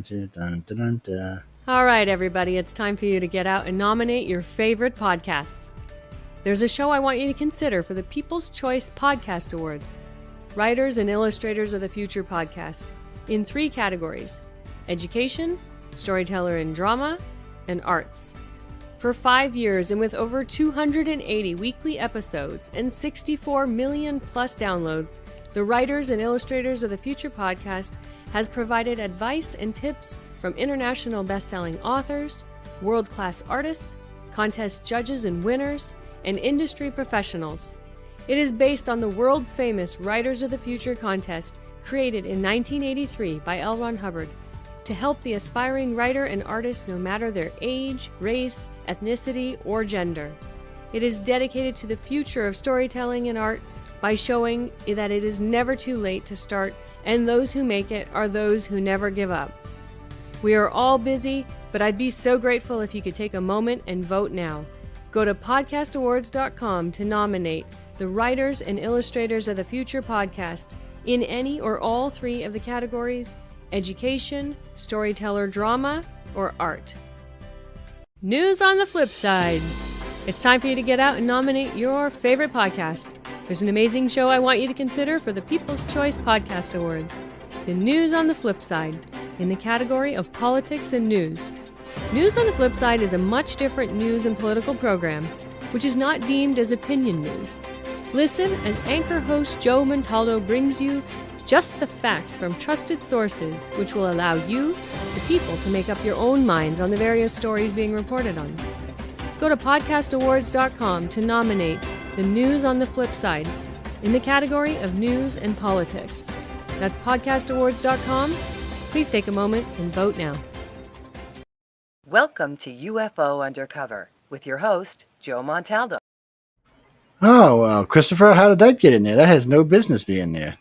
Dun, dun, dun, dun. All right, everybody, it's time for you to get out and nominate your favorite podcasts. There's a show I want you to consider for the People's Choice Podcast Awards. Writers and Illustrators of the Future podcast in 3 categories: education, storyteller and drama, and arts. For 5 years and with over 280 weekly episodes and 64 million plus downloads, the Writers and Illustrators of the Future podcast has provided advice and tips from international best-selling authors, world-class artists, contest judges and winners, and industry professionals. It is based on the world-famous Writers of the Future contest created in 1983 by L. Ron Hubbard to help the aspiring writer and artist no matter their age, race, ethnicity, or gender. It is dedicated to the future of storytelling and art by showing that it is never too late to start, and those who make it are those who never give up. We are all busy, but I'd be so grateful if you could take a moment and vote now. Go to podcastawards.com to nominate the Writers and Illustrators of the Future podcast in any or all 3 of the categories: education, storyteller drama, or art. News on the flip side. It's time for you to get out and nominate your favorite podcast. There's an amazing show I want you to consider for the People's Choice Podcast Awards. The News on the Flip Side, in the category of politics and news. News on the Flip Side is a much different news and political program, which is not deemed as opinion news. Listen as anchor host Joe Montado brings you just the facts from trusted sources, which will allow you, the people, to make up your own minds on the various stories being reported on. Go to podcastawards.com to nominate the News on the Flip Side in the category of news and politics. That's podcastawards.com. Please take a moment and vote now. Welcome to UFO Undercover with your host, Joe Montado. Oh, well, Christopher, how did that get in there? That has no business being there.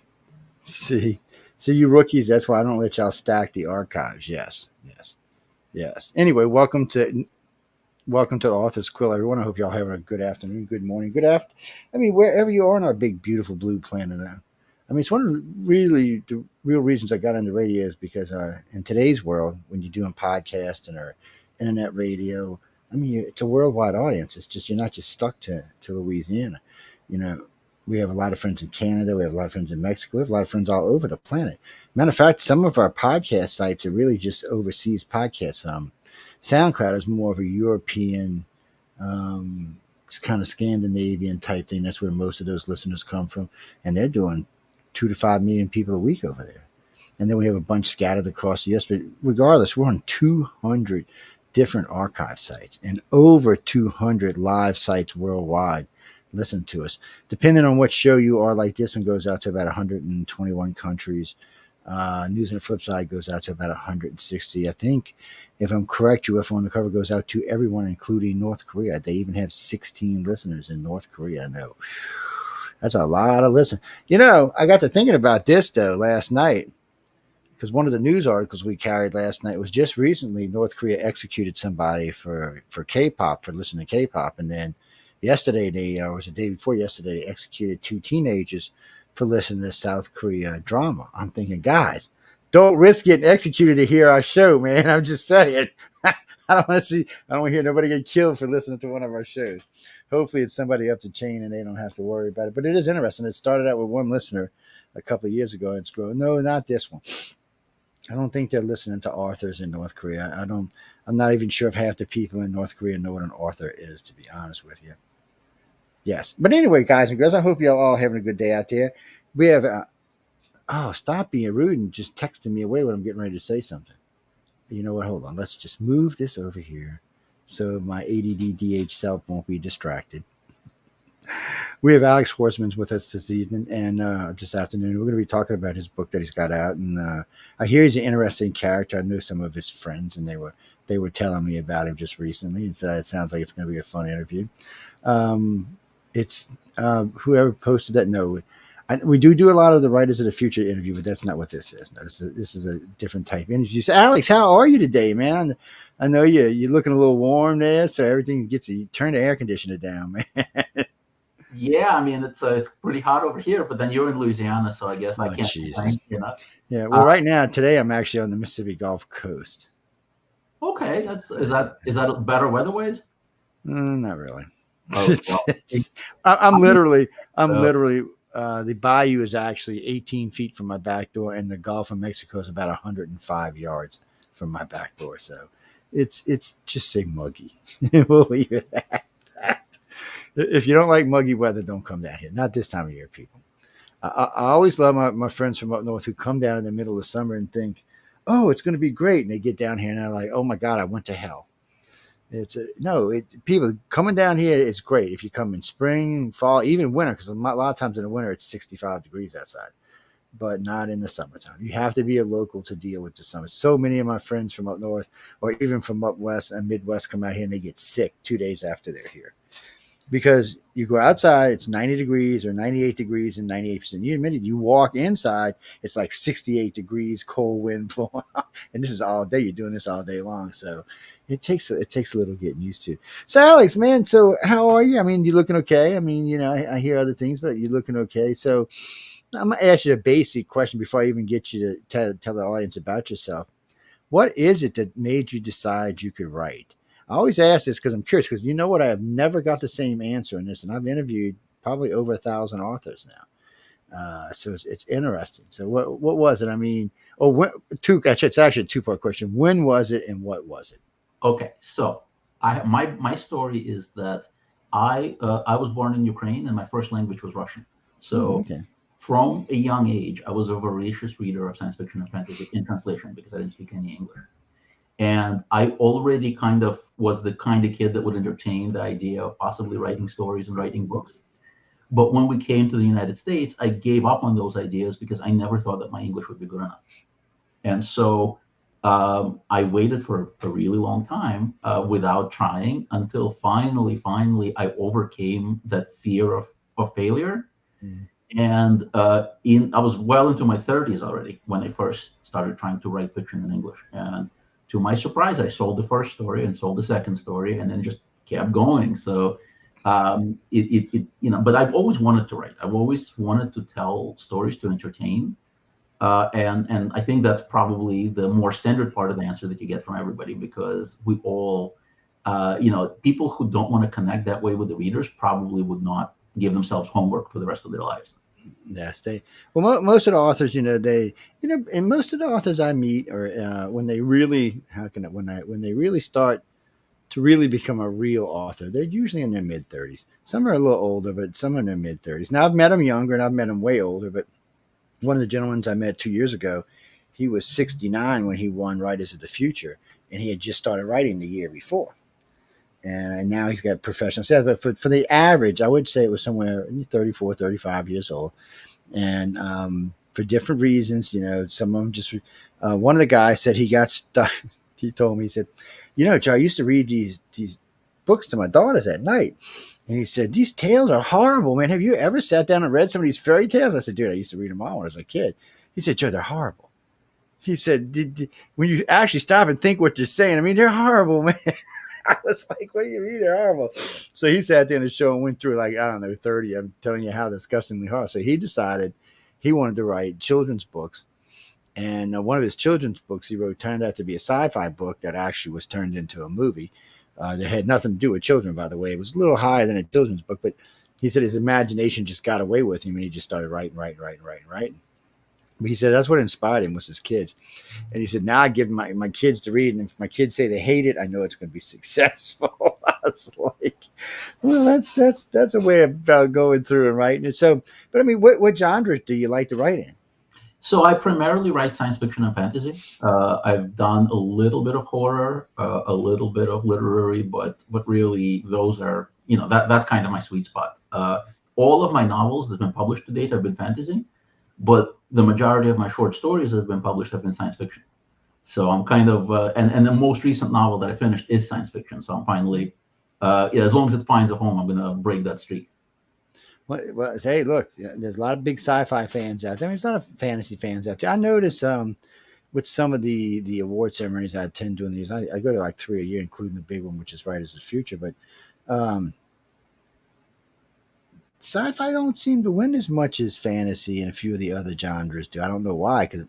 See, you rookies, that's why I don't let y'all stack the archives. Yes. Anyway, welcome to the Author's Quill, everyone. I hope y'all having a good afternoon, good morning, wherever you are on our big, beautiful blue planet. It's one of the real reasons I got into radio is because in today's world, when you're doing podcasts and or internet radio, it's a worldwide audience. It's just, you're not just stuck to Louisiana. We have a lot of friends in Canada. We have a lot of friends in Mexico. We have a lot of friends all over the planet. Matter of fact, some of our podcast sites are really just overseas podcasts. SoundCloud is more of a European, kind of Scandinavian type thing. That's where most of those listeners come from. And they're doing 2 to 5 million people a week over there. And then we have a bunch scattered across the US. But regardless, we're on 200 different archive sites and over 200 live sites worldwide. Listen to us. Depending on what show you are, like this one goes out to about 121 countries. News on the Flip Side goes out to about 160. I think, if I'm correct, UFO Undercover goes out to everyone, including North Korea. They even have 16 listeners in North Korea. I know. That's a lot of listen. I got to thinking about this, though, last night, because one of the news articles we carried last night was just recently North Korea executed somebody for K-pop, for listening to K-pop. And then yesterday, or was the day before yesterday, they executed 2 teenagers for listening to South Korea drama. I'm thinking, guys, don't risk getting executed to hear our show, man. I'm just saying. I don't want to hear nobody get killed for listening to one of our shows. Hopefully it's somebody up the chain and they don't have to worry about it. But it is interesting. It started out with one listener a couple of years ago. And it's growing. No, not this one. I don't think they're listening to authors in North Korea. I'm not even sure if half the people in North Korea know what an author is, to be honest with you. Yes. But anyway, guys and girls, I hope y'all all having a good day out there. We have, stop being rude and just texting me away when I'm getting ready to say something. You know what? Hold on. Let's just move this over here so my ADD DH self won't be distracted. We have Alex Shvartsman with us this evening and this afternoon. We're going to be talking about his book that he's got out. And I hear he's an interesting character. I know some of his friends, and they were telling me about him just recently. And so it sounds like it's going to be a fun interview. It's whoever posted that. No, we do a lot of the Writers of the Future interview, but that's not what this is. No, this is a different type interview. So, Alex, how are you today, man? I know you're looking a little warm there, so everything gets you. Turn the air conditioner down, man. Yeah, I mean it's pretty hot over here, but then you're in Louisiana, so I guess I Oh, can't Jesus. complain. Yeah. Well, right now, today, I'm actually on the Mississippi Gulf Coast. Okay, is that better weather-wise? Not really. Oh, well, I'm literally, uh, the bayou is actually 18 feet from my back door, and the Gulf of Mexico is about 105 yards from my back door. So it's just say muggy. We'll leave it at that. If you don't like muggy weather, don't come down here. Not this time of year, people. I always love my friends from up north who come down in the middle of summer and think, oh, it's going to be great. And they get down here and they're like, oh my God, I went to hell. People coming down here is great if you come in spring, fall, even winter, because a lot of times in the winter it's 65 degrees outside, but not in the summertime. You have to be a local to deal with the summer. So many of my friends from up north or even from up west and Midwest come out here and they get sick 2 days after they're here because you go outside, it's 90 degrees or 98 degrees and 98% humidity. You walk inside, it's like 68 degrees, cold wind blowing, and this is all day. You're doing this all day long, so it takes a little getting used to. So, Alex, man, so how are you? I mean, you looking okay? I mean, I hear other things, but you're looking okay. So, I'm gonna ask you a basic question before I even get you to tell the audience about yourself. What is it that made you decide you could write? I always ask this because I'm curious, because you know what? I have never got the same answer in this, and I've interviewed probably over 1,000 authors now. So it's interesting. So what was it? I mean, it's actually a two-part question. When was it and what was it? Okay, so my story is that I was born in Ukraine and my first language was Russian. So Okay. from a young age, I was a voracious reader of science fiction and fantasy in translation because I didn't speak any English. And I already kind of was the kind of kid that would entertain the idea of possibly writing stories and writing books. But when we came to the United States, I gave up on those ideas because I never thought that my English would be good enough. And so I waited for a really long time without trying until finally, I overcame that fear of failure. Mm. And I was well into my 30s already when I first started trying to write fiction in English. And to my surprise, I sold the first story and sold the second story, and then just kept going. So but I've always wanted to write. I've always wanted to tell stories to entertain. And I think that's probably the more standard part of the answer that you get from everybody, because we all, people who don't want to connect that way with the readers probably would not give themselves homework for the rest of their lives. Yes, most of the authors, and most of the authors I meet are when they really, when they really start to really become a real author, they're usually in their mid 30s. Some are a little older, but some are in their mid 30s. Now I've met them younger and I've met them way older, but one of the gentlemen I met 2 years ago, he was 69 when he won Writers of the Future, and he had just started writing the year before. And now he's got professional status. But for the average, I would say it was somewhere 34, 35 years old. And for different reasons, some of them just, one of the guys said he got stuck. He told me, he said, Joe, I used to read these books to my daughters at night. And he said, these tales are horrible, man. Have you ever sat down and read some of these fairy tales? I said, dude, I used to read them all when I was a kid. He said, Joe, they're horrible. He said, when you actually stop and think what you're saying, I mean, they're horrible, man. I was like, what do you mean they're horrible? So he sat there in the show and went through 30. I'm telling you how disgustingly hard. So he decided he wanted to write children's books. And one of his children's books he wrote turned out to be a sci-fi book that actually was turned into a movie. That had nothing to do with children, by the way. It was a little higher than a children's book, but he said his imagination just got away with him and he just started writing. But he said that's what inspired him was his kids. And he said, now I give my kids to read, and if my kids say they hate it, I know it's going to be successful. I was like, well, that's a way about going through and writing it. So, but I mean, what genres do you like to write in? So I primarily write science fiction and fantasy. I've done a little bit of horror, a little bit of literary, but really those are, that's kind of my sweet spot. All of my novels that have been published to date have been fantasy, but the majority of my short stories that have been published have been science fiction. So I'm kind of, and the most recent novel that I finished is science fiction. So I'm finally, as long as it finds a home, I'm going to break that streak. Well, hey, look, there's a lot of big sci-fi fans out there. There's a lot of fantasy fans out there. I notice with some of the award ceremonies I attend during these, I go to like 3 a year, including the big one, which is Writers of the Future. But sci-fi don't seem to win as much as fantasy and a few of the other genres do. I don't know why, because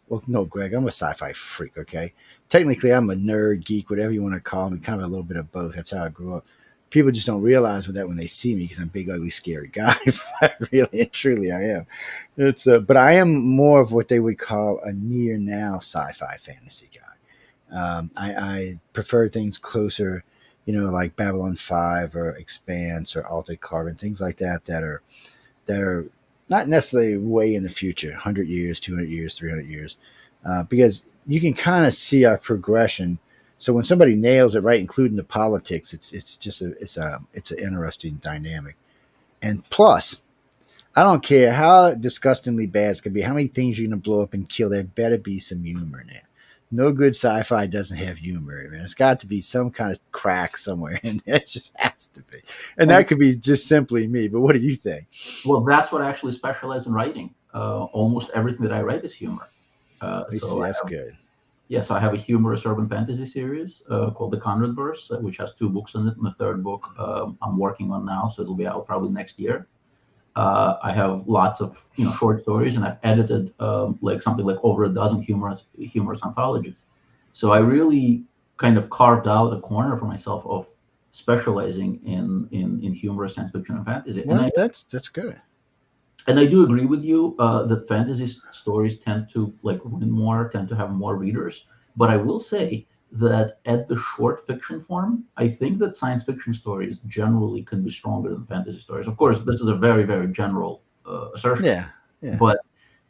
well, no, Greg, I'm a sci-fi freak. Okay, technically, I'm a nerd, geek, whatever you want to call me. Kind of a little bit of both. That's how I grew up. People just don't realize that when they see me, because I'm a big, ugly, scary guy. Really and truly, I am. But I am more of what they would call a near now sci-fi fantasy guy. I prefer things closer, like Babylon 5 or Expanse or Altered Carbon, things like that that are not necessarily way in the future, 100 years, 200 years, 300 years, because you can kind of see our progression. So when somebody nails it right, including the politics, it's an interesting dynamic. And plus, I don't care how disgustingly bad it's gonna be, how many things you're gonna blow up and kill. There better be some humor in there. No good sci-fi doesn't have humor, man. It's got to be some kind of crack somewhere, and it just has to be. And that could be just simply me. But what do you think? Well, that's what I actually specialize in writing. Almost everything that I write is humor. See, that's good. Yeah, so I have a humorous urban fantasy series called The Conradverse, which has 2 books in it. And the 3rd book I'm working on now, so it'll be out probably next year. I have lots of short stories, and I've edited something like over a dozen humorous anthologies. So I really kind of carved out a corner for myself of specializing in humorous science fiction and fantasy. Well, and that's good. And I do agree with you that fantasy stories tend to win more, tend to have more readers. But I will say that at the short fiction form, I think that science fiction stories generally can be stronger than fantasy stories. Of course, this is a very, very general assertion. Yeah. But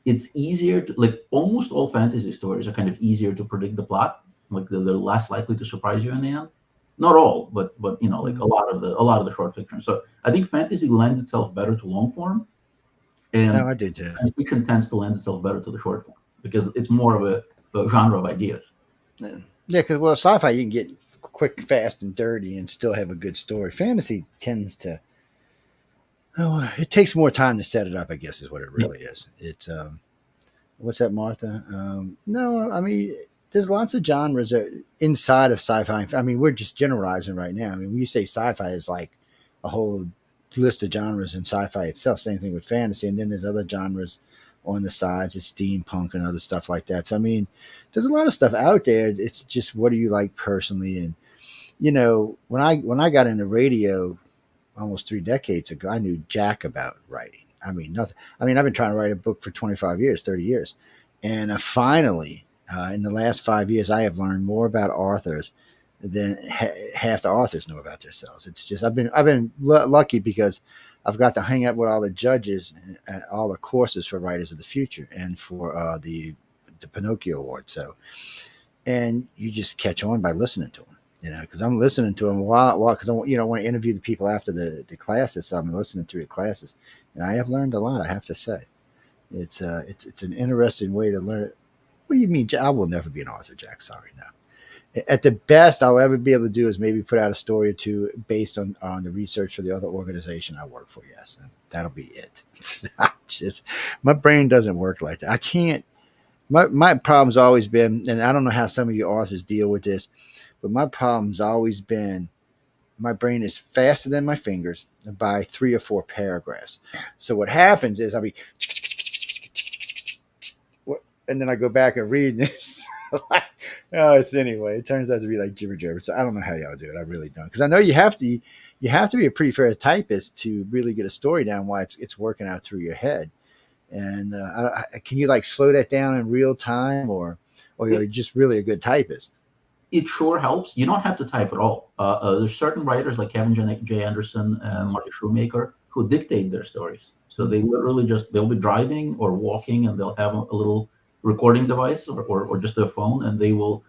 it's easier to almost all fantasy stories are kind of easier to predict the plot. They're less likely to surprise you in the end. Not all, but a lot of the short fiction. So I think fantasy lends itself better to long form. And no, I do too. Science fiction tends to lend itself better to the short form because it's more of a genre of ideas. Yeah, because sci-fi you can get quick, fast, and dirty, and still have a good story. Fantasy tends to, it takes more time to set it up. I guess is what it really is. It's what's that, Martha? No, I mean there's lots of genres inside of sci-fi. I mean we're just generalizing right now. I mean when you say sci-fi, is like a whole list of genres in sci-fi itself. Same thing with fantasy, and then there's other genres on the sides. It's steampunk and other stuff like that. So I mean, there's a lot of stuff out there. It's just what do you like personally? And when I got into radio almost 3 decades ago, I knew jack about writing. I mean nothing. I mean I've been trying to write a book for 25 years, 30 years, and finally in the last 5 years, I have learned more about authors than half the authors know about themselves. It's just I've been lucky because I've got to hang out with all the judges at all the courses for writers of the future and for the Pinocchio Award. So, and you just catch on by listening to them, because I'm listening to them while because I want to interview the people after the classes. So I'm listening to the classes, and I have learned a lot. I have to say, it's an interesting way to learn. What do you mean? I will never be an author, Jack. Sorry, no. At the best I'll ever be able to do is maybe put out a story or 2 based on the research for the other organization I work for. Yes. And that'll be it. My brain doesn't work like that. I can't, my problem's always been, and I don't know how some of you authors deal with this, but my problem's always been, my brain is faster than my fingers by 3 or 4 paragraphs. So what happens is I'll be, and then I go back and read this. It turns out to be like jibber jabber. So I don't know how y'all do it. I really don't, because I know you have to be a pretty fair typist to really get a story down while it's working out through your head. And can you slow that down in real time, or you're just really a good typist? It sure helps. You don't have to type at all. There's certain writers like Kevin J. Anderson and Marty Shoemaker who dictate their stories. So they literally they'll be driving or walking, and they'll have a little recording device or just their phone, and they will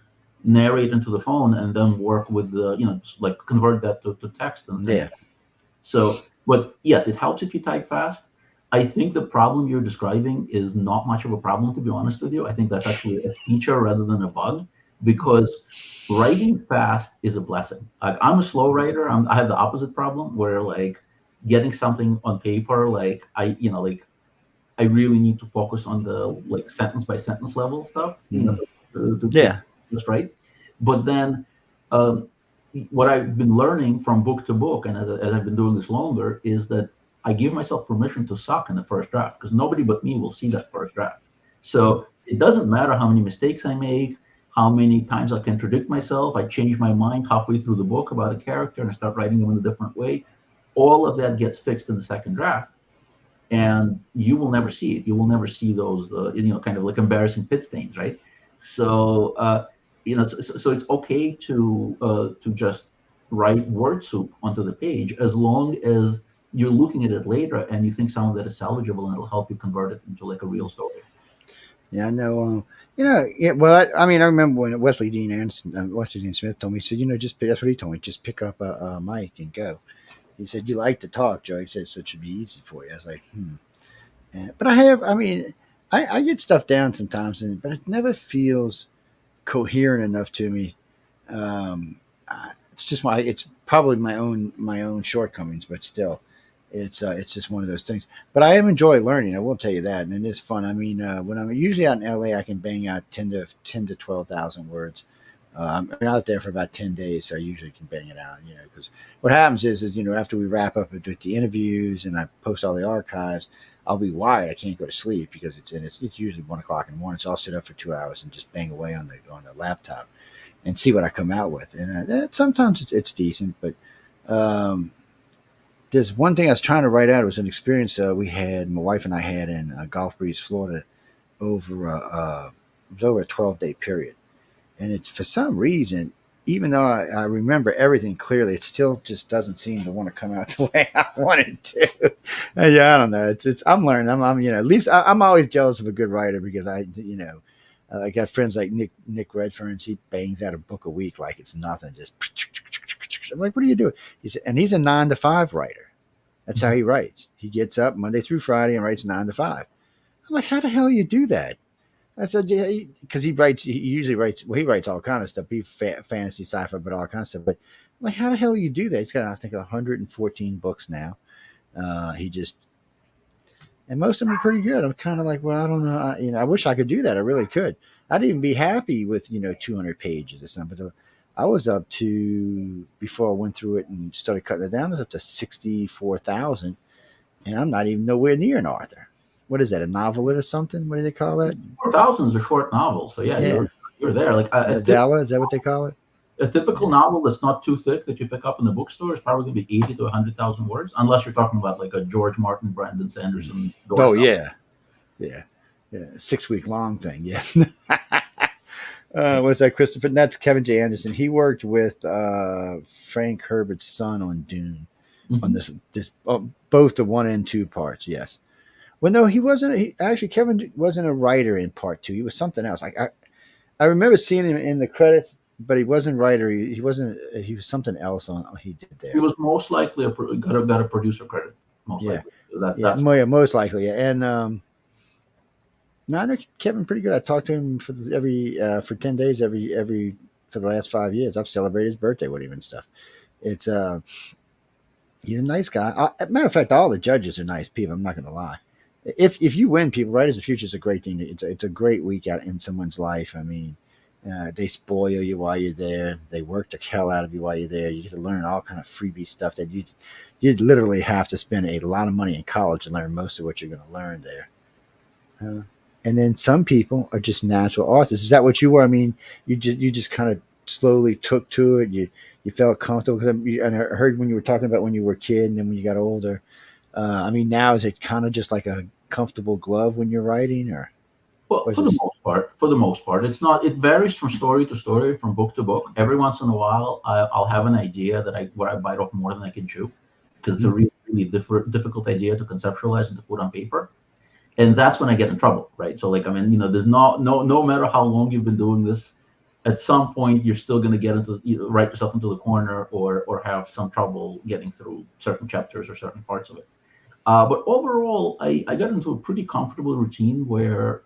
narrate into the phone and then work with the convert that to text and So but yes, it helps if you type fast. I think the problem you're describing is not much of a problem, to be honest with you. I think that's actually a feature rather than a bug, because writing fast is a blessing. I'm a slow writer. I have the opposite problem where getting something on paper, I really need to focus on the sentence by sentence level stuff, just right. But then what I've been learning from book to book, and as I've been doing this longer, is that I give myself permission to suck in the first draft because nobody but me will see that first draft. So it doesn't matter how many mistakes I make, how many times I contradict myself, I change my mind halfway through the book about a character and I start writing them in a different way. All of that gets fixed in the second draft, and you will never see it. You will never see those, kind of like embarrassing pit stains, right? So, so it's okay to just write word soup onto the page as long as you're looking at it later and you think some of that is salvageable and it'll help you convert it into like a real story. Yeah, I know. Yeah. Well, I remember when Wesley Dean Smith told me, he said, that's what he told me. Just pick up a mic and go. He said, you like to talk, Joe. He said, so it should be easy for you. I was like, But I get stuff down sometimes, but it never feels coherent enough to me. It's just it's probably my own shortcomings, but still, it's just one of those things. But I enjoy learning. I will tell you that, and it is fun. I mean, when I'm usually out in LA, I can bang out 10 to 12,000 words. I'm out there for about 10 days, so I usually can bang it out. Because what happens is after we wrap up with the interviews and I post all the archives, I'll be wired. I can't go to sleep because it's usually 1 o'clock in the morning. So I'll sit up for 2 hours and just bang away on the laptop and see what I come out with. And sometimes it's decent, but there's one thing I was trying to write out. It was an experience my wife and I had in Gulf Breeze, Florida, over a 12-day period. And it's for some reason, even though I remember everything clearly, it still just doesn't seem to want to come out the way I want it to. Yeah, I don't know. I'm learning. I'm at least I'm always jealous of a good writer because I got friends like Nick Redfern. He bangs out a book a week like it's nothing. Just I'm like, what are you doing? He's a 9-to-5 writer. That's how he writes. He gets up Monday through Friday and writes 9 to 5. I'm like, how the hell you do that? I said, yeah, because he usually writes all kind of stuff. He fantasy, sci-fi, but all kinds of stuff. But I'm like, how the hell you do that? He's got, I think, 114 books now. And most of them are pretty good. I'm kind of like, well, I don't know. I wish I could do that. I really could. I'd even be happy with, 200 pages or something. But I was up to, before I went through it and started cutting it down, I was up to 64,000. And I'm not even nowhere near an author. What is that, a novelette or something? What do they call that? 4,000 is a short novel. So yeah. You're there. Like novella, is that what they call it? A typical novel that's not too thick that you pick up in the bookstore is probably going to be 80 to 100,000 words, unless you're talking about like a George Martin, Brandon Sanderson. Yeah. 6-week long thing. Yes. What's that, Christopher? And that's Kevin J. Anderson. He worked with Frank Herbert's son on Dune, on this both the 1 and 2 parts. Yes. Well, no, he wasn't. Kevin wasn't a writer in part 2. He was something else. I remember seeing him in the credits, but he wasn't a writer. He wasn't. He was something else he did there. He was most likely got a producer credit. Most likely. Most likely. And no, I know Kevin pretty good. I talked to him for 10 days every for the last 5 years. I've celebrated his birthday with him and stuff. It's he's a nice guy. Matter of fact, all the judges are nice people. I'm not going to lie. If you win, people, Writers of the Future is a great thing. It's a great week out in someone's life. I mean, they spoil you while you're there. They work the hell out of you while you're there. You get to learn all kind of freebie stuff that you'd literally have to spend a lot of money in college to learn most of what you're going to learn there. And then some people are just natural authors. Is that what you were? I mean, you just kind of slowly took to it. You felt comfortable. And I heard when you were talking about when you were a kid and then when you got older. I mean, now is it kind of just like a comfortable glove when you're writing, or? Well, for the most part, it's not. It varies from story to story, from book to book. Every once in a while, I'll have an idea where I bite off more than I can chew, because it's a really, really difficult idea to conceptualize and to put on paper, and that's when I get in trouble, right? So, like, I mean, there's no matter how long you've been doing this, at some point you're still going to get write yourself into the corner or have some trouble getting through certain chapters or certain parts of it. But overall, I got into a pretty comfortable routine where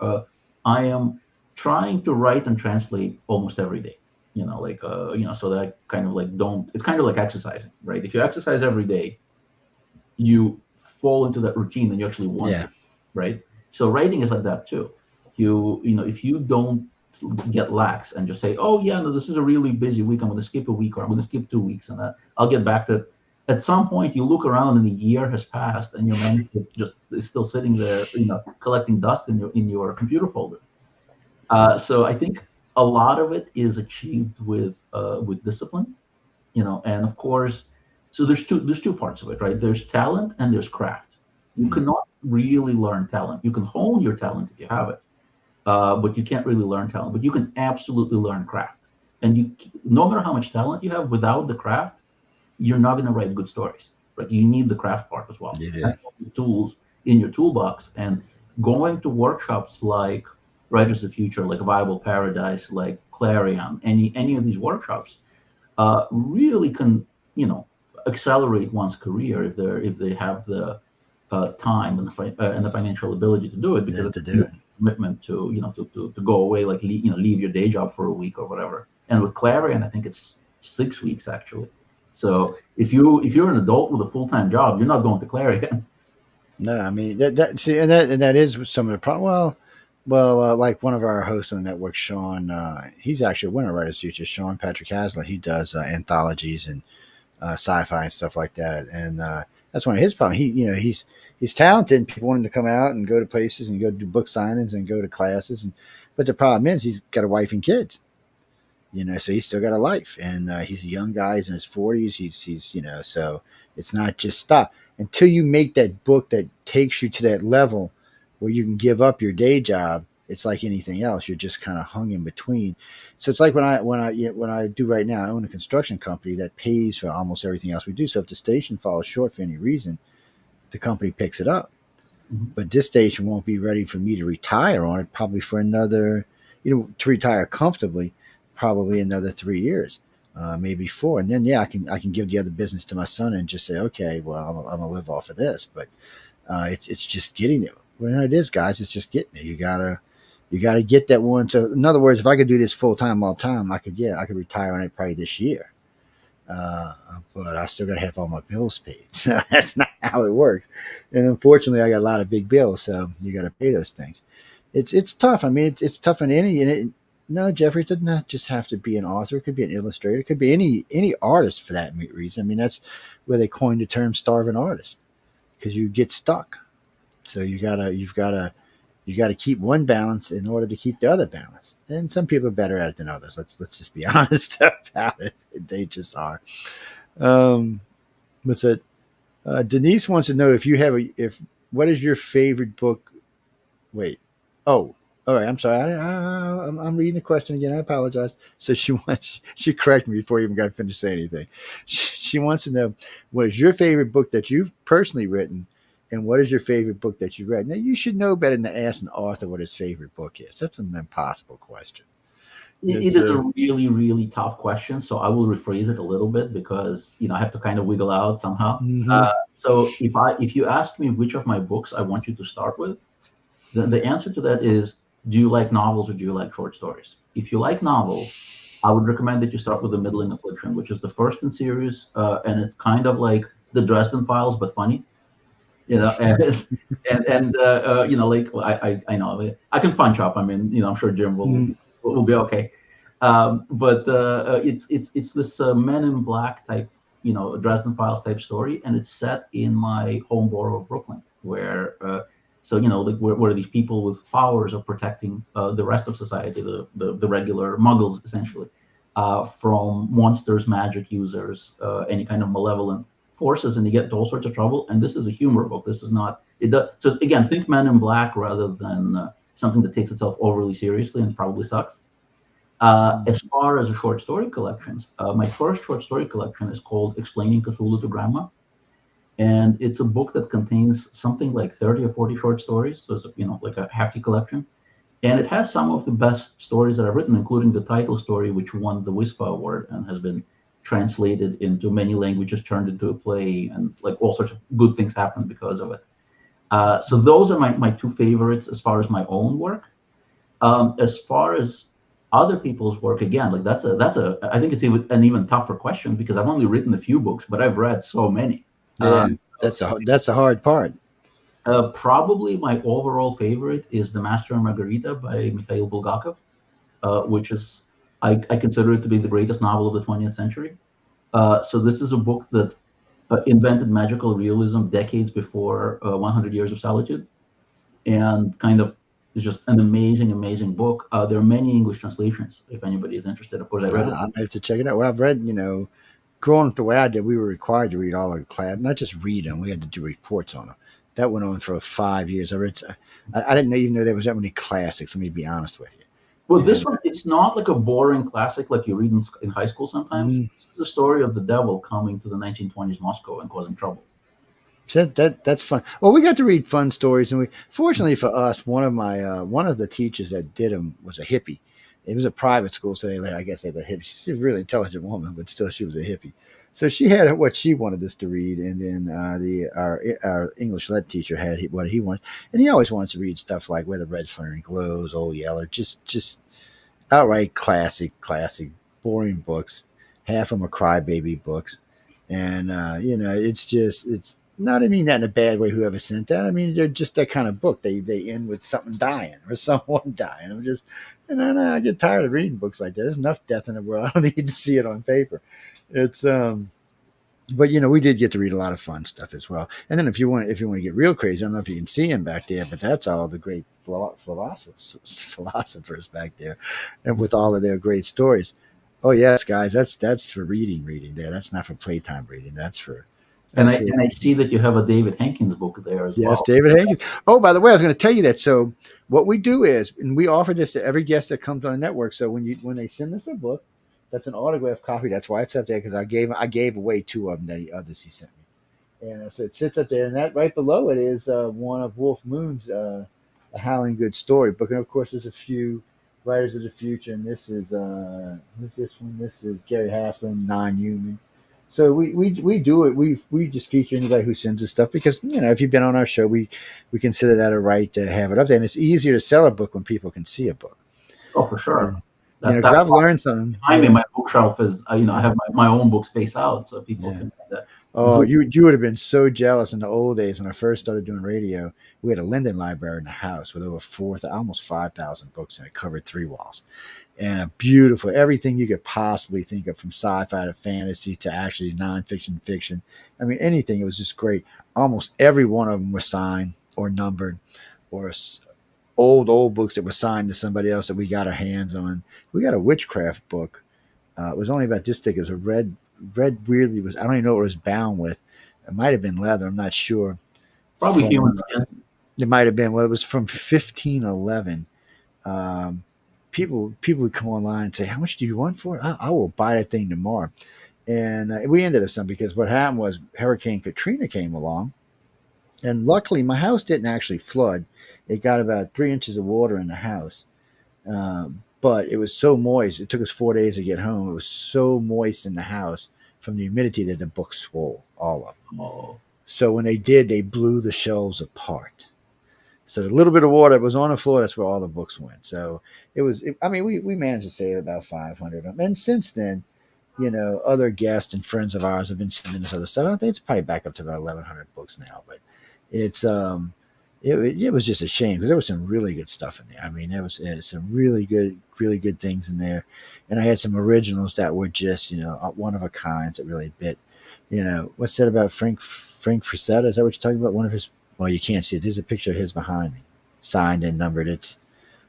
I am trying to write and translate almost every day. So that I kind of like don't. It's kind of like exercising, right? If you exercise every day, you fall into that routine and you actually want it, right? So writing is like that too. If you don't get lax and just say, oh yeah, no, this is a really busy week, I'm going to skip a week or I'm going to skip 2 weeks and I'll get back to it. at some point you look around and a year has passed and your manuscript just is still sitting there, collecting dust in your computer folder. So I think a lot of it is achieved with discipline, and of course, so there's two parts of it, right? There's talent and there's craft. You cannot really learn talent. You can hone your talent if you have it, but you can't really learn talent. But you can absolutely learn craft. And no matter how much talent you have, without the craft, you're not going to write good stories. Right? You need the craft part as well. Yeah. Tools in your toolbox, and going to workshops like Writers of the Future, like Viable Paradise, like Clarion, any of these workshops, really can accelerate one's career if they have the time and the financial ability to do it, because it's a commitment to go away, like leave your day job for a week or whatever. And with Clarion, I think it's 6 weeks actually. So if you're an adult with a full-time job, you're not going to Clarion. No, I mean that is some of the problem. Well, like one of our hosts on the network, Sean, he's actually a winner of Writers Future. Sean Patrick Hasler, he does anthologies and sci-fi and stuff like that, and that's one of his problems. He's talented, and people want him to come out and go to places and go do book signings and go to classes, but the problem is he's got a wife and kids. So he's still got a life, and he's a young guy. He's in his 40s. He's so it's not just stop until you make that book that takes you to that level where you can give up your day job. It's like anything else. You're just kind of hung in between. So it's like when I do right now, I own a construction company that pays for almost everything else we do. So if the station falls short for any reason, the company picks it up. Mm-hmm. But this station won't be ready for me to retire on it probably for another, to retire comfortably, probably another 3 years, maybe 4. And then, I can give the other business to my son and just say, okay, well, I'm gonna live off of this. But it's just getting it. Well, it is, guys. It's just getting it. You gotta get that one. So in other words, if I could do this full time all the time, I could retire on it probably this year. But I still got to have all my bills paid. So that's not how it works. And unfortunately, I got a lot of big bills, so you got to pay those things. It's tough. I mean, it's tough in any. No, Jeffrey, it doesn't just have to be an author. It could be an illustrator. It could be any artist for that reason. I mean, that's where they coined the term "starving artist," because you get stuck. So you've got to keep one balance in order to keep the other balance. And some people are better at it than others. Let's just be honest about it. They just are. What's it? Denise wants to know if what is your favorite book? Wait. Oh, all right. I'm sorry. I'm reading the question again. I apologize. So she corrected me before you even got finished saying anything. She wants to know, what is your favorite book that you've personally written? And what is your favorite book that you read? Now, you should know better than to ask an author what his favorite book is. That's an impossible question. It is a really, really tough question. So I will rephrase it a little bit because, I have to kind of wiggle out somehow. Mm-hmm. So if you ask me which of my books I want you to start with, then the answer to that is, do you like novels or do you like short stories? If you like novels, I would recommend that you start with The Middling Affliction, which is the first in series. And it's kind of like the Dresden Files, but funny. I know I can punch up. I mean, I'm sure Jim will be okay. But it's this Men in Black type, Dresden Files type story, and it's set in my home borough of Brooklyn, where where these people with powers are protecting the rest of society, the regular Muggles essentially, from monsters, magic users, any kind of malevolent forces, and you get into all sorts of trouble. And this is a humor book. This is not it. So again, think Men in Black rather than something that takes itself overly seriously and probably sucks. As far as short story collections, my first short story collection is called Explaining Cthulhu to Grandma, and it's a book that contains something like 30 or 40 short stories. So it's like a hefty collection, and it has some of the best stories that I've written, including the title story, which won the WSFA Award and has been translated into many languages, turned into a play, and like all sorts of good things happen because of it. So those are my two favorites as far as my own work. As far as other people's work, again, like that's I think it's an even tougher question because I've only written a few books, but I've read so many. Yeah, that's a hard part. Probably my overall favorite is The Master and Margarita by Mikhail Bulgakov, which is I consider it to be the greatest novel of the 20th century. So this is a book that invented magical realism decades before 100 Years of Solitude, and kind of is just an amazing book. There are many English translations if anybody is interested. Of course, I read it. I have to check it out. Well, I've read, growing up the way I did, we were required to read all the class, not just read them. We had to do reports on them. That went on for 5 years. I didn't even know there was that many classics. Let me be honest with you. Well, this one, it's not like a boring classic like you read in high school sometimes. This is the story of the devil coming to the 1920s Moscow and causing trouble. So that's fun. Well, we got to read fun stories, and fortunately for us, one of the teachers that did them was a hippie. It was a private school, so I guess they were hippie. She's a really intelligent woman, but still, she was a hippie. So she had what she wanted us to read, and then our English lit teacher had what he wanted, and he always wanted to read stuff like Where the Red Flaring Glows, Old Yeller, just outright classic, boring books. Half of them are crybaby books, and it's not. I mean that in a bad way. Whoever sent that, I mean they're just that kind of book. They end with something dying or someone dying. I'm just, I get tired of reading books like that. There's enough death in the world. I don't need to see it on paper. It's but we did get to read a lot of fun stuff as well. And then if you want to get real crazy, I don't know if you can see him back there, but that's all the great philosophers back there, and with all of their great stories. Oh yes, guys, that's for reading there. That's not for playtime reading. That's for. And I see that you have a David Hankins book there as well. Yes, David Hankins. Oh, by the way, I was going to tell you that. So what we do is, and we offer this to every guest that comes on the network. So when they send us a book, that's an autographed copy. That's why it's up there, because I gave away 2 of them that others he sent me. And so it sits up there, and that right below it is one of Wolf Moon's A Howling Good Story book. And of course, there's a few writers of the future, and this is who's this one? This is Gary Haslam, Non-Human. So we do it. We just feature anybody who sends us stuff because if you've been on our show, we consider that a right to have it up there, and it's easier to sell a book when people can see a book. Oh, for sure. Because I've learned something. Behind me, my bookshelf is I have my own book space out, so people can have that. Oh, you would have been so jealous in the old days when I first started doing radio. We had a Linden library in the house with over almost 5,000 books, and it covered 3 walls. And a beautiful, everything you could possibly think of, from sci-fi to fantasy to actually nonfiction, fiction. I mean, anything. It was just great. Almost every one of them was signed or numbered, or old books that were signed to somebody else that we got our hands on. We got a witchcraft book. It was only about this thick. As a red weirdly was. I don't even know what it was bound with. It might have been leather. I'm not sure. Probably human skin. It might have been. Well, it was from 1511. People would come online and say, "How much do you want for it?" I will buy that thing tomorrow. And we ended up some, because what happened was Hurricane Katrina came along, and luckily my house didn't actually flood. It got about 3 inches of water in the house, but it was so moist. It took us 4 days to get home. It was so moist in the house from the humidity that the books swole, all of them. Oh. So when they did, they blew the shelves apart. So the little bit of water that was on the floor, that's where all the books went. So we managed to save about 500 of them. And since then, other guests and friends of ours have been sending us other stuff. I think it's probably back up to about 1,100 books now. But it's it was just a shame, because there was some really good stuff in there. I mean, there was some really good things in there. And I had some originals that were just, one of a kind that really bit. What's that about Frank Frazetta? Is that what you're talking about? One of his. Well, you can't see it. There's a picture of his behind me, signed and numbered. It's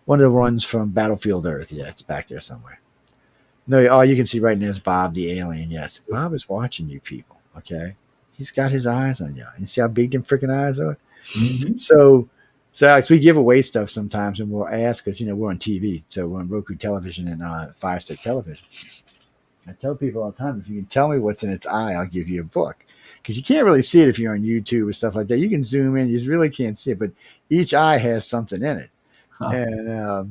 one of the ones from Battlefield Earth. Yeah, it's back there somewhere. No, all you can see right now is Bob the alien. Yes, Bob is watching you people. Okay, he's got his eyes on you. You see how big them freaking eyes are? Mm-hmm. So Alex, we give away stuff sometimes, and we'll ask, because we're on TV, so we're on Roku television and Fire Stick television. I tell people all the time, if you can tell me what's in its eye, I'll give you a book. Because you can't really see it if you're on YouTube or stuff like that. You can zoom in, you really can't see it, but each eye has something in it. Huh. And a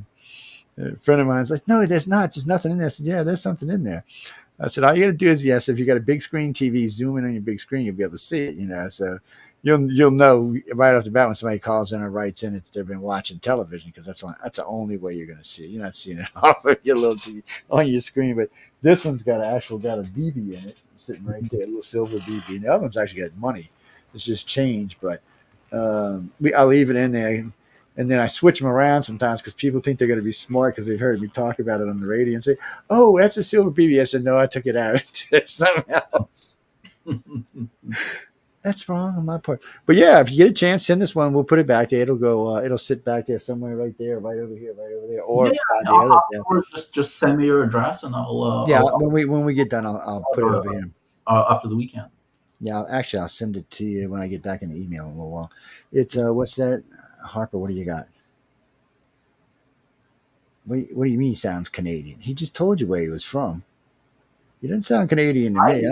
friend of mine's like, "No, there's not. There's nothing in there." I said, "Yeah, there's something in there." I said, "All you got to do is, yes, if you got a big screen TV, zoom in on your big screen, you'll be able to see it. So you'll know right off the bat when somebody calls in or writes in it that they've been watching television, because that's the only way you're going to see it. You're not seeing it off of your little TV on your screen, but this one's got a BB in it, sitting right there, a little silver BB. And the other one's actually got money. It's just change, but I'll leave it in there. And then I switch them around sometimes, because people think they're going to be smart because they've heard me talk about it on the radio and say, "Oh, that's a silver BB." I said, "No, I took it out. It's something else." That's wrong on my part. But yeah, if you get a chance, send us one. We'll put it back there. It'll go. It'll sit back there somewhere, right there, right over here, right over there, or Yeah, by the other desk. or just send me your address and Yeah, I'll when we get done, I'll put it over here. After the weekend. Yeah, I'll send it to you when I get back in the email in a little while. It's what's that, Harper? What do you got? What do you mean he sounds Canadian? He just told you where he was from. He didn't sound Canadian to me.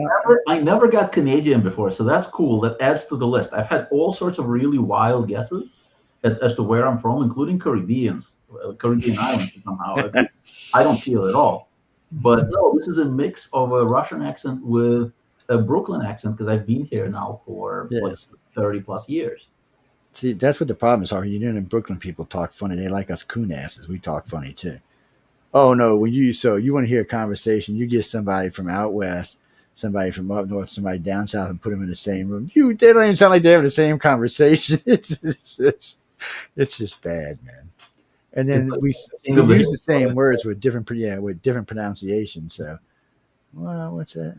I never got Canadian before, so that's cool. That adds to the list. I've had all sorts of really wild guesses as to where I'm from, including Caribbean islands somehow. I don't feel it at all. But no, this is a mix of a Russian accent with a Brooklyn accent because I've been here now for like 30 plus years. See, that's what the problem is, Harper. You know, in Brooklyn, people talk funny. They like us coon asses. We talk funny too. Oh no, you want to hear a conversation, you get somebody from out west, somebody from up north, somebody down south, and put them in the same room. They don't even sound like they're having the same conversation. It's just bad, man. And then we use the same words with different pronunciations. So, well, what's that?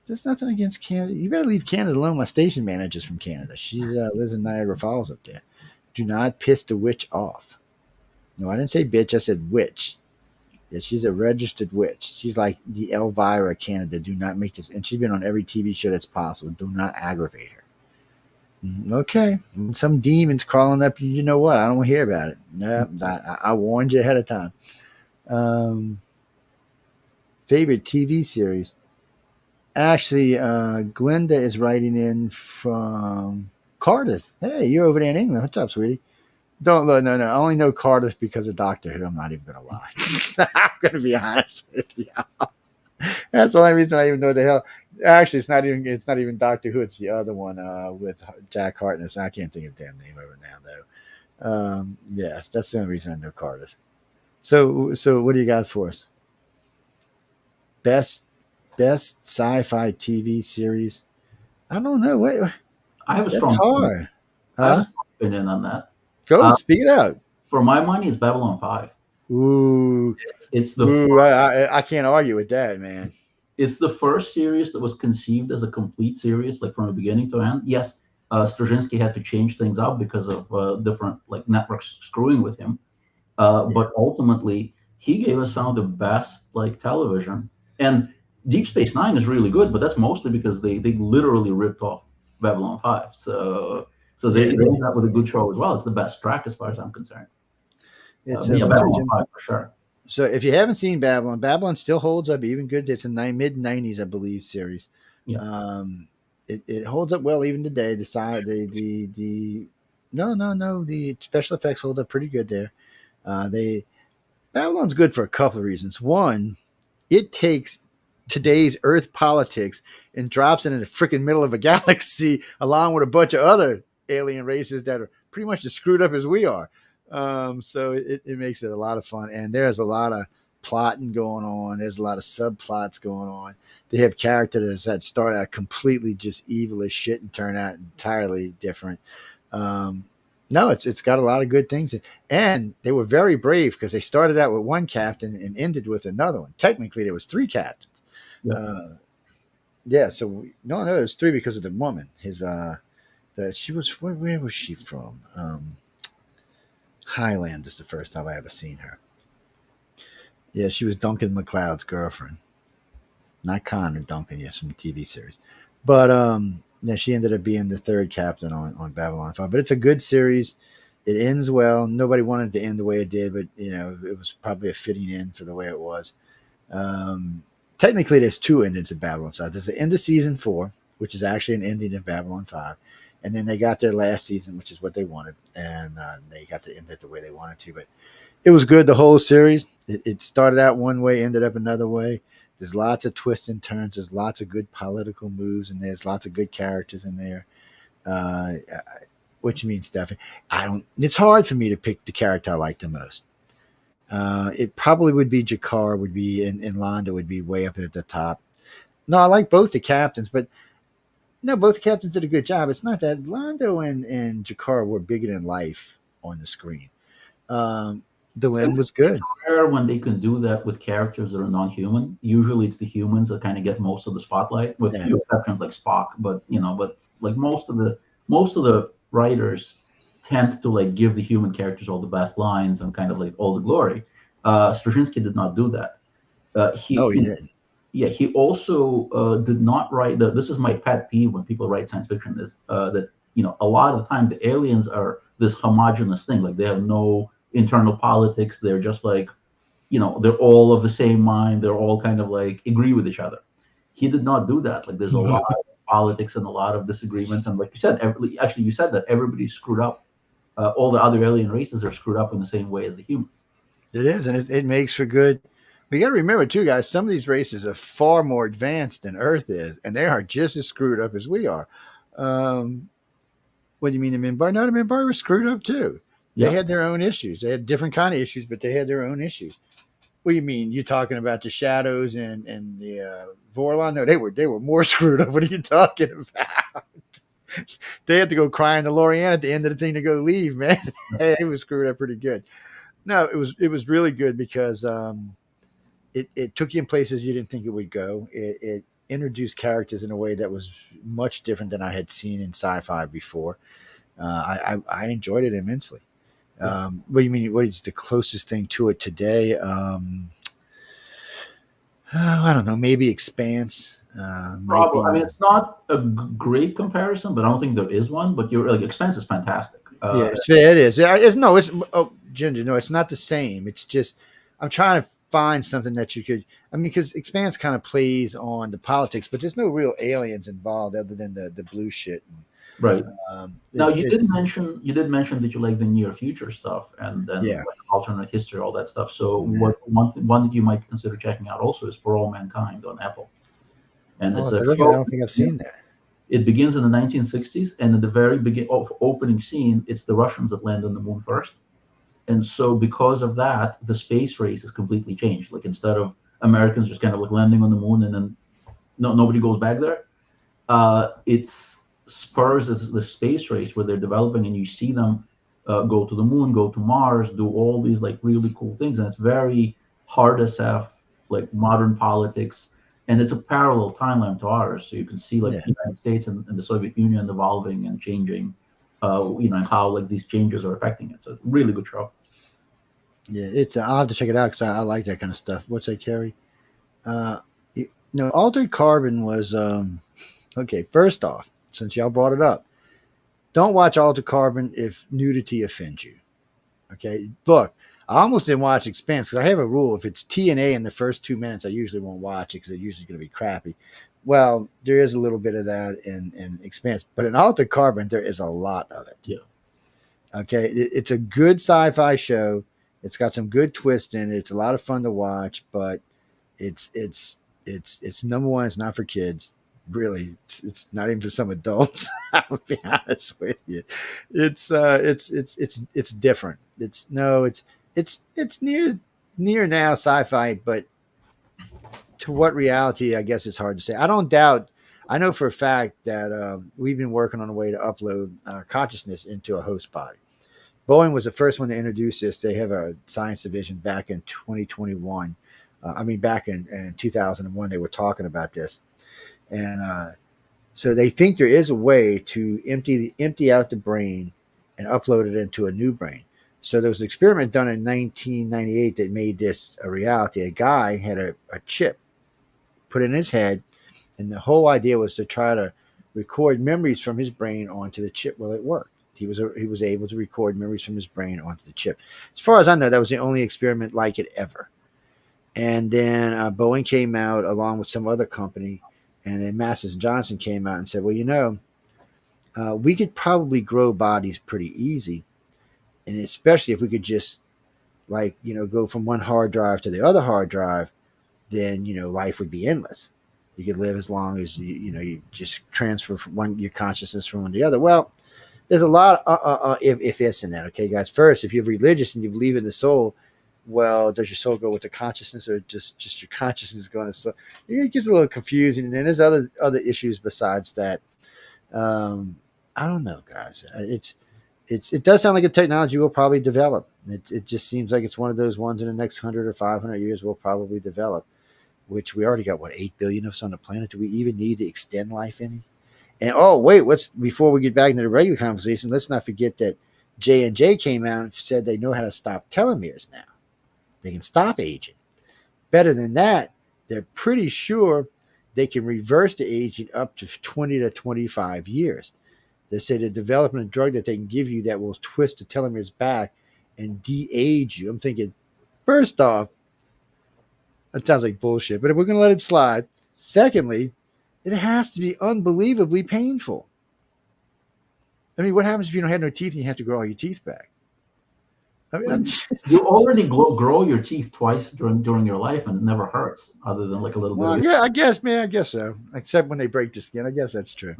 There's nothing against Canada. You better leave Canada alone. My station manager's from Canada. She lives in Niagara Falls up there. Do not piss the witch off. No, I didn't say bitch. I said witch. Yeah, she's a registered witch. She's like the Elvira of Canada. Do not make this. And she's been on every TV show that's possible. Do not aggravate her. Okay. Some demons crawling up. You know what? I don't want to hear about it. No, I warned you ahead of time. Favorite TV series? Actually, Glenda is writing in from Cardiff. Hey, you're over there in England. What's up, sweetie? No. I only know Cardiff because of Doctor Who. I'm not even going to lie. I'm going to be honest with you. That's the only reason I even know the hell. Actually, it's not even Doctor Who. It's the other one with Jack Harkness. I can't think of the damn name of it now, though. Yes, that's the only reason I know Cardiff. So what do you got for us? Best sci-fi TV series? I don't know. What? I have a strong hard. I have a strong opinion on that. Go speak it out. For my money, it's Babylon 5. Ooh, it's the. Ooh, I can't argue with that, man. It's the first series that was conceived as a complete series, like from the beginning to end. Yes, Straczynski had to change things up because of different like networks screwing with him. But ultimately, he gave us some of the best like television. And Deep Space Nine is really good, but that's mostly because they literally ripped off Babylon 5. So they ended up with a good show as well. It's the best track as far as I'm concerned. It's Babylon 5 for sure. So if you haven't seen Babylon still holds up even good. It's a mid-90s, I believe, series. Yeah. It holds up well even today. The special effects hold up pretty good there. Babylon's good for a couple of reasons. One, it takes today's Earth politics and drops it in the freaking middle of a galaxy along with a bunch of other alien races that are pretty much as screwed up as we are. So it makes it a lot of fun. And there's a lot of plotting going on. There's a lot of subplots going on. They have characters that start out completely just evil as shit and turn out entirely different. No, it's got a lot of good things. And they were very brave because they started out with one captain and ended with another one. Technically, there was 3 captains. Yeah. So no, it was 3 because of the woman. She was where was she from? Highland is the first time I ever seen her. Yeah, she was Duncan MacLeod's girlfriend. Not Connor Duncan, yes, from the TV series. But yeah, she ended up being the 3rd captain on Babylon 5. But it's a good series. It ends well. Nobody wanted it to end the way it did, but it was probably a fitting end for the way it was. Technically, there's 2 endings of Babylon 5. There's the end of season 4, which is actually an ending of Babylon 5. And then they got their last season, which is what they wanted. And they got to end it the way they wanted to. But it was good, the whole series. It started out one way, ended up another way. There's lots of twists and turns. There's lots of good political moves, and there's lots of good characters in there. What you mean, Stephanie? It's hard for me to pick the character I like the most. It probably would be Jakar, would be, and Londa would be way up at the top. No, I like both the captains, but no, both captains did a good job. It's not that Londo and Jakar were bigger than life on the screen. Delenn was good. Rare when they can do that with characters that are non-human. Usually, it's the humans that kind of get most of the spotlight, with Yeah. few exceptions like Spock. But like most of the writers tend to like give the human characters all the best lines and kind of like all the glory. Straczynski did not do that. Oh, he did. Yeah, he also did not write the. This is my pet peeve when people write science fiction. Is that a lot of the time the aliens are this homogenous thing. Like they have no internal politics. They're just like, they're all of the same mind. They're all kind of like agree with each other. He did not do that. Like there's a lot of politics and a lot of disagreements. And like you said, actually you said that everybody's screwed up. All the other alien races are screwed up in the same way as the humans. It is, and it makes for good. We got to remember too, guys. Some of these races are far more advanced than Earth is, and they are just as screwed up as we are. What do you mean the Minbari? No, the Minbari were screwed up too. They had their own issues. They had different kind of issues, but they had their own issues. What do you mean? You're talking about the Shadows and the Vorlon? No, they were more screwed up. What are you talking about? They had to go crying to Lorianne at the end of the thing to go leave, man. It was screwed up pretty good. No, it was really good because it took you in places you didn't think it would go. It introduced characters in a way that was much different than I had seen in sci-fi before. I enjoyed it immensely. What do you mean? What is the closest thing to it today? I don't know. Maybe Expanse. Probably. I mean, it's not a great comparison, but I don't think there is one. But you're like, Expanse is fantastic. It is. Ginger. No, it's not the same. It's just I'm trying to find something that you could. I mean, because Expanse kind of plays on the politics, but there's no real aliens involved other than the blue shit. Right. Now you did mention that you like the near future stuff and like alternate history, all that stuff. So one that you might consider checking out also is For All Mankind on Apple. And I don't think I've seen that. It begins in the 1960s, and at the very beginning of opening scene, it's the Russians that land on the moon first. And so because of that, the space race is completely changed. Like instead of Americans just kind of like landing on the moon and then nobody goes back there, it's spurs the space race where they're developing, and you see them go to the moon, go to Mars, do all these like really cool things. And it's very hard SF, like modern politics. And it's a parallel timeline to ours. So you can see like the United States and the Soviet Union evolving and changing, and how like these changes are affecting it. So it's a really good show. Yeah, I'll have to check it out because I like that kind of stuff. What's that, Carrie? Altered Carbon was okay. First off, since y'all brought it up, don't watch Altered Carbon if nudity offends you. Okay, look, I almost didn't watch Expanse because I have a rule: if it's TNA in the first 2 minutes, I usually won't watch it because it's usually going to be crappy. Well, there is a little bit of that in Expanse, but in Altered Carbon, there is a lot of it. Yeah. Okay, it's a good sci-fi show. It's got some good twists in it. It's a lot of fun to watch, but it's number one. It's not for kids. Really, it's not even for some adults. I'll be honest with you. It's different. It's near now sci-fi, but to what reality? I guess it's hard to say. I don't doubt. I know for a fact that we've been working on a way to upload consciousness into a host body. Boeing was the first one to introduce this. They have a science division back in 2021. Back in 2001, they were talking about this. And so they think there is a way to empty out the brain and upload it into a new brain. So there was an experiment done in 1998 that made this a reality. A guy had a chip put in his head, and the whole idea was to try to record memories from his brain onto the chip. Well, it worked. He was able to record memories from his brain onto the chip. As far as I know, that was the only experiment like it ever. And then Boeing came out along with some other company, and then Masters and Johnson came out and said, well, we could probably grow bodies pretty easy. And especially if we could just go from one hard drive to the other hard drive, then, life would be endless. You could live as long as you just transfer from your consciousness from one to the other. Well, there's a lot of ifs in that. Okay, guys. First, if you're religious and you believe in the soul, well, does your soul go with the consciousness, or just your consciousness going to soul? It gets a little confusing, and then there's other issues besides that. I don't know, guys. it does sound like a technology we'll probably develop. It just seems like it's one of those ones in the next 100 or 500 years we'll probably develop, which we already got, 8 billion of us on the planet. Do we even need to extend life any? And oh, wait, before we get back into the regular conversation, let's not forget that J&J came out and said they know how to stop telomeres now. They can stop aging. Better than that, they're pretty sure they can reverse the aging up to 20 to 25 years. They say they're developing a drug that they can give you that will twist the telomeres back and de-age you. I'm thinking, first off, that sounds like bullshit, but we're going to let it slide. Secondly, it has to be unbelievably painful. I mean, what happens if you don't have no teeth and you have to grow all your teeth back? I mean, you already grow your teeth twice during your life, and it never hurts, other than like a little bit. Yeah, I guess, man. I guess so. Except when they break the skin. I guess that's true.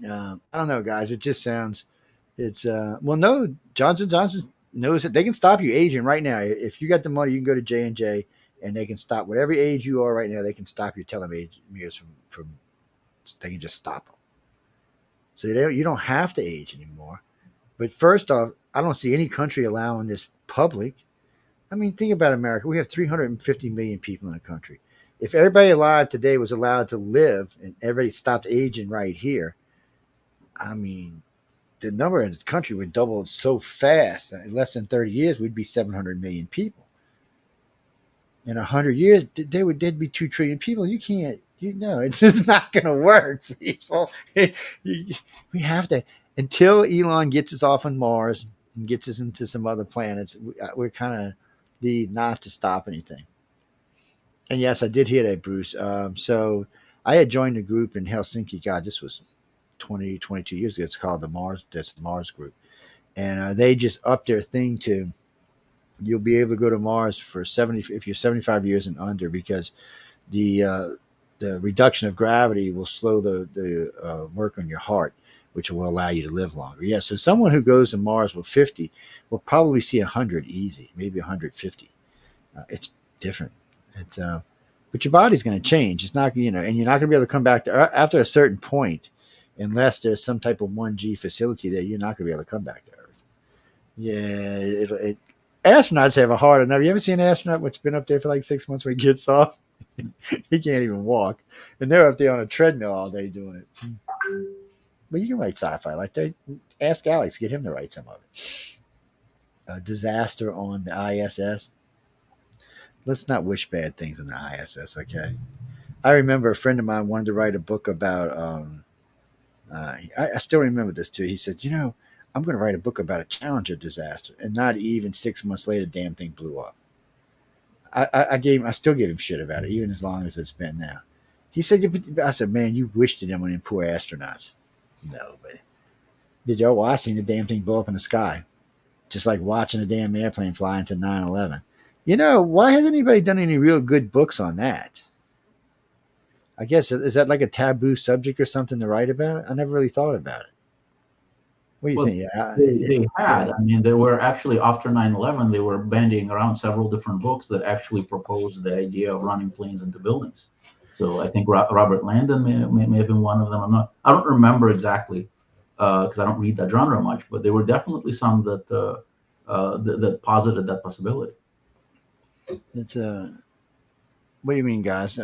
I don't know, guys. It just sounds. It's no. Johnson knows that they can stop you aging right now. If you got the money, you can go to J&J, and they can stop whatever age you are right now. They can stop your telomeres from. They can just stop them. So you don't have to age anymore. But first off, I don't see any country allowing this public. I mean, think about America. We have 350 million people in the country. If everybody alive today was allowed to live and everybody stopped aging right here, I mean, the number in the country would double so fast. In less than 30 years, we'd be 700 million people. In 100 years, there'd be 2 trillion people. You can't, it's just not going to work. So we have to, until Elon gets us off on Mars and gets us into some other planets, we're kind of need not to stop anything. And yes, I did hear that, Bruce. So I had joined a group in Helsinki. God, this was 22 years ago. It's called the Mars group. And they just upped their thing to, you'll be able to go to Mars for 70, if you're 75 years and under, because the reduction of gravity will slow the work on your heart, which will allow you to live longer. Yeah, so someone who goes to Mars with 50 will probably see 100 easy, maybe 150. It's different. It's but your body's going to change. It's not, and you're not going to be able to come back to after a certain point, unless there's some type of 1G facility there. You're not going to be able to come back to Earth. Yeah, astronauts have a hard enough. You ever seen an astronaut that's been up there for like 6 months when he gets off? He can't even walk, and they're up there on a treadmill all day doing it. But you can write sci-fi like that. Ask Alex, get him to write some of it. A disaster on the ISS. Let's not wish bad things on the ISS, okay? I remember a friend of mine wanted to write a book about, I still remember this too. He said, I'm going to write a book about a Challenger disaster. And not even 6 months later, the damn thing blew up. I still give him shit about it, even as long as it's been now. He said, I said, man, you wish to them on them poor astronauts. No, but did y'all watch the damn thing blow up in the sky? Just like watching a damn airplane fly into 9/11. Why hasn't anybody done any real good books on that? I guess, is that like a taboo subject or something to write about? I never really thought about it. What do you think? They had. I mean, they were actually, after 9/11, they were bandying around several different books that actually proposed the idea of running planes into buildings. So I think Robert Landon may have been one of them. I don't remember exactly because I don't read that genre much, but there were definitely some that that posited that possibility. It's what do you mean, guys?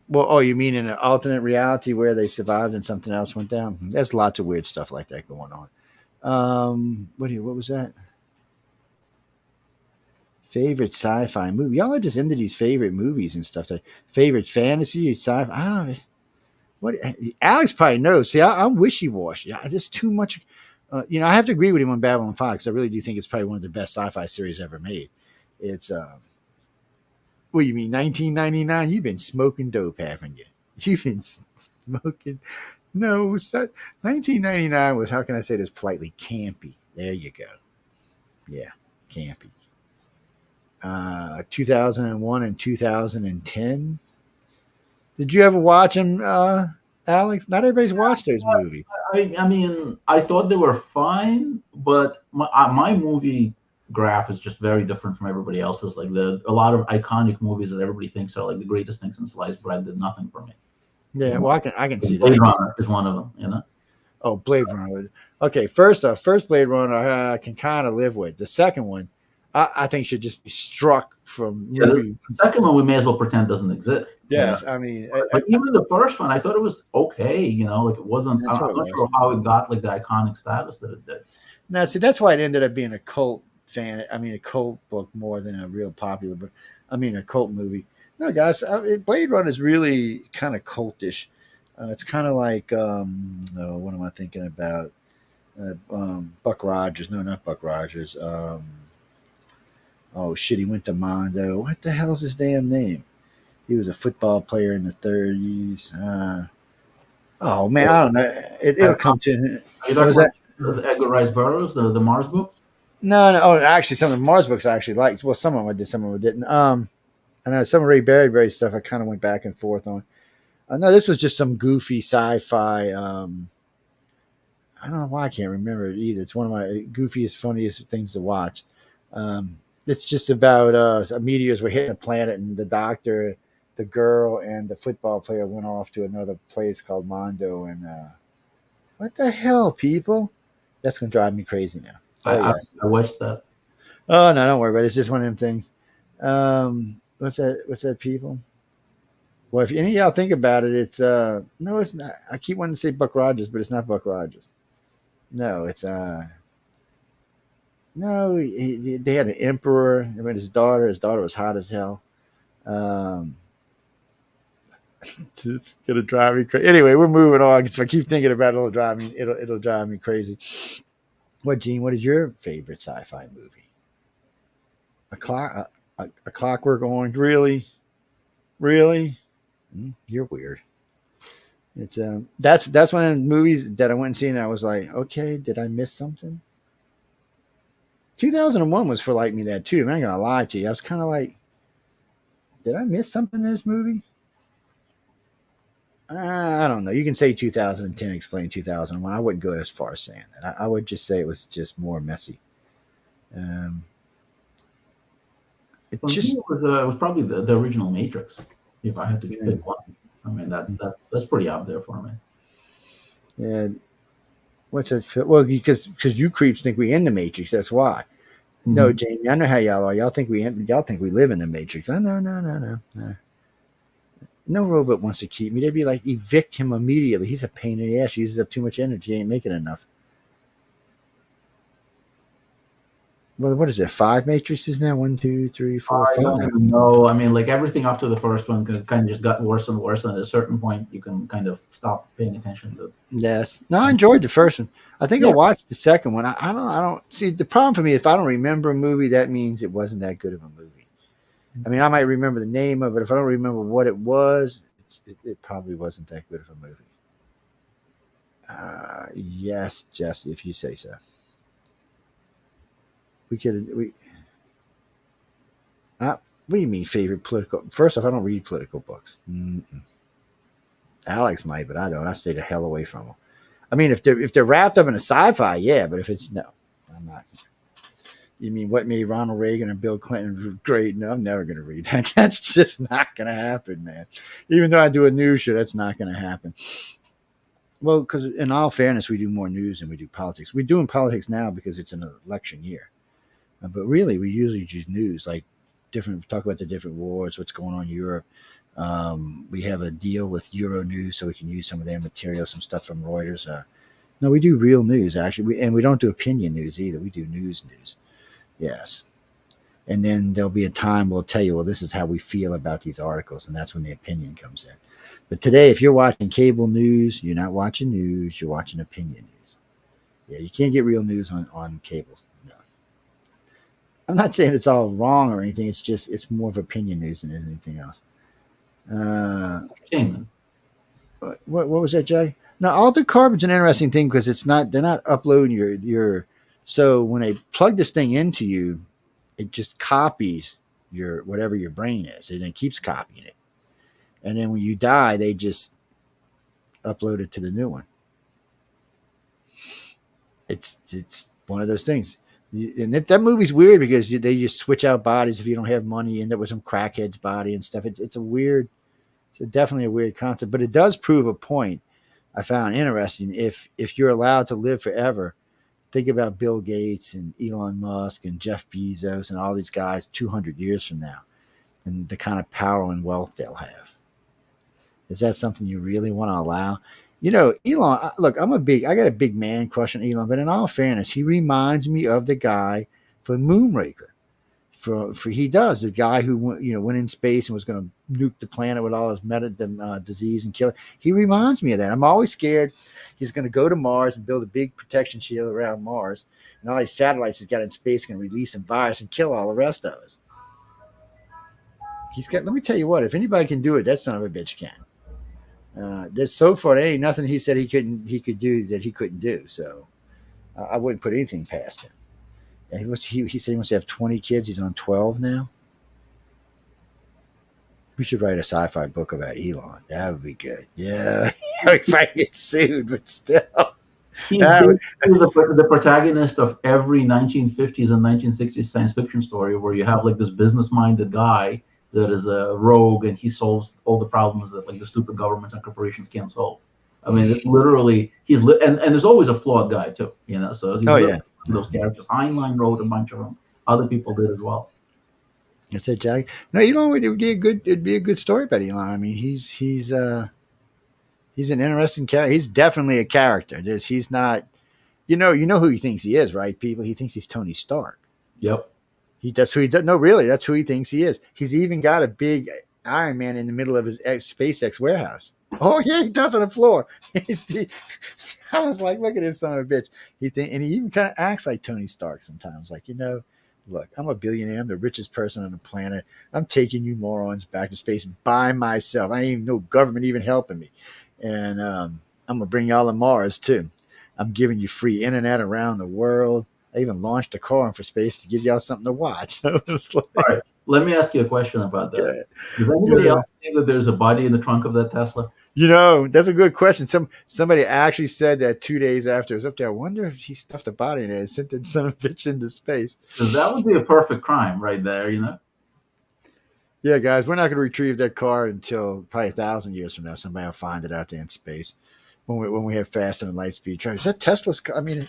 Well, you mean in an alternate reality where they survived and something else went down? There's lots of weird stuff like that going on. What was that? Favorite sci-fi movie? Y'all are just into these favorite movies and stuff. Favorite fantasy, sci-fi? I don't know. What Alex probably knows. See, I'm wishy-washy. There's too much. I have to agree with him on Babylon 5 because I really do think it's probably one of the best sci-fi series ever made. It's what you mean 1999? You've been smoking dope, haven't you? You've been smoking. No, 1999 was, how can I say this politely, campy. There you go. Yeah, campy. 2001 and 2010. Did you ever watch them, Alex? Not everybody's watched those movies. I mean, I thought they were fine, but my movie graph is just very different from everybody else's. Like a lot of iconic movies that everybody thinks are like the greatest things in sliced bread did nothing for me. Yeah, well, I can see that. Blade Runner is one of them, Oh, Blade Runner. Okay, first Blade Runner I can kind of live with. The second one, I think should just be struck from Yeah, movie. the second one we may as well pretend doesn't exist. Yes, I mean, But even the first one, I thought it was okay. Like it wasn't. that's I'm what it not was. sure how it got like the iconic status that it did. Now, see, that's why it ended up being a cult a cult book more than a real popular book. A cult movie. No, guys, Blade Runner is really kind of cultish. It's kind of like, what am I thinking about? Buck Rogers. No, not Buck Rogers. Oh, shit, he went to Mondo. What the hell's his damn name? He was a football player in the 30s. Oh, man, I don't know. It'll come to. Are you talking about the Edgar Rice Burroughs, the Mars books? No. Oh, actually, some of the Mars books I actually liked. Well, some of them I did, some of them didn't. I know some of Ray Bradbury stuff I kind of went back and forth on. No, this was just some goofy sci-fi. I don't know why I can't remember it either. It's one of my goofiest, funniest things to watch. It's just about meteors were hitting a planet, and the doctor, the girl, and the football player went off to another place called Mondo. And what the hell, people? That's going to drive me crazy now. Yes. I wish that. Oh, no, don't worry about it. It's just one of them things. What's that, people? Well, if any of y'all think about it, it's no, it's not. I keep wanting to say Buck Rogers, but it's not Buck Rogers. No, it's no. They had an emperor. I mean, his daughter. His daughter was hot as hell. It's gonna drive me crazy. Anyway, we're moving on. If I keep thinking about it, it'll drive me crazy. What, Gene? What is your favorite sci-fi movie? A Clockwork Orange? Really? You're weird. It's that's one of the movies that I went and seen. And I was like, okay, did I miss something? 2001 was for like me that too. I'm not gonna lie to you. I was kind of like, did I miss something in this movie? I don't know. You can say 2010 explain 2001. I wouldn't go as far as saying that. I would just say it was just more messy. It was probably the original Matrix. If I had to pick one, I mean that's pretty up there for me. Yeah. What's it? Well, because you creeps think we in the Matrix. That's why. Mm-hmm. No, Jamie, I know how y'all are. Y'all think we live in the Matrix. No. No robot wants to keep me. They'd be like, evict him immediately. He's a pain in the ass. He uses up too much energy. Ain't making enough. Well, what is there? 5 matrices now? 1, 2, 3, 4, 5. I don't even know. I mean, like everything up to the first one kind of just got worse and worse. And at a certain point, you can kind of stop paying attention to it. Yes. No, I enjoyed the first one. I think I watched the second one. I don't see the problem for me. If I don't remember a movie, that means it wasn't that good of a movie. I mean, I might remember the name of it. If I don't remember what it was, it probably wasn't that good of a movie. Yes, Jesse, if you say so. What do you mean favorite political? First off, I don't read political books. Mm-mm. Alex might, but I don't. I stay the hell away from them. I mean, if they're wrapped up in a sci-fi, yeah, but if it's no, I'm not. You mean what made Ronald Reagan and Bill Clinton great? No, I'm never going to read that. That's just not going to happen, man. Even though I do a news show, that's not going to happen. Well, because in all fairness, we do more news than we do politics. We're doing politics now because it's an election year. But really, we usually do news, like talk about the different wars, what's going on in Europe. We have a deal with Euronews, so we can use some of their material, some stuff from Reuters. No, we do real news, actually. And we don't do opinion news either. We do news. Yes. And then there'll be a time we'll tell you, well, this is how we feel about these articles, and that's when the opinion comes in. But today, if you're watching cable news, you're not watching news, you're watching opinion news. Yeah, you can't get real news on cable. No. I'm not saying it's all wrong or anything. It's just, it's more of opinion news than anything else. What was that, Jay? Now, Altered Carbon's an interesting thing because they're not uploading your so when they plug this thing into you, it just copies whatever your brain is, and it keeps copying it. And then when you die, they just upload it to the new one. It's one of those things. And that movie's weird because they just switch out bodies. If you don't have money, you end up with some crackhead's body and stuff. It's definitely a weird concept, but it does prove a point I found interesting. If you're allowed to live forever, think about Bill Gates and Elon Musk and Jeff Bezos and all these guys 200 years from now, and the kind of power and wealth they'll have. Is that something you really want to allow? You know, Elon, look, I got a big man crush on Elon, but in all fairness, he reminds me of the guy for Moonraker. For he does, the guy who went in space and was going to nuke the planet with all his disease and kill it. He reminds me of that. I'm always scared he's going to go to Mars and build a big protection shield around Mars, and all these satellites he's got in space going to release a virus and kill all the rest of us. Let me tell you what, if anybody can do it, that son of a bitch can. There's so far there ain't nothing he said he could do that he couldn't do. So I wouldn't put anything past him. And he said he wants to have 20 kids. He's on 12 now. We should write a sci-fi book about Elon. That would be good. Yeah, if I get sued, but still. He's the protagonist of every 1950s and 1960s science fiction story where you have like this business-minded guy that is a rogue and he solves all the problems that like the stupid governments and corporations can't solve. I mean, it's literally and there's always a flawed guy too, So those characters. Heinlein wrote a bunch of them. Other people did as well. That's it, Jack. No, Elon it'd be a good story about Elon. I mean, he's an interesting character. He's definitely a character. He's not, you know who he thinks he is, right? People, he thinks he's Tony Stark. Yep. That's who he does. No, really, that's who he thinks he is. He's even got a big Iron Man in the middle of his SpaceX warehouse. Oh yeah, he does on the floor. I was like, look at this son of a bitch. And he even kind of acts like Tony Stark sometimes. Like, look, I'm a billionaire. I'm the richest person on the planet. I'm taking you morons back to space by myself. I ain't even no government even helping me. And I'm gonna bring y'all to Mars too. I'm giving you free internet around the world. I even launched a car for space to give y'all something to watch. All right, let me ask you a question about that. Yeah. Does anybody else think that there's a body in the trunk of that Tesla? That's a good question. Somebody actually said that 2 days after it was up there. I wonder if he stuffed a body in there and sent that son of a bitch into space. Because that would be a perfect crime right there, Yeah, guys, we're not going to retrieve that car until probably 1,000 years from now. Somebody will find it out there in space when we have faster than light speed trains. Is that Tesla's? I mean,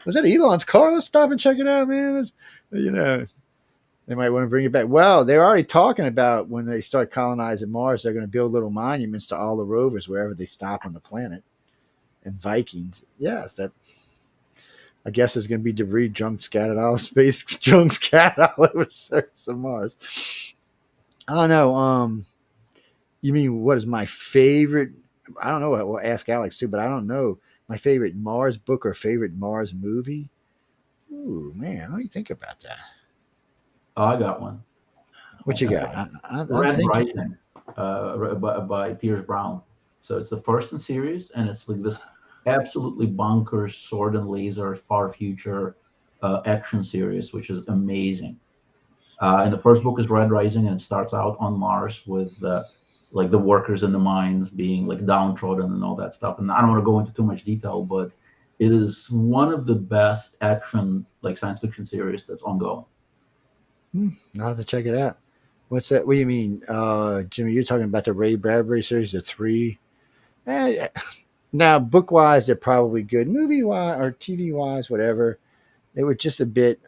was that Elon's car? Let's stop and check it out, man. They might want to bring it back. Well, they're already talking about when they start colonizing Mars, they're going to build little monuments to all the rovers wherever they stop on the planet. And Vikings, yes, I guess there's going to be debris, junk scattered all space, junk scattered all over the surface of Mars. I don't know. You mean what is my favorite? I don't know. We'll ask Alex too, but I don't know my favorite Mars book or favorite Mars movie. Ooh, man, let me think about that. Oh, I got one. What you got? Red Rising by Piers Brown. So it's the first in series, and it's like this absolutely bonkers sword and laser far future action series, which is amazing. And the first book is Red Rising, and it starts out on Mars with the workers in the mines being like downtrodden and all that stuff. And I don't want to go into too much detail, but it is one of the best action science fiction series that's ongoing. I'll have to check it out. What's that? What do you mean, Jimmy? You're talking about the Ray Bradbury series, the 3. Now, book wise, they're probably good. Movie wise or TV wise, whatever. They were just a bit.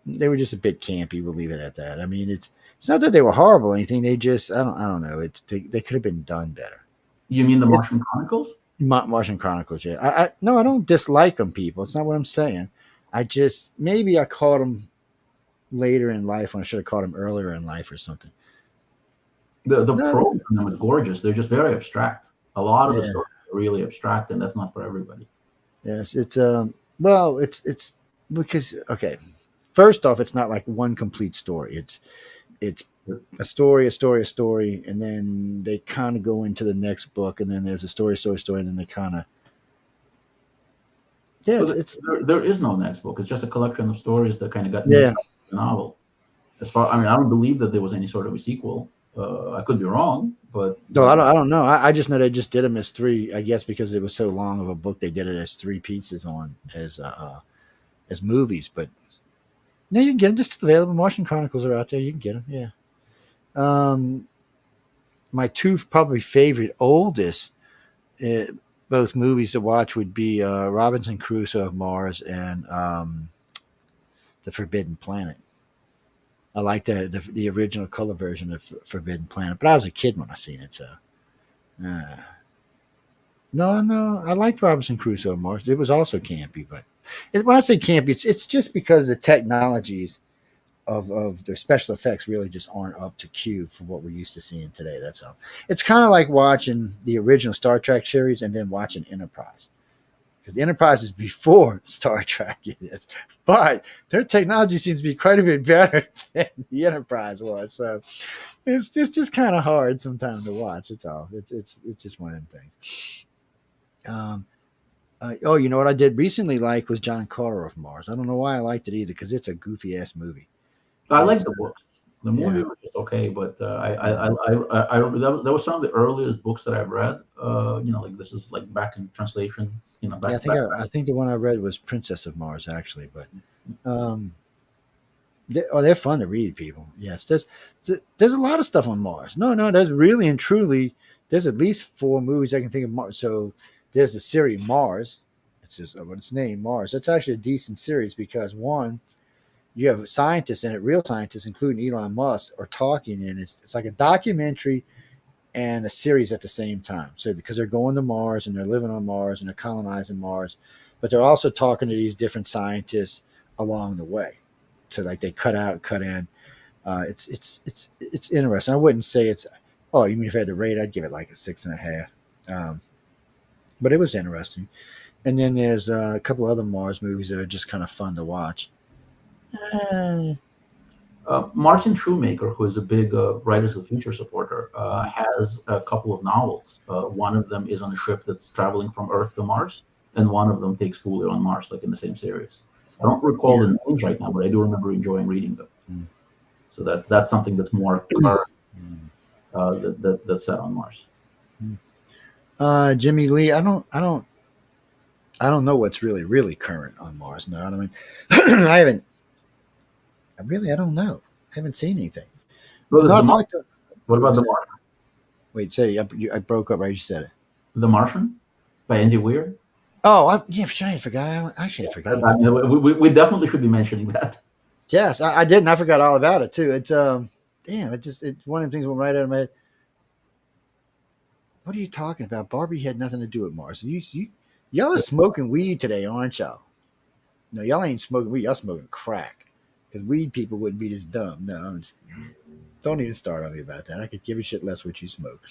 They were just a bit campy. We'll leave it at that. I mean, it's not that they were horrible or anything. They just I don't know. They could have been done better. You mean the Martian Chronicles? Martian Chronicles, yeah. No, I don't dislike them, people. It's not what I'm saying. Maybe I caught them later in life when I should have caught them earlier in life or something. The prose in them is gorgeous. They're just very abstract. A lot of the stories are really abstract, and that's not for everybody. Yes, it's because first off, it's not like one complete story. It's a story, and then they kind of go into the next book, and then there's a story, and then they kind of. Yeah, there is no next book. It's just a collection of stories that kind of got into the novel. I don't believe that there was any sort of a sequel. I could be wrong, but no, I don't know. I just know they just did them as 3. I guess because it was so long of a book, they did it as 3 pieces as movies. But no, you can get them. Just available. Martian Chronicles are out there. You can get them. Yeah. my two probably favorite oldest both movies to watch would be Robinson Crusoe of Mars and The Forbidden Planet. I like the original color version of Forbidden Planet, but I was a kid when I seen it, so. No, I liked Robinson Crusoe of Mars. It was also campy, but when I say campy, it's just because the technologies of their special effects really just aren't up to cue for what we're used to seeing today. That's all. It's kind of like watching the original Star Trek series and then watching Enterprise, because the Enterprise is before Star Trek is, but their technology seems to be quite a bit better than the Enterprise was. So it's just kind of hard sometimes to watch. It's all. It's just one of them things. You know what I did recently like was John Carter of Mars. I don't know why I liked it either, because it's a goofy ass movie. I like the books. The movie was just okay, but that was some of the earliest books that I've read. Like this is like back in translation. I think the one I read was Princess of Mars, actually, but they're fun to read, people. Yes, there's a lot of stuff on Mars. No, there's really and truly there's at least 4 movies I can think of Mars. So there's the series Mars. It's just what it's named, Mars. That's actually a decent series because one, you have scientists in it, real scientists, including Elon Musk, are talking, and it's like a documentary and a series at the same time. So because they're going to Mars and they're living on Mars and they're colonizing Mars, but they're also talking to these different scientists along the way. So like they cut out, cut in. It's interesting. I wouldn't say it's. Oh, you mean if I had to rate, I'd give it like a 6.5. But it was interesting. And then there's a couple other Mars movies that are just kind of fun to watch. Martin Shoemaker, who is a big Writers of the Future supporter, has a couple of novels. One of them is on a ship that's traveling from Earth to Mars, and one of them takes Fuller on Mars, like in the same series. I don't recall the names right now, but I do remember enjoying reading them. So that's something that's more that's set on Mars. Jimmy Lee, I don't know what's really current on Mars. No, I mean, I don't know. I haven't seen anything. Well, what about The Martian? Wait, say I broke up right. You said it. The Martian by Andy Weir. Oh, I forgot. I forgot. We definitely should be mentioning that. Yes, I did, and I forgot all about it too. It's it's one of the things that went right out of my head. What are you talking about? Barbie had nothing to do with Mars. Y'all are smoking weed today, aren't y'all? No, y'all ain't smoking weed. Y'all smoking crack. Because weed people wouldn't be this dumb. No, don't even start on me about that. I could give a shit less what you smoke.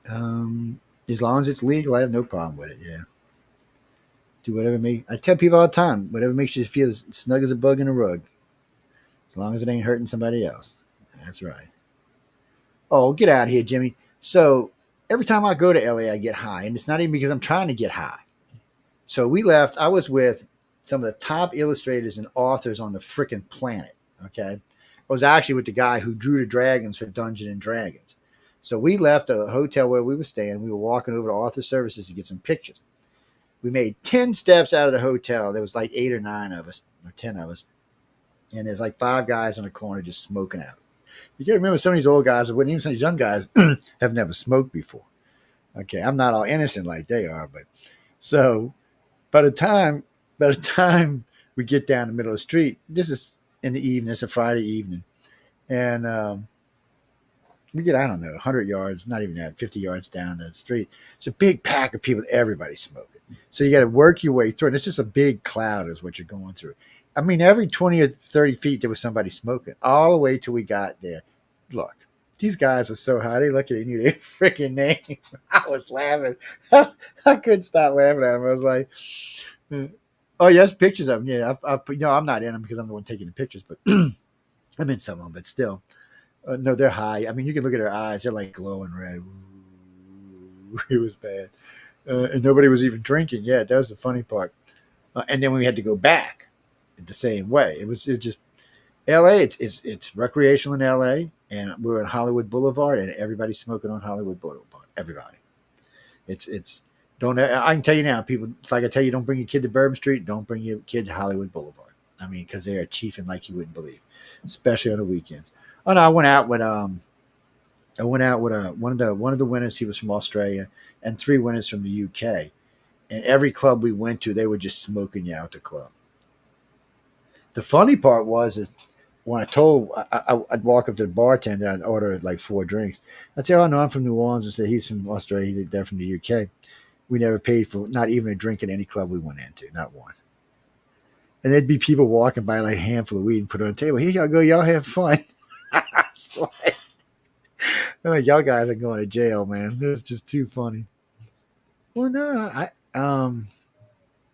As long as it's legal, I have no problem with it. Yeah. Do whatever I tell people all the time, whatever makes you feel as snug as a bug in a rug. As long as it ain't hurting somebody else. That's right. Oh, get out of here, Jimmy. So every time I go to LA, I get high. And it's not even because I'm trying to get high. So we left. I was with some of the top illustrators and authors on the freaking planet. Okay. I was actually with the guy who drew the dragons for Dungeons and Dragons. So we left a hotel where we were staying. We were walking over to Author Services to get some pictures. We made 10 steps out of the hotel. There was like 8 or 9 of us, or 10 of us. And there's like 5 guys in the corner just smoking out. You got to remember, some of these old guys, or even some of these young guys, have never smoked before. Okay, I'm not all innocent like they are, but so by the time we get down the middle of the street, this is in the evening. It's a Friday evening, and we get, I don't know, 100 yards, not even that, 50 yards down the street. It's a big pack of people. Everybody's smoking, so you got to work your way through it. It's just a big cloud is what you're going through. I mean, every 20 or 30 feet, there was somebody smoking all the way till we got there. Look, these guys were so high. They looked at me, their freaking name. I was laughing. I couldn't stop laughing at them. I was like, oh, yes, pictures of them. Yeah, I'm not in them because I'm the one taking the pictures, but I'm in some of them, but still. No, they're high. I mean, you can look at their eyes. They're like glowing red. Ooh, it was bad. And nobody was even drinking. Yeah, that was the funny part. And then we had to go back the same way. It was just LA. It's recreational in LA, and we're on Hollywood Boulevard, and everybody's smoking on Hollywood Boulevard. Everybody. It's don't. I can tell you now, people. It's like I tell you, don't bring your kid to Bourbon Street. Don't bring your kid to Hollywood Boulevard. I mean, because they are chiefing like you wouldn't believe, especially on the weekends. Oh no, I went out with I went out with one of the winners. He was from Australia, and 3 winners from the UK. And every club we went to, they were just smoking you out the club. The funny part is when I'd walk up to the bartender, I'd order like 4 drinks. I'd say, "Oh no, I'm from New Orleans." I said, "He's from Australia. They're from the UK." We never paid for not even a drink at any club we went into, not one. And there'd be people walking by like a handful of weed and put it on the table. "Here y'all go, y'all have fun." It's like, I'm like, y'all guys are going to jail, man. It was just too funny. Well, no,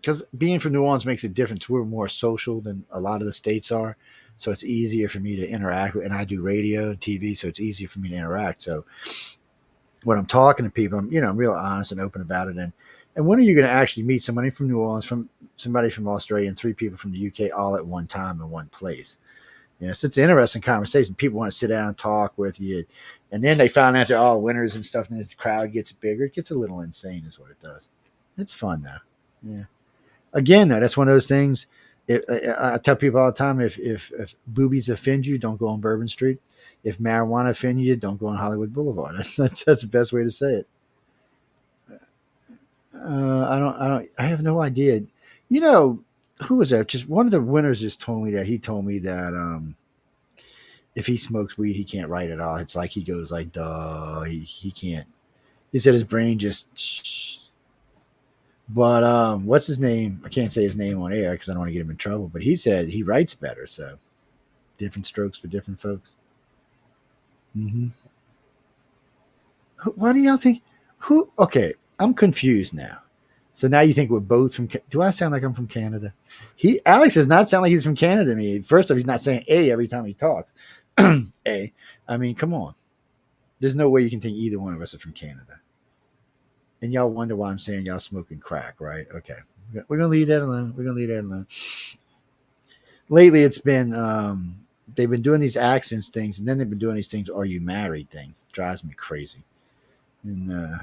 because being from New Orleans makes a difference. We're more social than a lot of the states are, so it's easier for me to interact with. And I do radio and TV, so it's easier for me to interact. So when I'm talking to people, I'm real honest and open about it. And when are you going to actually meet somebody from New Orleans, from somebody from Australia, and 3 people from the UK all at one time in one place? So it's an interesting conversation. People want to sit down and talk with you. And then they find out they're all winners and stuff, and the crowd gets bigger. It gets a little insane is what it does. It's fun, though. Yeah. Again, though, that's one of those things. I tell people all the time, if boobies offend you, don't go on Bourbon Street. If marijuana offend you, don't go on Hollywood Boulevard. That's the best way to say it. I have no idea. Who was that? Just one of the winners just told me that if he smokes weed, he can't write at all. It's like he goes like, duh, he can't. He said his brain just. But what's his name? I can't say his name on air because I don't want to get him in trouble. But he said he writes better. So different strokes for different folks. Mm-hmm. Why do y'all think? Okay, I'm confused now. So now you think we're both from? Do I sound like I'm from Canada? Alex does not sound like he's from Canada to me. First off, he's not saying "a" every time he talks. A. I mean, come on. There's no way you can think either one of us are from Canada. And y'all wonder why I'm saying y'all smoking crack, right? Okay, we're gonna leave that alone. Lately, it's been they've been doing these accents things, and then they've been doing these things. Are you married? Things it drives me crazy. And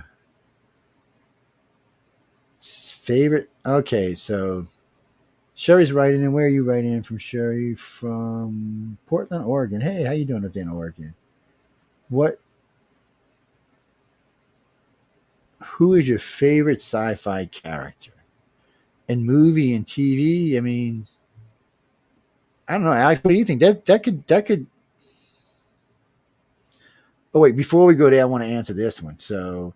favorite. Okay, so Sherry's writing in. Where are you writing in from, Sherry? From Portland, Oregon. Hey, how you doing up there in Oregon? Who is your favorite sci-fi character? In movie and TV? I mean, I don't know, Alex. What do you think? That could. Oh wait, before we go there, I want to answer this one. So,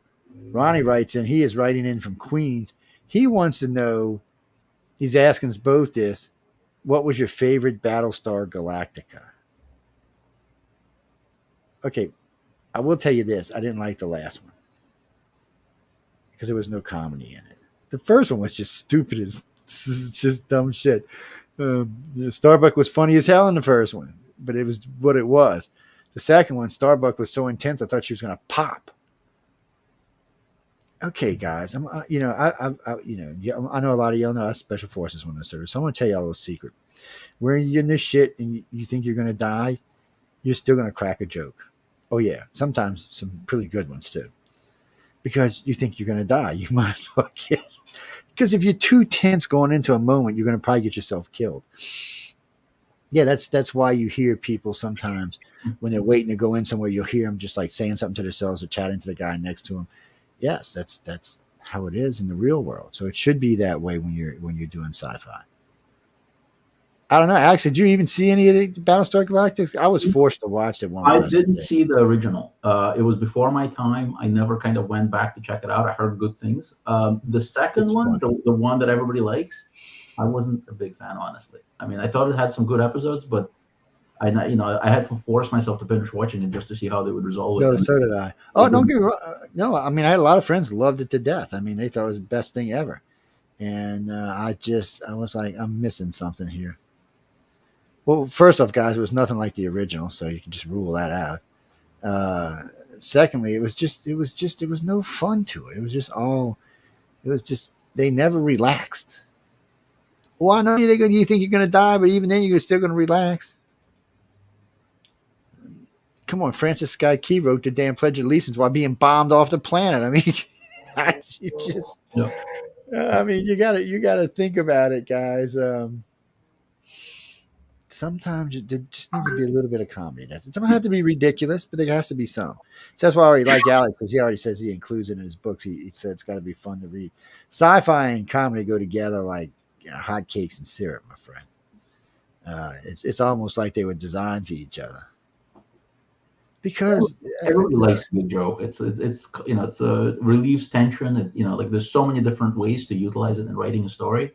Ronnie writes in. He is writing in from Queens. He wants to know. He's asking us both this. What was your favorite Battlestar Galactica? Okay, I will tell you this. I didn't like the last one because there was no comedy in it. The first one was just stupid as just dumb shit. Starbuck was funny as hell in the first one, but it was what it was. The second one, Starbuck was so intense, I thought she was going to pop. Okay, guys, I know a lot of y'all know us special forces when in the service. So I'm going to tell y'all a little secret. When you're in this shit and you think you're going to die, you're still going to crack a joke. Oh yeah, sometimes some pretty good ones too. Because you think you're going to die, you might as well get. Because if you're too tense going into a moment, you're going to probably get yourself killed. Yeah, that's why you hear people sometimes when they're waiting to go in somewhere, you'll hear them just like saying something to themselves or chatting to the guy next to them. Yes, that's how it is in the real world. So it should be that way when you're doing sci-fi. I don't know. Alex, did you even see any of the Battlestar Galactica? I was forced to watch it. I didn't see the original. It was before my time. I never kind of went back to check it out. I heard good things. The second one, the one that everybody likes, I wasn't a big fan, honestly. I mean, I thought it had some good episodes, but I had to force myself to finish watching it just to see how they would resolve it. So did I. Oh, don't get me wrong. No, I mean, I had a lot of friends who loved it to death. I mean, they thought it was the best thing ever. And I was like, I'm missing something here. Well, first off, guys, it was nothing like the original, so you can just rule that out. Secondly, it was no fun to it. It was just they never relaxed. Well, I know you think you're going to die, but even then you're still going to relax. Come on, Francis Scott Key wrote the damn Pledge of Allegiance while being bombed off the planet. I mean, you got to think about it, guys. sometimes there just needs to be a little bit of comedy. It doesn't have to be ridiculous, but there has to be some. So that's why I already like Alex, because he already says he includes it in his books. He said it's got to be fun to read. Sci-fi and comedy go together like hotcakes and syrup, my friend. It's almost like they were designed for each other. Because everybody likes a good joke. It's relieves tension. Like there's so many different ways to utilize it in writing a story.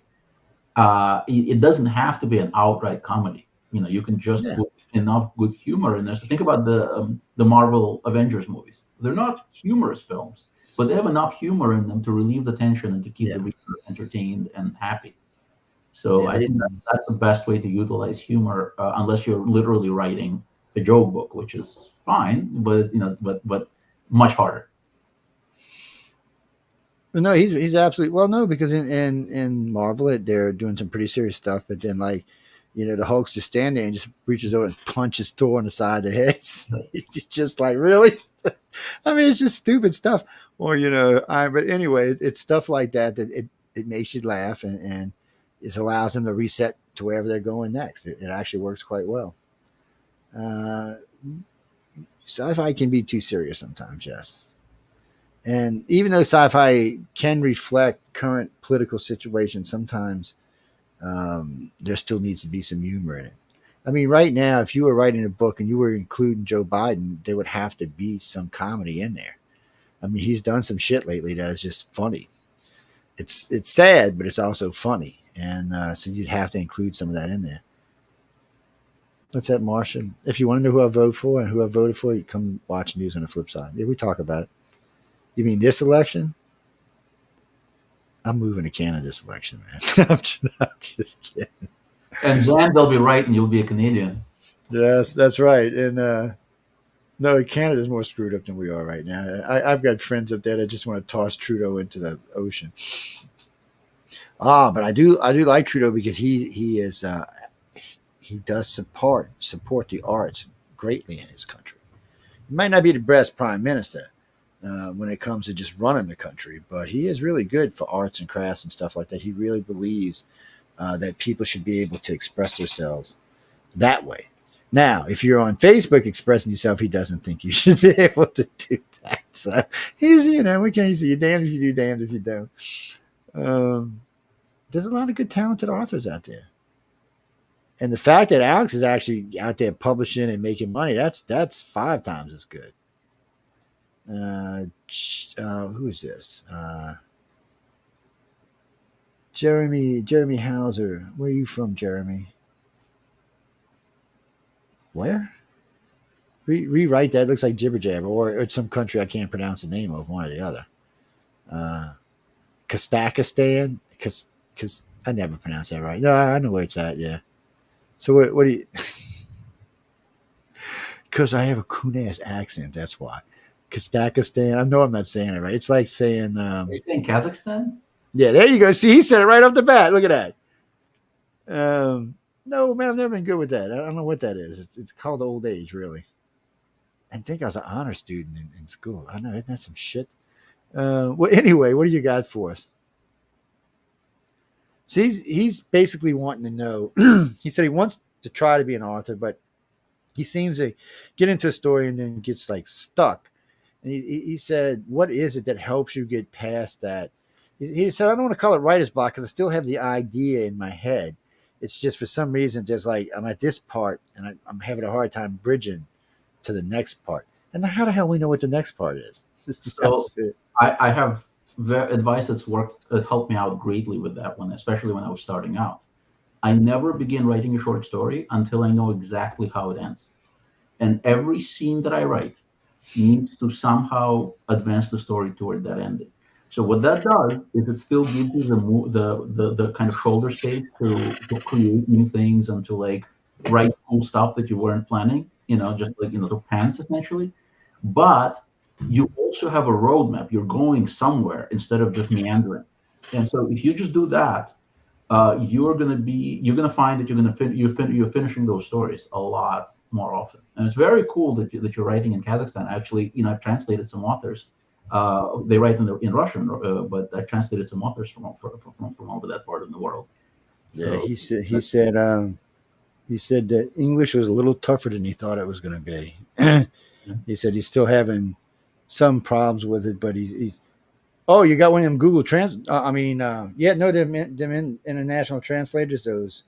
It doesn't have to be an outright comedy. You can just put enough good humor in there. So think about the Marvel Avengers movies. They're not humorous films, but they have enough humor in them to relieve the tension and to keep the reader entertained and happy. So I think that's the best way to utilize humor, unless you're literally writing a joke book, which is fine, but but much harder. No, he's absolutely no, because in Marvel they're doing some pretty serious stuff, but then the Hulk's just stand there and just reaches over and punches Thor on the side of the head. It's just like, really? I mean, it's just stupid stuff. Or but anyway, it's stuff like that it makes you laugh and it allows them to reset to wherever they're going next. It actually works quite well. Sci-fi can be too serious sometimes, yes. And even though sci-fi can reflect current political situations, sometimes there still needs to be some humor in it. I mean, right now, if you were writing a book and you were including Joe Biden, there would have to be some comedy in there. I mean, he's done some shit lately that is just funny. It's sad, but it's also funny. And so you'd have to include some of that in there. What's that, Marcia? If you want to know who I vote for and who I voted for, you come watch news on the flip side. Yeah, we talk about it. You mean this election? I'm moving to Canada this election, man. I'm just kidding. And then they'll be right and you'll be a Canadian. Yes, that's right. And no, Canada's more screwed up than we are right now. I've got friends up there that just want to toss Trudeau into the ocean. But I do like Trudeau because he does support the arts greatly in his country. He might not be the best prime minister when it comes to just running the country, but he is really good for arts and crafts and stuff like that. He really believes that people should be able to express themselves that way. Now, if you're on Facebook expressing yourself, he doesn't think you should be able to do that. So he's, we can't say you're damned if you do, damned if you don't. There's a lot of good talented authors out there. And the fact that Alex is actually out there publishing and making money, that's 5 times as good. Who is this? Jeremy Hauser. Where are you from, Jeremy? Where? Rewrite that. It looks like jibber jabber, or it's some country I can't pronounce the name of, one or the other. Kakistan. Because I never pronounce that right. No, I know where it's at. Yeah. So what do you? Because I have a coon-ass accent. That's why. Kakistan. I know I'm not saying it right. It's like saying. Are you saying Kazakhstan? Yeah, there you go. See, he said it right off the bat. Look at that. No, man, I've never been good with that. I don't know what that is. It's called old age, really. I think I was an honor student in school. I know, isn't that some shit? Well, anyway, what do you got for us? So he's basically wanting to know. He said he wants to try to be an author, but he seems to get into a story and then gets like stuck. And he said, what is it that helps you get past that? He said, I don't want to call it writer's block because I still have the idea in my head. It's just for some reason, there's like, I'm at this part and I'm having a hard time bridging to the next part. And how the hell we know what the next part is? So I have advice that helped me out greatly with that one, especially when I was starting out. I never begin writing a short story until I know exactly how it ends. And every scene that I write needs to somehow advance the story toward that ending. So what that does is it still gives you the kind of shoulder space to create new things and to like write cool stuff that you weren't planning, just like, to pants essentially. But you also have a roadmap. You're going somewhere instead of just meandering. And so if you just do that, you're gonna find that you're finishing those stories a lot more often. And it's very cool that you're writing in Kazakhstan. Actually, I've translated some authors. They write in Russian, but I translated some authors from over that part of the world. So, yeah, he said He said that English was a little tougher than he thought it was going to be. He said he's still having some problems with it, but he's oh, you got one of them Google yeah, no, them international translators. Those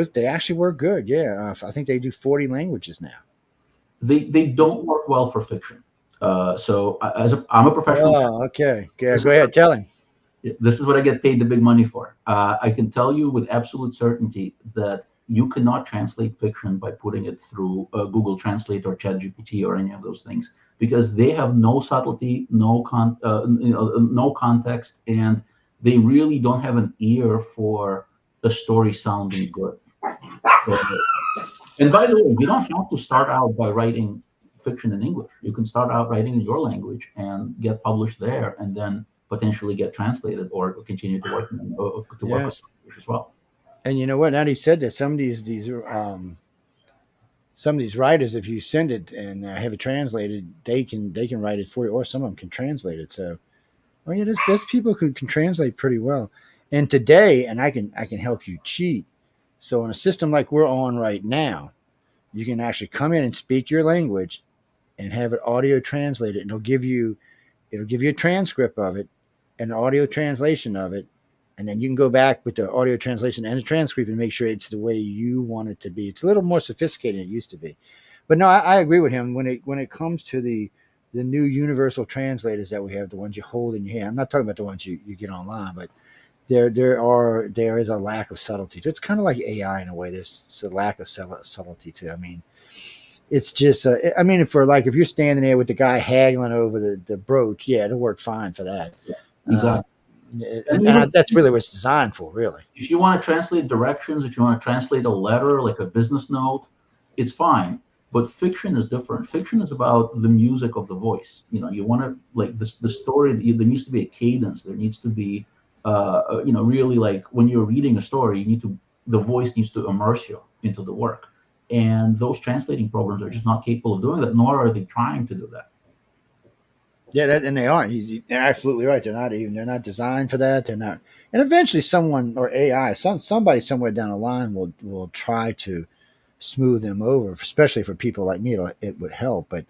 they actually work good. Yeah, I think they do 40 languages now. They don't work well for fiction. So I'm a professional. Oh, okay. Yeah, go ahead, tell him. This is what I get paid the big money for. I can tell you with absolute certainty that you cannot translate fiction by putting it through Google Translate or ChatGPT or any of those things, because they have no subtlety, no context, and they really don't have an ear for the story sounding good. And by the way, you don't have to start out by writing fiction in English. You can start out writing in your language and get published there, and then potentially get translated or continue to work work with as well. And you know what? Now he said that some of these writers, if you send it and have it translated, they can write it for you, or some of them can translate it. So, well, yeah, there's people who can translate pretty well. And today, and I can help you cheat. So, in a system like we're on right now, you can actually come in and speak your language, and have it audio translated, and it'll give you a transcript of it, an audio translation of it. And then you can go back with the audio translation and the transcript and make sure it's the way you want it to be. It's a little more sophisticated than it used to be. But no, I agree with him when it comes to the new universal translators that we have, the ones you hold in your hand. I'm not talking about the ones you get online, but there is a lack of subtlety. It's kind of like AI in a way. There's a lack of subtlety too. I mean, it's just if you're standing there with the guy haggling over the brooch, yeah, it'll work fine for that. Exactly. That's really what it's designed for, really. If you want to translate directions, if you want to translate a letter, like a business note, it's fine. But fiction is different. Fiction is about the music of the voice. You want to, like, the story, there needs to be a cadence. There needs to be, really, like, when you're reading a story, the voice needs to immerse you into the work. And those translating programs are just not capable of doing that, nor are they trying to do that. Yeah, and they aren't. You're absolutely right. They're not designed for that. They're not. And eventually someone, or AI, somebody somewhere down the line will try to smooth them over, especially for people like me. It would help. But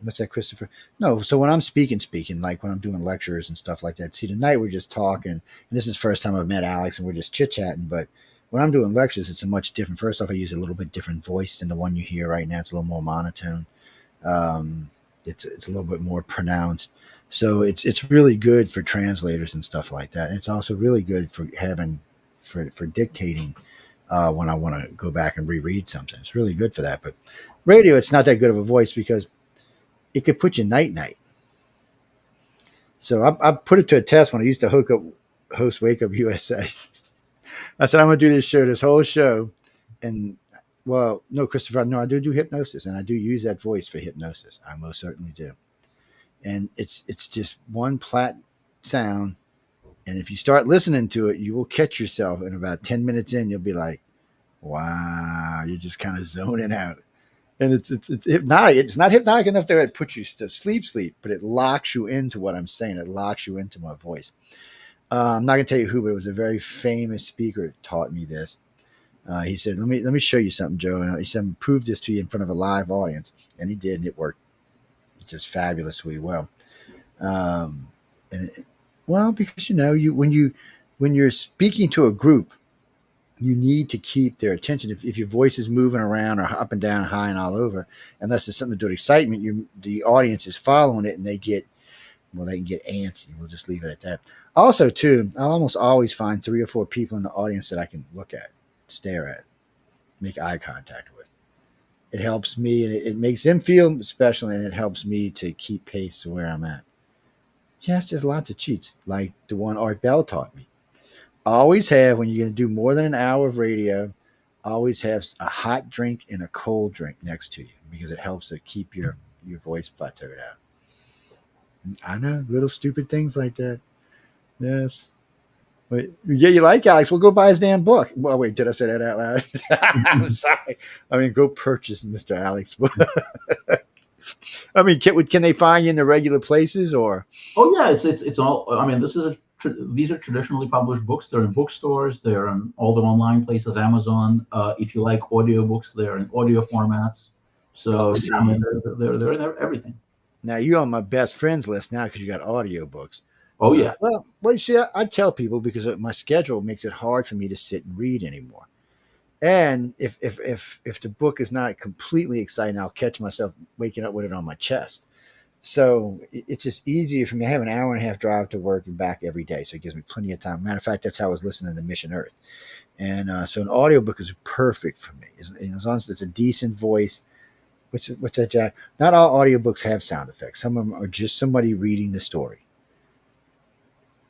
what's that, Christopher? No, so when I'm speaking, like when I'm doing lectures and stuff like that. See, tonight we're just talking, and this is the first time I've met Alex, and we're just chit-chatting. But when I'm doing lectures, it's a much different. First off, I use a little bit different voice than the one you hear right now. It's a little more monotone. It's a little bit more pronounced, so it's really good for translators and stuff like that. And it's also really good for dictating when I want to go back and reread something. It's really good for that. But radio, it's not that good of a voice because it could put you night. So I put it to a test when I used to host Wake Up USA. I said, I'm going to do this whole show, and well, no, Christopher, no, I do hypnosis, and I do use that voice for hypnosis. I most certainly do. And it's just one plat sound, and if you start listening to it, you will catch yourself. And about 10 minutes in, you'll be like, wow, you're just kind of zoning out. And it's hypnotic. It's not hypnotic enough to put you to sleep, but it locks you into what I'm saying. It locks you into my voice. I'm not going to tell you who, but it was a very famous speaker that taught me this. He said, let me show you something, Joe. And he said, prove this to you in front of a live audience. And he did, and it worked just fabulously well. Because, when you're speaking to a group, you need to keep their attention. If your voice is moving around or up and down, high and all over, unless it's something to do with excitement, the audience is following it, and they can get antsy. We'll just leave it at that. Also, too, I'll almost always find 3 or 4 people in the audience that I can look at, stare at, make eye contact with. It helps me, and it makes them feel special, and it helps me to keep pace to where I'm at. Yes, there's lots of cheats, like the one Art Bell taught me. Always have, when you're going to do more than an hour of radio, always have a hot drink and a cold drink next to you, because it helps to keep your voice plateaued out. I know, little stupid things like that. Yes. Wait, yeah, you like Alex? Well, go buy his damn book. Well, wait, did I say that out loud? I'm sorry. I mean, go purchase Mr. Alex's book. I mean, can they find you in the regular places, or? Oh yeah, it's all. I mean, this is these are traditionally published books. They're in bookstores. They're in all the online places, Amazon. If you like audiobooks, they're in audio formats. So see. I mean, they're in everything. Now you're on my best friends list now because you got audiobooks. Oh yeah. Well, you see, I tell people because my schedule makes it hard for me to sit and read anymore. And if the book is not completely exciting, I'll catch myself waking up with it on my chest. So it's just easier for me. I have an hour and a half drive to work and back every day, so it gives me plenty of time. Matter of fact, that's how I was listening to Mission Earth. And so an audiobook is perfect for me, as long as it's a decent voice. Which not all audiobooks have sound effects. Some of them are just somebody reading the story.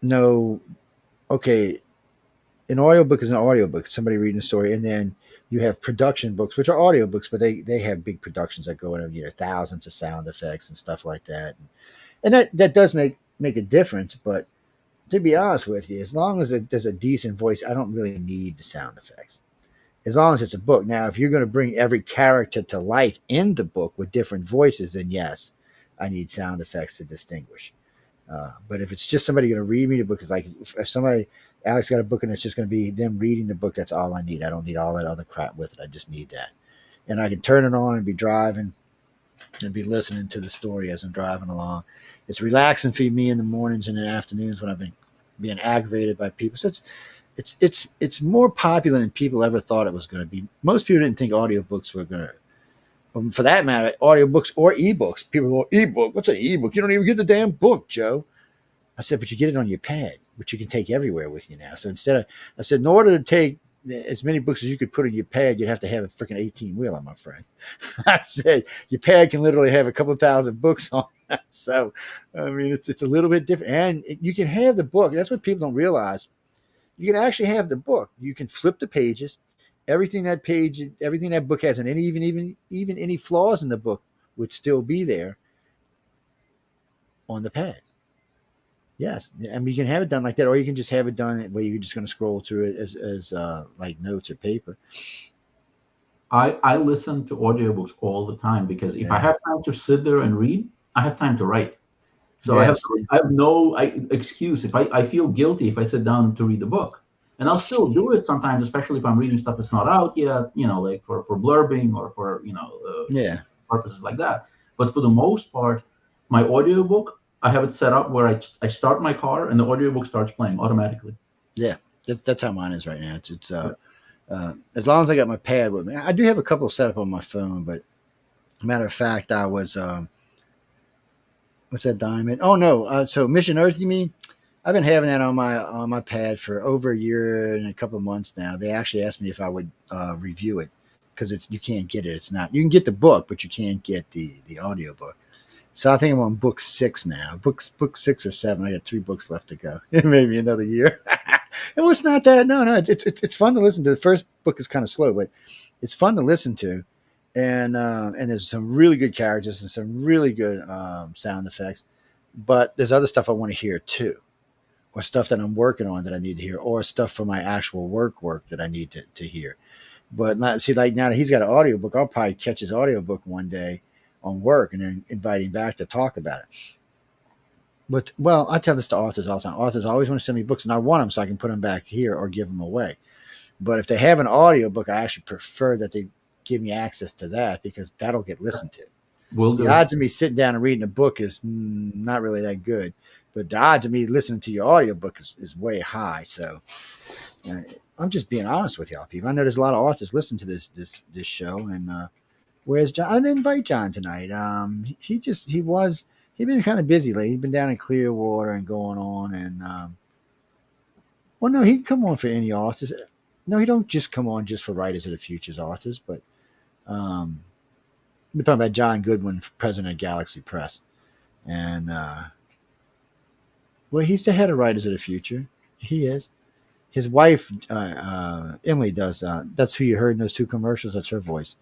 No, okay, an audiobook is an audiobook, somebody reading the story, and then you have production books, which are audiobooks, but they have big productions that go in, thousands of sound effects and stuff like that. And that does make a difference, but to be honest with you, as long as there's a decent voice, I don't really need the sound effects. As long as it's a book. Now, if you're going to bring every character to life in the book with different voices, then yes, I need sound effects to distinguish. But if it's just somebody going to read me the book, is like if Alex got a book and it's just going to be them reading the book, that's all I need. I don't need all that other crap with it. I just need that. And I can turn it on and be driving and be listening to the story as I'm driving along. It's relaxing for me in the mornings and in the afternoons when I've been being aggravated by people. So it's more popular than people ever thought it was going to be. Most people didn't think audiobooks were going to, for that matter, audiobooks or ebooks. People go, ebook? What's an ebook? You don't even get the damn book, Joe. I said, but you get it on your pad, which you can take everywhere with you now. So I said, in order to take as many books as you could put on your pad, you'd have to have a freaking 18-wheeler, my friend. I said, your pad can literally have a couple of thousand books on it. So, I mean, it's a little bit different. And you can have the book. That's what people don't realize. You can actually have the book. You can flip the pages. Everything that book has, and even any flaws in the book would still be there on the pad. Yes, I mean you can have it done like that, or you can just have it done where you're just going to scroll through it as like notes or paper. I listen to audiobooks all the time because if I have time to sit there and read, I have time to write. So yes. I have no excuse. If I feel guilty if I sit down to read the book, and I'll still do it sometimes, especially if I'm reading stuff that's not out yet, like for blurbing or for purposes like that. But for the most part, my audiobook, I have it set up where I start my car and the audiobook starts playing automatically. Yeah, that's how mine is right now. It's as long as I got my pad with me. I do have a couple set up on my phone, but matter of fact, I was what's that diamond? Oh no, so Mission Earth, you mean? I've been having that on my pad for over a year and a couple of months now. They actually asked me if I would review it because you can't get it. It's not, you can get the book, but you can't get the audiobook. So I think I'm on book 6 now. Book 6 or 7. I got 3 books left to go. Maybe another year. It was not that. No. It's fun to listen to. The first book is kind of slow, but it's fun to listen to. And there's some really good characters and some really good sound effects. But there's other stuff I want to hear too, or stuff that I'm working on that I need to hear, or stuff for my actual work that I need to hear. But like now that he's got an audiobook, I'll probably catch his audiobook one day on work and then invite him back to talk about it. But, well, I tell this to authors all the time. Authors always want to send me books, and I want them so I can put them back here or give them away. But if they have an audiobook, I actually prefer that they give me access to that because that'll get listened to. The odds of me sitting down and reading a book is not really that good. But the odds of me listening to your audiobook is way high. So I'm just being honest with y'all, people. I know there's a lot of authors listening to this show, and whereas John, I didn't invite John tonight. He'd been kind of busy lately. He'd been down in Clearwater and going on, and well, no, he'd come on for any authors. No, he don't just come on just for Writers of the Future's authors, but we're talking about John Goodwin, president of Galaxy Press, and well, he's the head of Writers of the Future. He is. His wife, Emily, does. That's who you heard in those 2 commercials. That's her voice.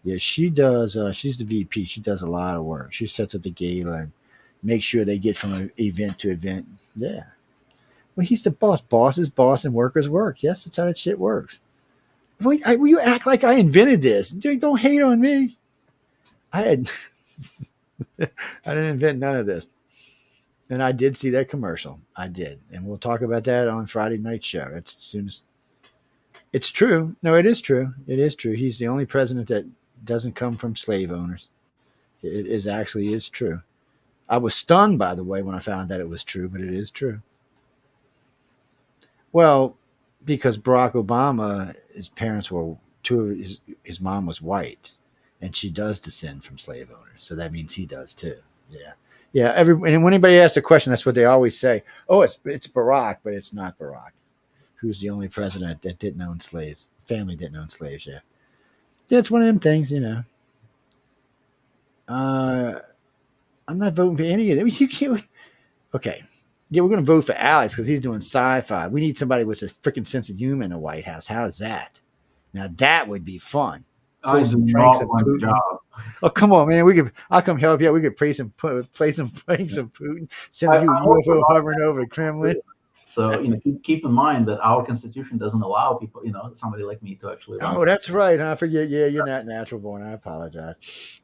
Yeah, she does. She's the VP. She does a lot of work. She sets up the gala and makes sure they get from event to event. Yeah. Well, he's the boss. Bosses boss and workers work. Yes, that's how that shit works. Will you act like I invented this? Don't hate on me. I didn't invent none of this. And I did see that commercial. I did. And we'll talk about that on Friday night show. It's as soon as it's true. No, it is true. It is true. He's the only president that doesn't come from slave owners. It is actually is true. I was stunned, by the way, when I found that it was true, but it is true. Well, because Barack Obama, his parents were his mom was white, and she does descend from slave owners, so that means he does too. Yeah, yeah. And when anybody asks a question, that's what they always say. Oh, it's Barack, but it's not Barack, who's the only president that didn't own slaves. Family didn't own slaves. Yeah, yeah. It's one of them things, you know. I'm not voting for any of them. You can't. Okay. Yeah, we're going to vote for Alex because he's doing sci-fi. We need somebody with a freaking sense of humor in the White House. How's that? Now that would be fun. I do not want the job. Oh, come on, man. I'll come help you out. We could play some pranks of Putin. Send you a UFO hovering over the Kremlin. So, keep in mind that our Constitution doesn't allow people, somebody like me to actually. Oh, that's right. I forget. Yeah, you're not natural born. I apologize.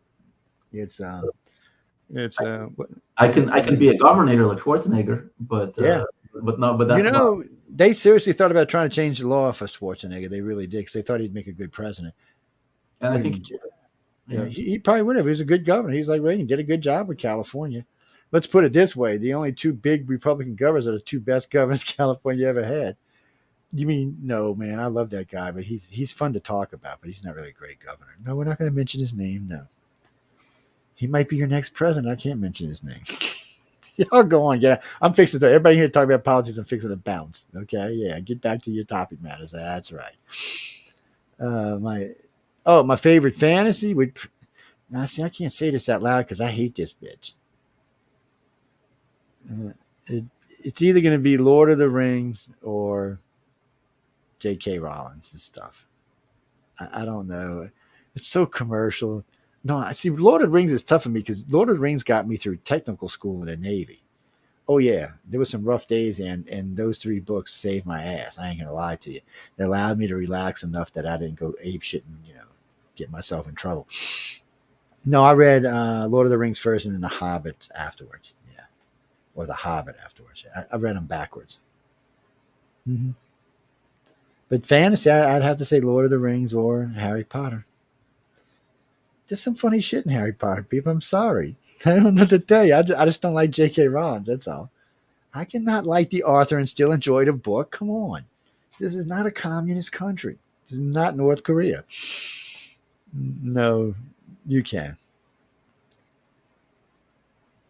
I can be a governor like Schwarzenegger, but yeah, but that's they seriously thought about trying to change the law for Schwarzenegger. They really did because they thought he'd make a good president. And I think he probably would have. He was a good governor. He's like Reagan, did a good job with California. Let's put it this way: the only two big Republican governors are the two best governors California ever had. You mean no, man? I love that guy, but he's fun to talk about, but he's not really a great governor. No, we're not going to mention his name. No. He might be your next president. I can't mention his name. Y'all go on. I'm fixing to. Everybody here talking about politics. I'm fixing to bounce. Okay, yeah. Get back to your topic matters. That's right. My favorite fantasy would. Now, see, I can't say this out loud because I hate this bitch. It's either going to be Lord of the Rings or J.K. Rowling's stuff. I don't know. It's so commercial. No, I see. Lord of the Rings is tough for me because Lord of the Rings got me through technical school in the Navy. Oh yeah, there were some rough days, and those 3 books saved my ass. I ain't gonna lie to you. They allowed me to relax enough that I didn't go ape shit and get myself in trouble. No, I read Lord of the Rings first, and then The Hobbit afterwards. Yeah, or The Hobbit afterwards. I read them backwards. Mm-hmm. But fantasy, I'd have to say Lord of the Rings or Harry Potter. There's some funny shit in Harry Potter, people. I'm sorry. I don't know what to tell you. I just don't like J.K. Rowling. That's all. I cannot like the author and still enjoy the book. Come on. This is not a communist country. This is not North Korea. No, you can.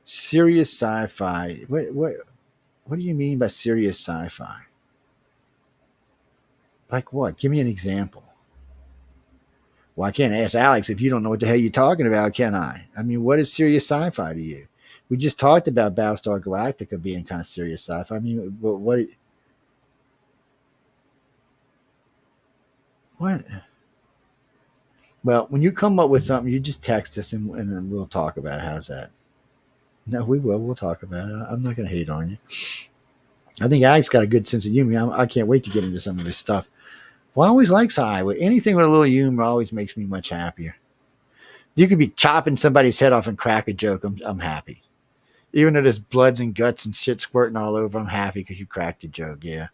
Serious sci-fi. What do you mean by serious sci-fi? Like what? Give me an example. Well, I can't ask Alex if you don't know what the hell you're talking about, can I? I mean, what is serious sci-fi to you? We just talked about Battlestar Galactica being kind of serious sci-fi. I mean, what? Well, when you come up with something, you just text us and then we'll talk about it. How's that? No, we will. We'll talk about it. I'm not going to hate on you. I think Alex got a good sense of humor. I can't wait to get into some of this stuff. Well, I always like sci-fi. Anything with a little humor always makes me much happier. You could be chopping somebody's head off and crack a joke. I'm happy. Even though there's bloods and guts and shit squirting all over, I'm happy because you cracked a joke. Yeah.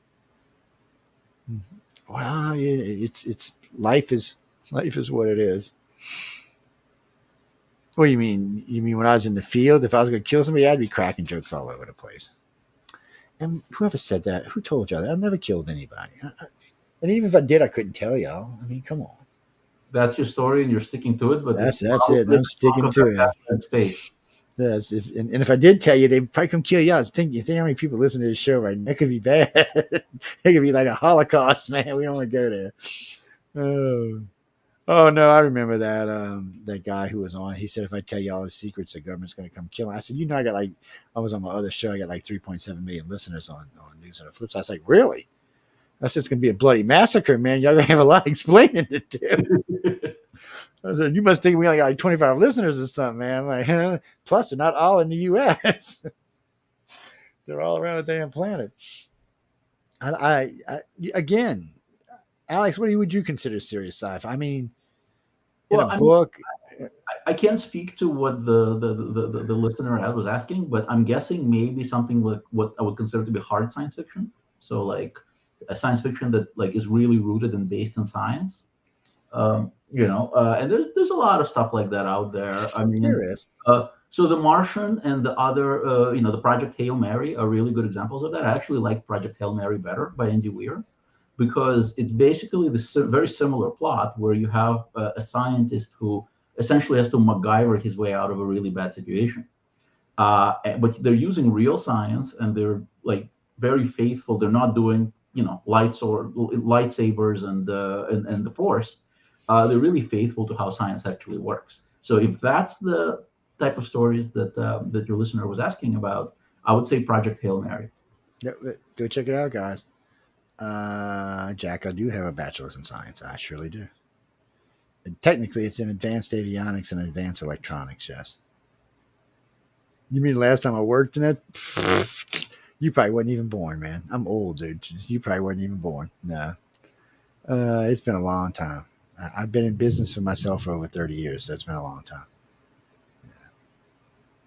Well, it's life is what it is. What do you mean? You mean when I was in the field, if I was going to kill somebody, I'd be cracking jokes all over the place. And whoever said that, who told y'all that? I've never killed anybody. And even if I did, I couldn't tell y'all. I mean, come on. That's your story, and you're sticking to it. But that's it. I'm sticking to it. Space. Yes. If I did tell you, they'd probably come kill you. You think how many people listen to this show right now? It could be bad. It could be like a Holocaust, man. We don't want to go there. Oh no, I remember that guy who was on. He said, if I tell you all the secrets, the government's going to come kill him. I said, I was on my other show. I got like 3.7 million listeners on News on the Flip. So I was like, really? That's just going to be a bloody massacre, man. Y'all going to have a lot of explaining to do. I said, you must think we only got like 25 listeners or something, man. I'm like, huh? Plus, they're not all in the U.S. They're all around the damn planet. Again, Alex, what would you consider serious sci-fi? I mean, in a book, I can't speak to what the listener was asking, but I'm guessing maybe something like what I would consider to be hard science fiction. So like a science fiction that like is really rooted and based in science. And there's a lot of stuff like that out there. I There mean, is. so The Martian and the other, the Project Hail Mary are really good examples of that. I actually like Project Hail Mary better by Andy Weir because it's basically the very similar plot where you have a scientist who essentially has to MacGyver his way out of a really bad situation. But they're using real science and they're like very faithful. They're not doing lightsabers and the Force. They're really faithful to how science actually works. So if that's the type of stories that your listener was asking about, I would say Project Hail Mary. Yeah, go check it out, guys. Jack, I do have a bachelor's in science. I surely do. And technically, it's in advanced avionics and advanced electronics. Yes. You mean the last time I worked in it? You probably wasn't even born, man. I'm old, dude. You probably wasn't even born. No. It's been a long time. I've been in business for myself for over 30 years, so it's been a long time. Yeah.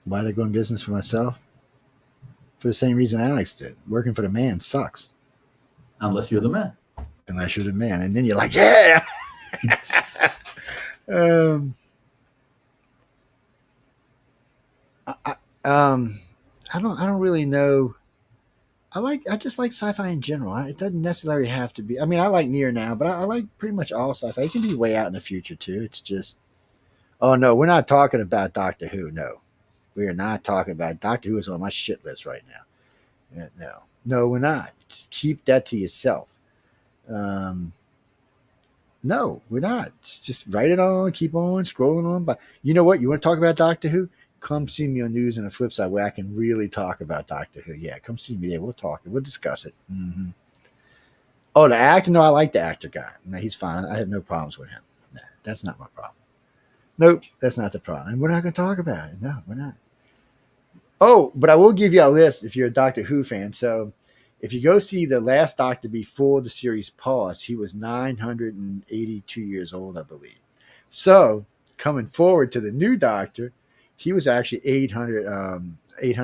Why did I go in business for myself? For the same reason Alex did. Working for the man sucks. Unless you're the man. Unless you're the man. And then you're like, yeah. I don't really know. I just like sci-fi in general. It doesn't necessarily have to be. I mean, I like near now, but I like pretty much all sci-fi. It can be way out in the future too. It's just, oh no, we're not talking about Doctor Who. No, we are not talking about Doctor Who. Is on my shit list right now. No, we're not. Just keep that to yourself. No, we're not. Just write it on. Keep on scrolling on. But you know what? You want to talk about Doctor Who? Come see me on News and the Flip Side where I can really talk about Doctor Who. Yeah, come see me there. We'll talk. We'll discuss it. Mm-hmm. Oh, the actor? No, I like the actor guy. No, he's fine. I have no problems with him. No, that's not my problem. Nope, that's not the problem. And we're not going to talk about it. No, we're not. Oh, but I will give you a list if you're a Doctor Who fan. So if you go see the last Doctor before the series paused, he was 982 years old, I believe. So coming forward to the new Doctor, he was actually 800. He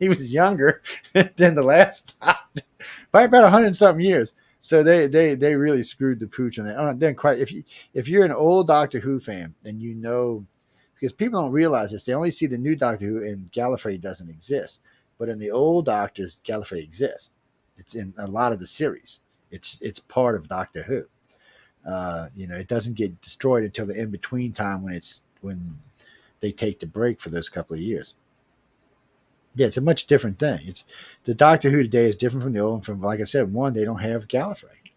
was younger than the last Doctor by about 100 something years. So they really screwed the pooch on that. Then quite if you're an old Doctor Who fan and you know, because people don't realize this, they only see the new Doctor Who and Gallifrey doesn't exist, but in the old Doctors, Gallifrey exists. It's in a lot of the series. It's part of Doctor Who. It doesn't get destroyed until the in between time when they take the break for those couple of years. Yeah, it's a much different thing. It's the Doctor Who today is different from the old. From like I said, one, they don't have Gallifrey,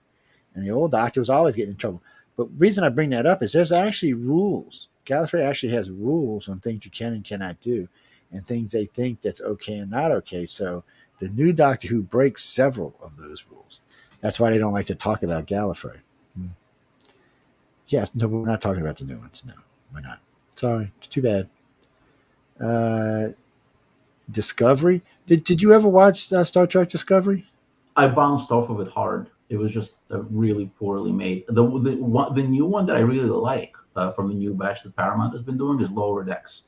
and the old Doctor was always getting in trouble. But the reason I bring that up is there's actually rules. Gallifrey actually has rules on things you can and cannot do, and things they think that's okay and not okay. So the new Doctor Who breaks several of those rules. That's why they don't like to talk about Gallifrey. Yes, no, we're not talking about the new ones. No, we're not. Sorry, too bad. Discovery. Did you ever watch Star Trek Discovery? I bounced off of it hard. It was just really poorly made. The new one that I really like from the new batch that Paramount has been doing is Lower Decks.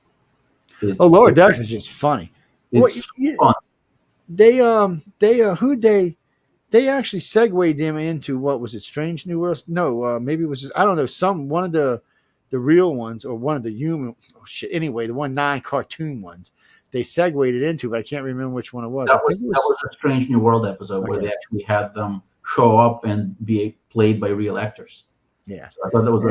Lower Decks is just funny. It's fun. They actually segued them into what was it? Strange New Worlds? No, maybe it was just, I don't know, one of the real ones or one of the human. Oh shit! Anyway, the one non-cartoon ones they segued it into, but I can't remember which one it was. That was a Strange New World episode where they actually had them show up and be played by real actors. Yeah, so I thought that was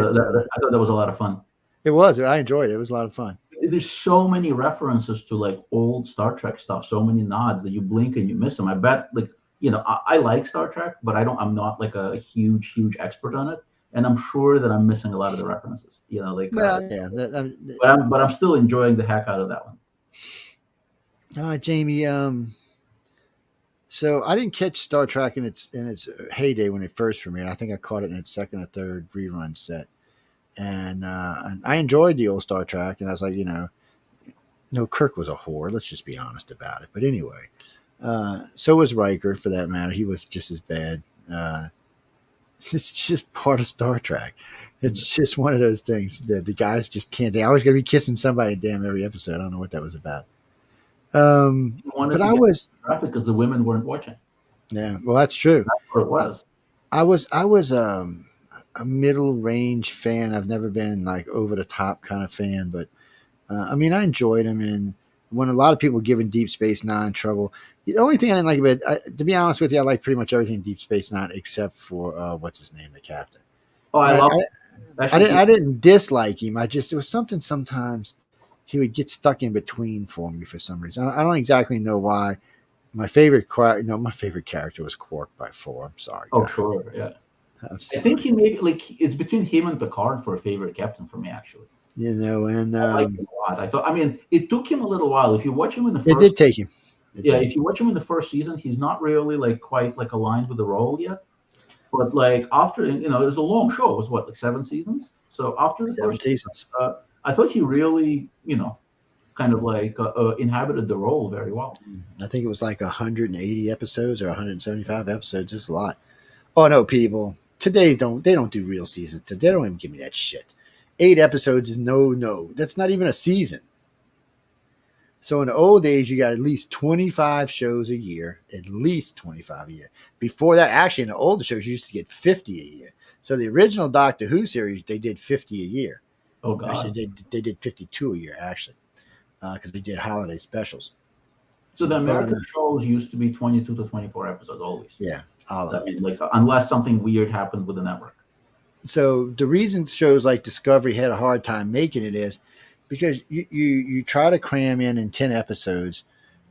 a lot of fun. It was. I enjoyed it. It was a lot of fun. There's so many references to like old Star Trek stuff, so many nods that you blink and you miss them. I bet, like, I like Star Trek, but I'm not like a huge expert on it, and I'm sure that I'm missing a lot of the references. But I'm still enjoying the heck out of that one. Jamie. So I didn't catch Star Trek in its heyday when it first premiered. I think I caught it in its second or third rerun set, and I enjoyed the old Star Trek. And I was like, Kirk was a whore. Let's just be honest about it. But anyway, so was Riker for that matter. He was just as bad. It's just part of Star Trek. It's just one of those things that the guys just can't. They always got to be kissing somebody damn every episode. I don't know what that was about. You wanted But to I get was, traffic because the women weren't watching. yeah. Well, that's true. That's what it was. I was a middle range fan. I've never been like over the top kind of fan, but I mean, I enjoyed him. And when a lot of people giving Deep Space Nine trouble, the only thing I didn't like about it, to be honest with you, I like pretty much everything in Deep Space Nine except for what's his name, the captain. Oh, I And love I didn't dislike him. I just, it was something sometimes he would get stuck in between for me for some reason. I don't exactly know why. My favorite, my favorite character was Quark by far. I'm sorry, Oh, guys. sure, yeah. I'm I sorry. think he made it's between him and Picard for a favorite captain for me, actually. And I liked him a lot. I thought, I mean, it took him a little while. If you watch him in the it first, did take him. if you watch him in the first season, he's not really like quite like aligned with the role yet. But like after, it was a long show. It was what, like 7 seasons? So after the 7 first, seasons. I thought he really, kind of like inhabited the role very well. I think it was like 180 episodes or 175 episodes. It's a lot. Oh no, people! Today they don't do real seasons. They don't even give me that shit. 8 episodes is no. That's not even a season. So in the old days, you got at least 25 shows a year. At least 25 a year. Before that, actually, in the older shows, you used to get 50 a year. So the original Doctor Who series, they did 50 a year. Oh God! Actually, they did 52 a year. Actually, because they did holiday specials. So the American shows used to be 22 to 24 episodes always. Yeah, I mean, like unless something weird happened with the network. So the reason shows like Discovery had a hard time making it is because you try to cram in 10 episodes,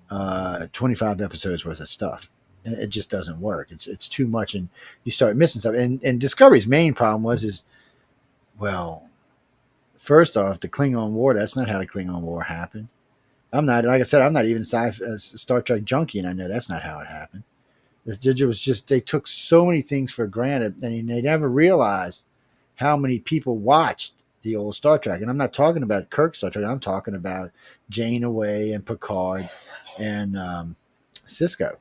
25 episodes worth of stuff. And it just doesn't work. It's too much, and you start missing stuff. And Discovery's main problem was well, first off, the Klingon War. That's not how the Klingon War happened. I'm not, like I said, I'm not even a Star Trek junkie, and I know that's not how it happened. It was just they took so many things for granted, and they never realized how many people watched the old Star Trek. And I'm not talking about Kirk Star Trek. I'm talking about Janeway and Picard and Cisco.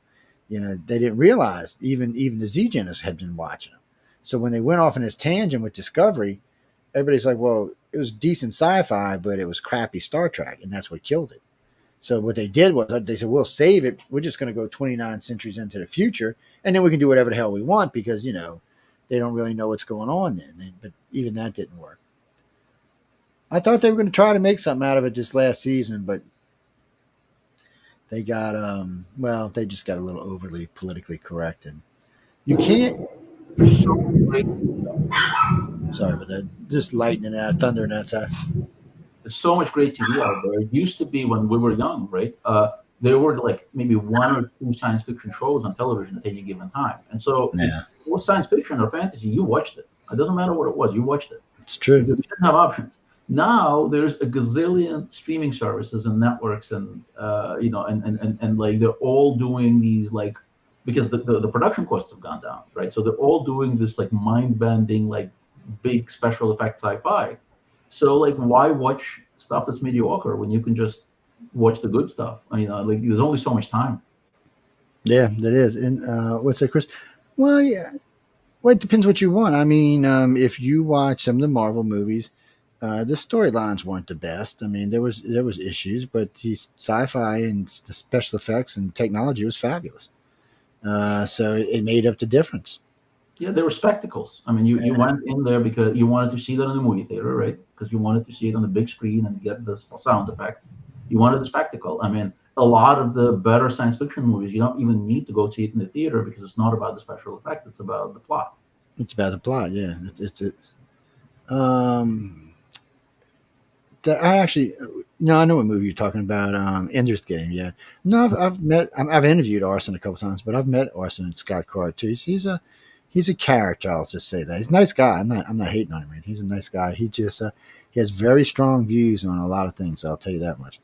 They didn't realize even the Z-Geners had been watching them. So when they went off in this tangent with Discovery, everybody's like, well, it was decent sci-fi, but it was crappy Star Trek, and that's what killed it. So what they did was they said, we'll save it. We're just going to go 29 centuries into the future, and then we can do whatever the hell we want because, they don't really know what's going on then. But even that didn't work. I thought they were going to try to make something out of it this last season, but they got, they just got a little overly politically correct. And you can't. Sorry about that. Just lightning out, thundering outside. There's so much great TV out there. It used to be when we were young, right? There were like maybe 1 or 2 science fiction shows on television at any given time. And so it was science fiction or fantasy, you watched it. It doesn't matter what it was, you watched it. It's true. You didn't have options. Now there's a gazillion streaming services and networks and and like they're all doing these like because the production costs have gone down, right? So they're all doing this like mind-bending, like big special effect sci-fi. So like why watch stuff that's mediocre when you can just watch the good stuff? Like there's only so much time. Yeah, that is. And what's that, Chris? Well, yeah. Well, it depends what you want. I mean, if you watch some of the Marvel movies, the storylines weren't the best. I mean, there was issues, but the sci-fi and the special effects and technology was fabulous. So it made up the difference. Yeah, they were spectacles. I mean, you went in there because you wanted to see that in the movie theater, right? Because you wanted to see it on the big screen and get the sound effects. You wanted the spectacle. I mean, a lot of the better science fiction movies, you don't even need to go see it in the theater because it's not about the special effects. It's about the plot. It's about the plot, yeah. I know what movie you're talking about. Ender's Game, yeah. No, I've interviewed Orson a couple times, but I've met Orson and Scott Card too. He's a character. I'll just say that he's a nice guy. I'm not hating on him. He's a nice guy. He just he has very strong views on a lot of things. I'll tell you that much.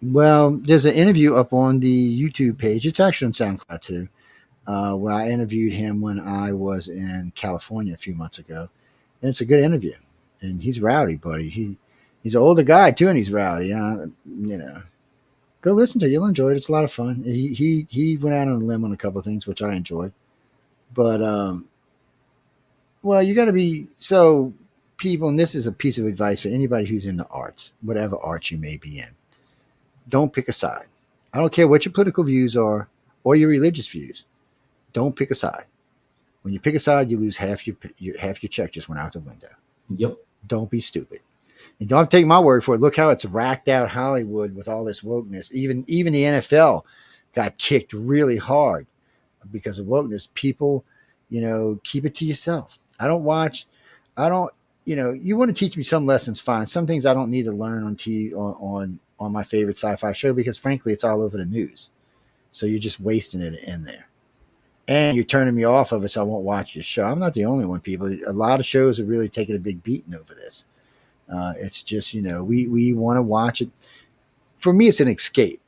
Well, there's an interview up on the YouTube page. It's actually on SoundCloud too, where I interviewed him when I was in California a few months ago, and it's a good interview. And he's rowdy, buddy. He's an older guy too, and he's rowdy. Go listen to it. You'll enjoy it. It's a lot of fun. He went out on a limb on a couple of things, which I enjoyed. But Well, you got to be so people, and this is a piece of advice for anybody who's in the arts, whatever art you may be in. Don't pick a side. I don't care what your political views are or your religious views. Don't pick a side. When you pick a side, you lose half your check just went out the window. Yep. Don't be stupid. And don't take my word for it. Look how it's racked out Hollywood with all this wokeness. Even the NFL got kicked really hard because of wokeness. People, keep it to yourself. I don't watch. I don't. You want to teach me some lessons, fine. Some things I don't need to learn on TV on my favorite sci-fi show because frankly, it's all over the news. So you're just wasting it in there. And you're turning me off of it, so I won't watch your show. I'm not the only one, people. A lot of shows are really taking a big beating over this. It's just, we want to watch it. For me, it's an escape.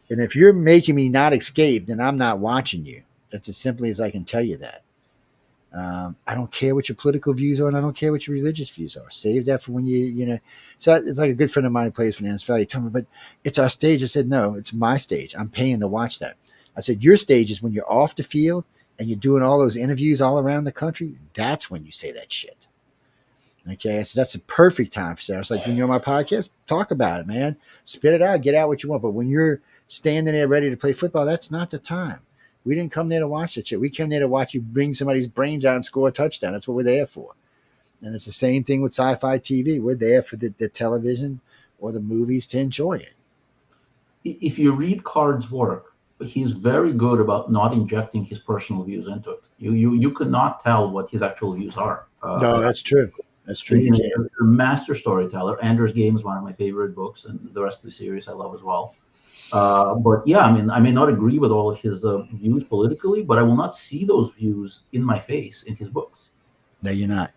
And if you're making me not escape, then I'm not watching you. That's as simply as I can tell you that. I don't care what your political views are, and I don't care what your religious views are. Save that for when you. So it's like a good friend of mine who plays for the NFL. He told me, but it's our stage. I said, no, it's my stage. I'm paying to watch that. I said, your stage is when you're off the field and you're doing all those interviews all around the country. That's when you say that shit. Okay, so that's a perfect time for Sarah. It's like when you're on my podcast, talk about it, man. Spit it out, get out what you want. But when you're standing there ready to play football, that's not the time. We didn't come there to watch that shit. We came there to watch you bring somebody's brains out and score a touchdown. That's what we're there for. And it's the same thing with sci-fi TV. We're there for the television or the movies to enjoy it. If you read Card's work, he's very good about not injecting his personal views into it. You could not tell what his actual views are. No, that's true. That's true. He's a master storyteller. Ender's Game is one of my favorite books, and the rest of the series I love as well. But yeah, I may not agree with all of his views politically, but I will not see those views in my face in his books. No, you're not.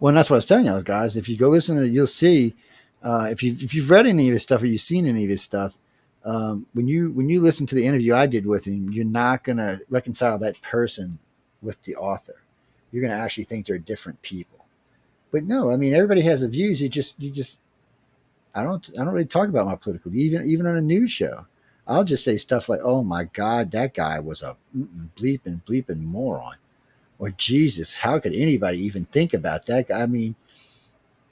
Well, that's what I was telling you guys. If you go listen to it, you'll see. If you've read any of his stuff or you've seen any of his stuff, when you listen to the interview I did with him, you're not going to reconcile that person with the author. You're going to actually think they're different people. But no, everybody has a views. I don't really talk about my political view, even on a news show. I'll just say stuff like, "Oh my God, that guy was a bleeping moron," or "Jesus, how could anybody even think about that guy?"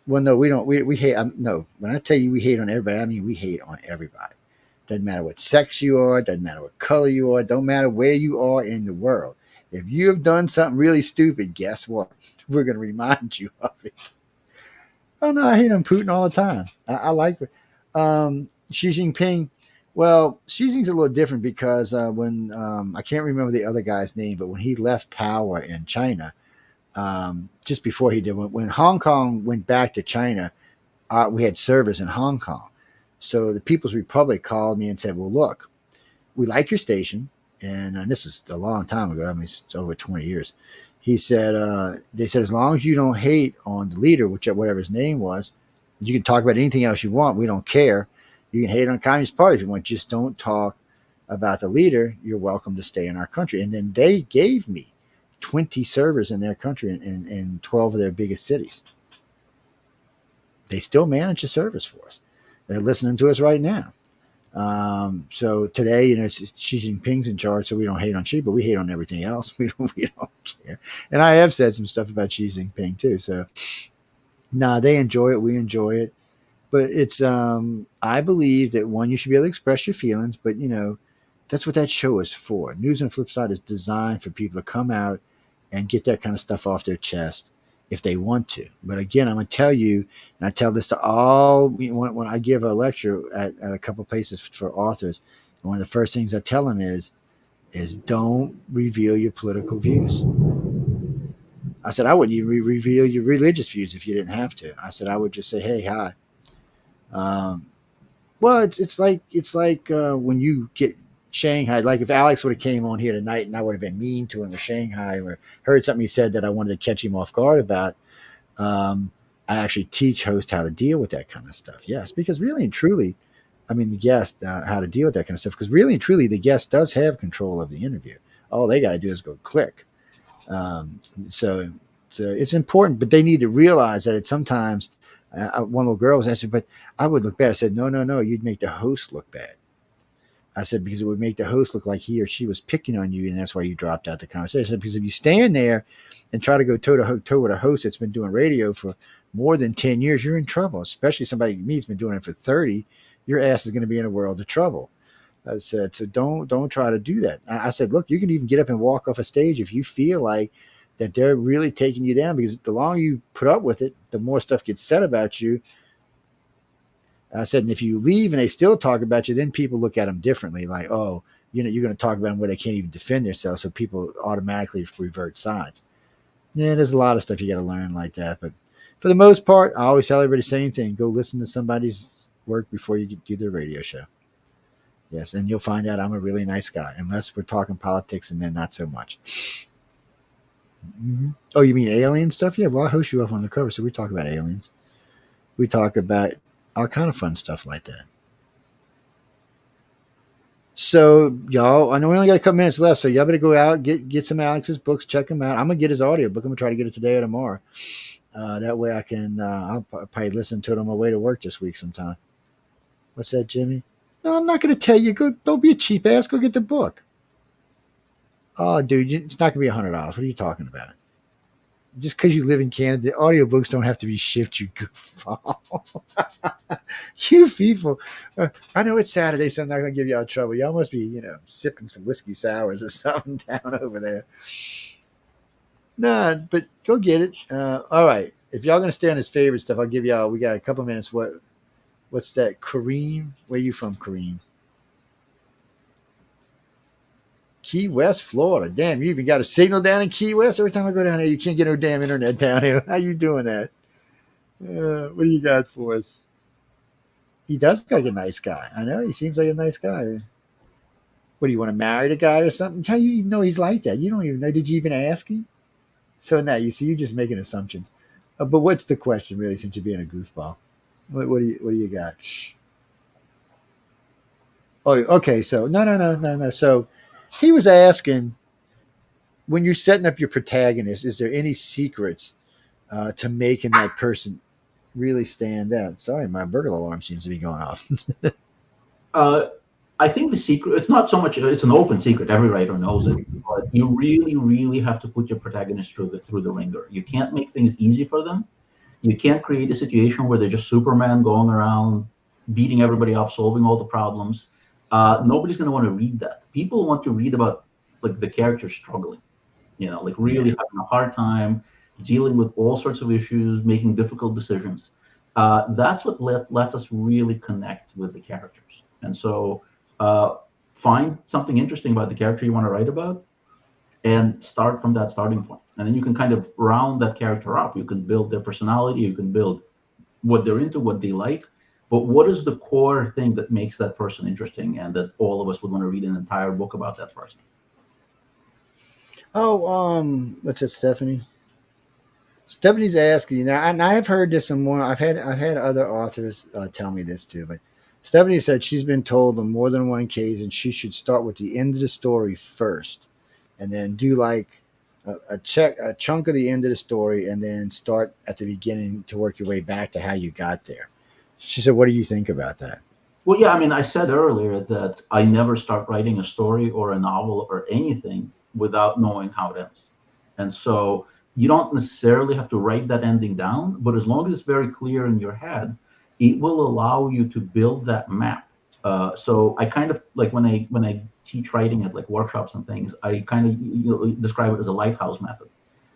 Well, no, we don't. We hate. No, when I tell you we hate on everybody, we hate on everybody. Doesn't matter what sex you are. Doesn't matter what color you are. Don't matter where you are in the world. If you have done something really stupid, guess what? We're going to remind you of it. Oh, no, I hate on Putin all the time. I like it. Xi Jinping. Well, Xi Jinping's a little different because when I can't remember the other guy's name, but when he left power in China, just before he did, when Hong Kong went back to China, we had servers in Hong Kong. So the People's Republic called me and said, well, look, we like your station. And this is a long time ago. It's over 20 years. He said, they said, as long as you don't hate on the leader, whatever his name was, you can talk about anything else you want. We don't care. You can hate on the Communist Party if you want. Just don't talk about the leader. You're welcome to stay in our country. And then they gave me 20 servers in their country in 12 of their biggest cities. They still manage the service for us. They're listening to us right now. So today, it's Xi Jinping's in charge, so we don't hate on Xi, but we hate on everything else. We don't care. And I have said some stuff about Xi Jinping too. So they enjoy it. We enjoy it, but it's, I believe that you should be able to express your feelings, but that's what that show is for. News on the Flip Side is designed for people to come out and get that kind of stuff off their chest if they want to. But again, I'm going to tell you, and I tell this to all, when I give a lecture at a couple places for authors, one of the first things I tell them is don't reveal your political views. I said, I wouldn't even reveal your religious views if you didn't have to. I said, I would just say, hey, hi. Well, it's like when you get Shanghai, like if Alex would have came on here tonight and I would have been mean to him or Shanghai or heard something he said that I wanted to catch him off guard about, I actually teach hosts how to deal with that kind of stuff. Yes, because really and truly, the guest, how to deal with that kind of stuff, because really and truly, the guest does have control of the interview. All they got to do is go click. So it's important, but they need to realize that sometimes one little girl was asking, but I would look bad. I said, no, you'd make the host look bad. I said, because it would make the host look like he or she was picking on you, and that's why you dropped out the conversation. I said, because if you stand there and try to go toe with a host that's been doing radio for more than 10 years, you're in trouble, especially somebody like me who's been doing it for 30. Your ass is going to be in a world of trouble. I said, so don't try to do that. I said, look, you can even get up and walk off a stage if you feel like that they're really taking you down, because the longer you put up with it, the more stuff gets said about you. I said, and if you leave and they still talk about you, then people look at them differently. Like, oh, you're going to talk about them where they can't even defend themselves. So people automatically revert sides. Yeah, there's a lot of stuff you got to learn like that. But for the most part, I always tell everybody the same thing. Go listen to somebody's work before you do their radio show. Yes, and you'll find out I'm a really nice guy, unless we're talking politics, and then not so much. Mm-hmm. Oh, you mean alien stuff? Yeah, well, I host you up on the cover, so we talk about aliens. We talk about all kind of fun stuff like that. So, y'all, I know we only got a couple minutes left, so y'all better go out, get some Alex's books, check them out. I'm going to get his audiobook. I'm going to try to get it today or tomorrow. That way I can, I'll probably listen to it on my way to work this week sometime. What's that, Jimmy? No, I'm not going to tell you. Go, don't be a cheap ass. Go get the book. Oh, dude, it's not going to be $100. What are you talking about? Just because you live in Canada, the audiobooks don't have to be shipped, you goofball. You people. I know it's Saturday, so I'm not going to give y'all trouble. Y'all must be, sipping some whiskey sours or something down over there. Nah, but go get it. All right. If y'all going to stay on his favorite stuff, I'll give y'all, we got a couple minutes. What's that? Kareem? Where you from, Kareem? Key West, Florida. Damn, you even got a signal down in Key West? Every time I go down there, you can't get no damn internet down here. How you doing that? What do you got for us? He does look like a nice guy. I know, he seems like a nice guy. What, do you want to marry the guy or something? How do you even know he's like that? You don't even know. Did you even ask him? So now, you see, you're just making assumptions. But what's the question, really, since you're being a goofball? What do you got? Oh, okay. So no. So he was asking, when you're setting up your protagonist, is there any secrets to making that person really stand out? Sorry, my burglar alarm seems to be going off. I think the secret, it's not so much, it's an open secret. Every writer knows it. But you really, really have to put your protagonist through the ringer. You can't make things easy for them. You can't create a situation where they're just Superman going around beating everybody up, solving all the problems. Nobody's going to want to read that. People want to read about like the character struggling, like really having a hard time, dealing with all sorts of issues, making difficult decisions. That's what lets us really connect with the characters. And so find something interesting about the character you want to write about and start from that starting point. And then you can kind of round that character up. You can build their personality. You can build what they're into, what they like. But what is the core thing that makes that person interesting and that all of us would want to read an entire book about that person? Oh, what's that, Stephanie? Stephanie's asking now, and I've heard this and more. I've had other authors tell me this too, but Stephanie said she's been told on more than one occasion she should start with the end of the story first, and then do like a chunk of the end of the story, and then start at the beginning to work your way back to how you got there. She said, "What do you think about that?" Well, yeah, I mean, I said earlier that I never start writing a story or a novel or anything without knowing how it ends. And so you don't necessarily have to write that ending down, but as long as it's very clear in your head, it will allow you to build that map. So I kind of like when I teach writing at like workshops and things, I kind of describe it as a lighthouse method,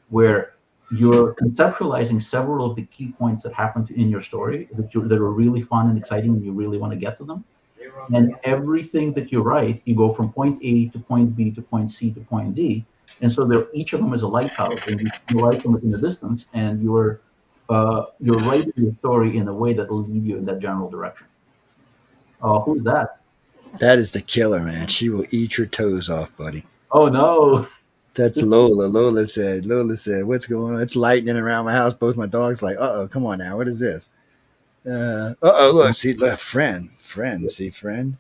where you're conceptualizing several of the key points that happen in your story that are really fun and exciting and you really want to get to them. And everything that you write, you go from point A to point B to point C to point D. And so each of them is a lighthouse, and you write them in the distance, and you're writing your story in a way that will lead you in that general direction. Who's that? That is the killer, man. She will eat your toes off, buddy. Oh, no. That's Lola. Lola said, what's going on? It's lightning around my house. Both my dogs like, uh-oh, come on now. What is this? Look, see, look, friend. See, friend?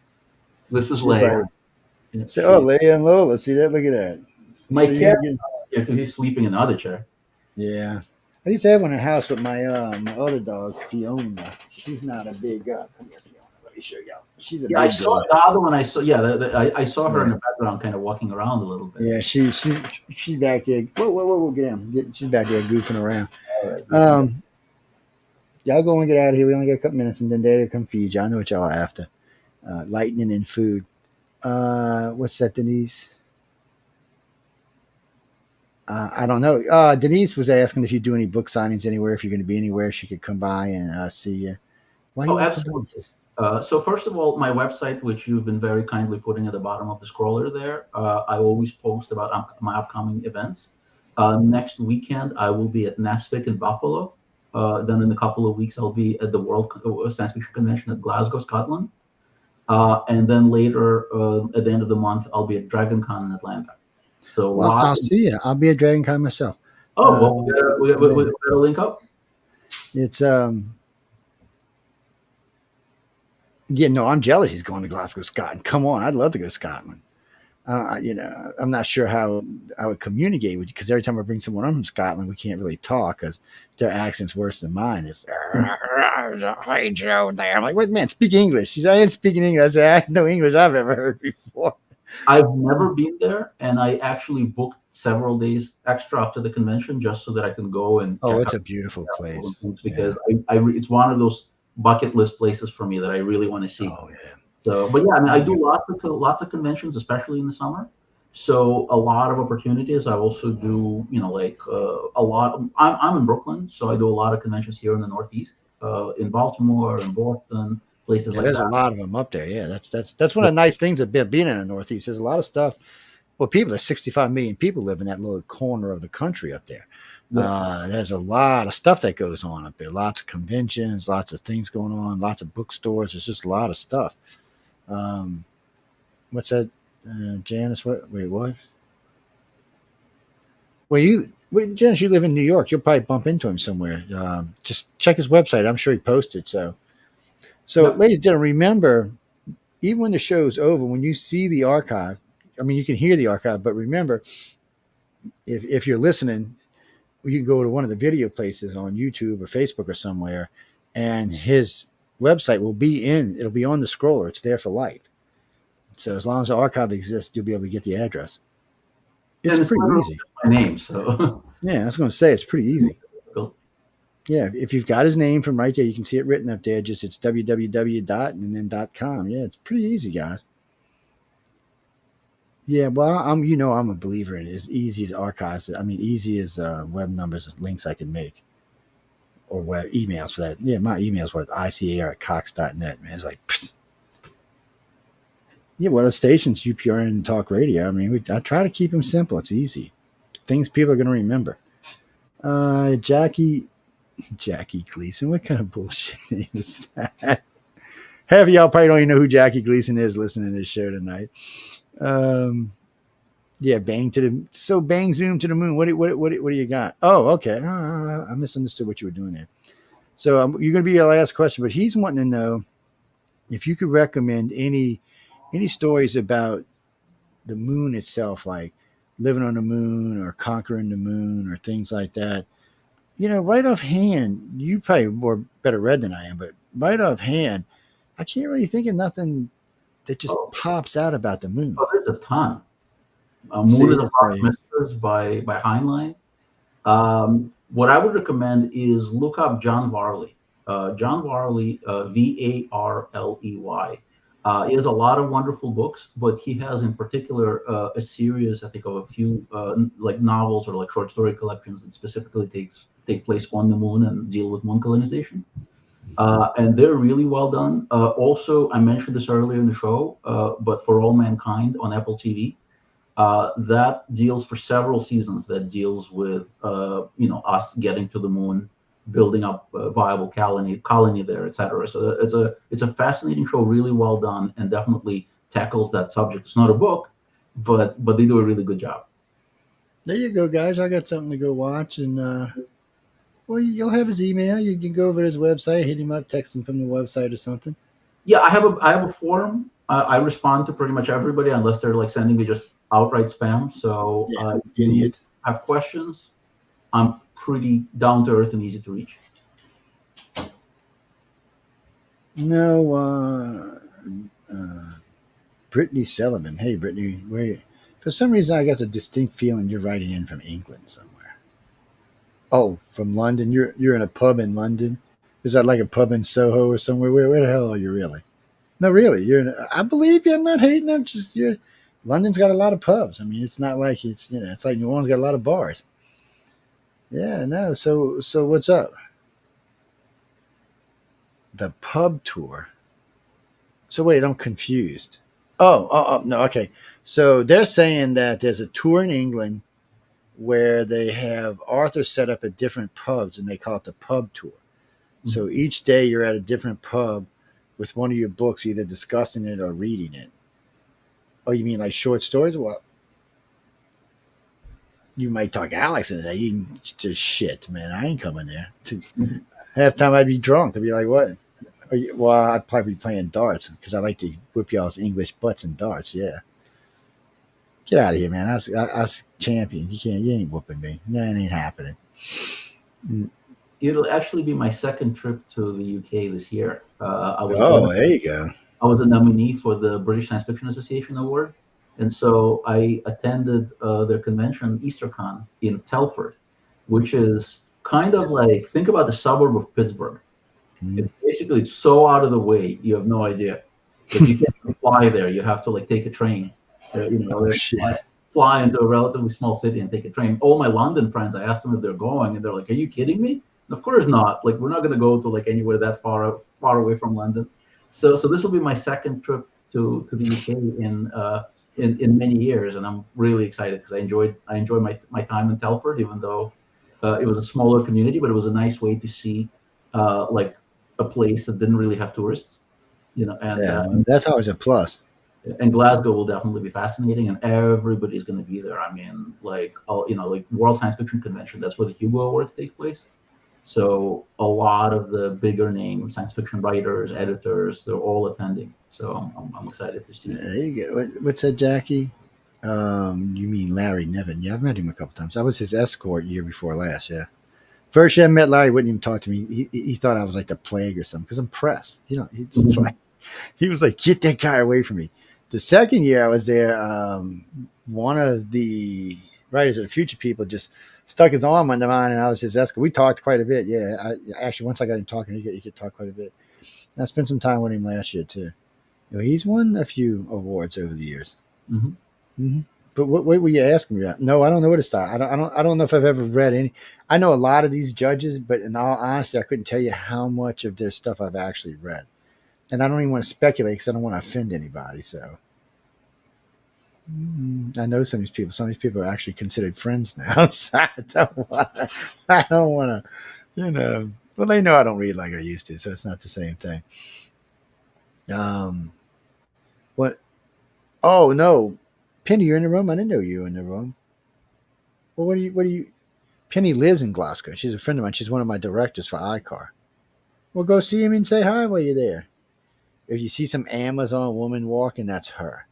This is Leia. Say, Leia and Lola. See that? Look at that. My cat, he's sleeping in the other chair. Yeah. I used to have one in the house with my my other dog, Fiona. She's not a big come here, Fiona. me show y'all. She's a Yeah, I big saw deal. the other one. I saw. Yeah, I saw her in the background, kind of walking around a little bit. Yeah, she's back there. Whoa, get down. She's back there goofing around. All right. Y'all go and get out of here. We only got a couple minutes, and then Daddy will come feed you. I know what y'all are after. Lightning and food. What's that, Denise? I don't know. Denise was asking if you do any book signings anywhere. If you're going to be anywhere, she could come by and see you. Why you absolutely. So first of all, my website, which you've been very kindly putting at the bottom of the scroller there, I always post about my upcoming events. Next weekend, I will be at NASFIC in Buffalo. Then in a couple of weeks, I'll be at the World Science Fiction Convention at Glasgow, Scotland. And then later, at the end of the month, I'll be at DragonCon in Atlanta. So I'll see you. I'll be at DragonCon myself. Oh, well, we got a link up. It's yeah, no, I'm jealous he's going to Glasgow, Scotland. Come on, I'd love to go to Scotland. I'm not sure how I would communicate with you because every time I bring someone from Scotland, we can't really talk because their accent's worse than mine. It's hey Joe there. I'm like, wait, man, speak English. She said, I ain't speaking English. I said, I had no English I've ever heard before. I've never been there, and I actually booked several days extra after the convention just so that I can go and. Oh, it's a beautiful place because it's one of those bucket list places for me that I really want to see. Oh yeah. So, but yeah, I mean, I do lots of conventions, especially in the summer. So a lot of opportunities. I also do, a lot. I'm in Brooklyn, so I do a lot of conventions here in the Northeast, in Baltimore and Boston, places like there's that. There's a lot of them up there. Yeah, that's one of the nice things about being in the Northeast. There's a lot of stuff. Well, there's 65 million people live in that little corner of the country up there. Yeah. There's a lot of stuff that goes on up there. Lots of conventions, lots of things going on, lots of bookstores. There's just a lot of stuff. What's that, Janice? What? Well, Janice, you live in New York. You'll probably bump into him somewhere. Just check his website. I'm sure he posted. So, ladies and gentlemen, remember, even when the show's over, when you see the archive, I mean, you can hear the archive, but remember, if you're listening, you can go to one of the video places on YouTube or Facebook or somewhere, and his website will be it'll be on the scroller. It's there for life. So as long as the archive exists, you'll be able to get the address. It's pretty easy. My name, so yeah, I was going to say it's pretty easy. Cool. Yeah, if you've got his name from right there, you can see it written up there. Just it's www. and then .com. Yeah, it's pretty easy, guys. Yeah, well, I'm a believer in it. As easy as archives. I mean, easy as web numbers, links I can make, or web emails for that. Yeah, my emails were icar@cox.net. Man, it's like, psst. Yeah, well, the station's UPRN and Talk Radio. I mean, I try to keep them simple. It's easy. Things people are going to remember. Jackie Gleason. What kind of bullshit name is that? Half of y'all probably don't even know who Jackie Gleason is listening to this show tonight. Yeah, bang zoom to the moon. What do you got? Oh, okay. I misunderstood what you were doing there. So you're going to be your last question, but he's wanting to know if you could recommend any stories about the moon itself, like living on the moon or conquering the moon or things like that. Right offhand, you probably more better read than I am, but right offhand, I can't really think of nothing that just pops out about the moon. Oh, there's a ton. Moon of the Heart Misters by Heinlein. What I would recommend is look up John Varley. John Varley, Varley. He has a lot of wonderful books, but he has in particular a series, I think, of a few like novels or like short story collections that specifically take place on the moon and deal with moon colonization. And they're really well done. Also, I mentioned this earlier in the show, but For All Mankind on Apple TV, that deals for several seasons. That deals with us getting to the moon, building up a viable colony there, etc. So it's a fascinating show, really well done, and definitely tackles that subject. It's not a book, but they do a really good job. There you go, guys. I got something to go watch, and well, you'll have his email. You can go over to his website, hit him up, text him from the website or something. Yeah, I have a forum. I respond to pretty much everybody unless they're like sending me just outright spam. So if you have questions, I'm pretty down to earth and easy to reach. No, Brittany Sullivan. Hey, Brittany, where? For some reason, I got the distinct feeling you're writing in from England somewhere. Oh, from London. You're in a pub in London. Is that like a pub in Soho or somewhere? Where the hell are you really? No, really. I believe you. I'm not hating. I'm just you're. London's got a lot of pubs. I mean, it's not like it's like New Orleans got a lot of bars. Yeah, no. So what's up? The pub tour. So wait, I'm confused. Oh, no, okay. So they're saying that there's a tour in England where they have authors set up at different pubs and they call it the pub tour. Mm-hmm. So each day you're at a different pub with one of your books, either discussing it or reading it. Oh, you mean like short stories? Well, you might talk Alex into that. You can just shit, man. I ain't coming there. Half time I'd be drunk. I'd be like, what? Well, I'd probably be playing darts because I like to whip y'all's English butts in darts. Yeah. Get out of here, man. I was champion. You ain't whooping me. That ain't happening. It'll actually be my second trip to the UK this year. There you go. I was a nominee for the British Science Fiction Association Award. And so I attended their convention, EasterCon, in Telford, which is kind of like, think about the suburb of Pittsburgh. It's so out of the way, you have no idea. If you can't fly there, you have to like take a train. Fly into a relatively small city and take a train. All my London friends, I asked them if they're going, and they're like, "Are you kidding me? And of course not. Like, we're not going to go to like anywhere that far away from London." So this will be my second trip to the UK in many years, and I'm really excited because I enjoyed my time in Telford, even though it was a smaller community, but it was a nice way to see like a place that didn't really have tourists, and that's always a plus. And Glasgow will definitely be fascinating, and everybody's going to be there. I mean, like World Science Fiction Convention, that's where the Hugo Awards take place. So a lot of the bigger name science fiction writers, editors, they're all attending. So I'm excited to see. There you go. What's that, Jackie? You mean Larry Nevin? Yeah, I've met him a couple times. I was his escort year before last. Yeah. First year I met Larry, wouldn't even talk to me. He thought I was like the plague or something because I'm pressed. He was like, get that guy away from me. The second year I was there, one of the writers of the Future People just stuck his arm under mine, and I was his escort. We talked quite a bit. Yeah, actually, once I got him talking, he could talk quite a bit. And I spent some time with him last year too. He's won a few awards over the years. Mm-hmm. Mm-hmm. But what were you asking me about? No, I don't know what to start. I don't know if I've ever read any. I know a lot of these judges, but in all honesty, I couldn't tell you how much of their stuff I've actually read. And I don't even want to speculate because I don't want to offend anybody. So I know some of these people. Some of these people are actually considered friends now. So I don't want to, Well, they know I don't read like I used to, so it's not the same thing. What? Oh no, Penny, you're in the room. I didn't know you were in the room. Well, what do you? Penny lives in Glasgow. She's a friend of mine. She's one of my directors for iCar. Well, go see him and say hi while you're there. If you see some Amazon woman walking, that's her.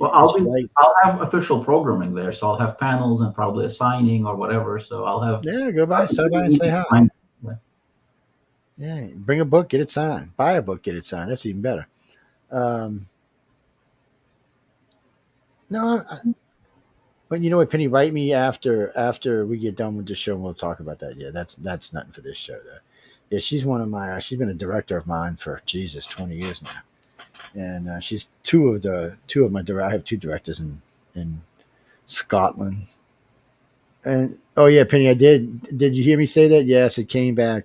I'll have official programming there, so I'll have panels and probably a signing or whatever. So I'll have go by, stop by and say hi. Yeah, bring a book, get it signed. Buy a book, get it signed. That's even better. But you know what, Penny, write me after we get done with the show, and we'll talk about that. Yeah, that's nothing for this show though. Yeah, she's one of my. She's been a director of mine for 20 years now, and she's two of my. I have two directors in Scotland. And oh yeah, Penny, I did. Did you hear me say that? Yes, it came back.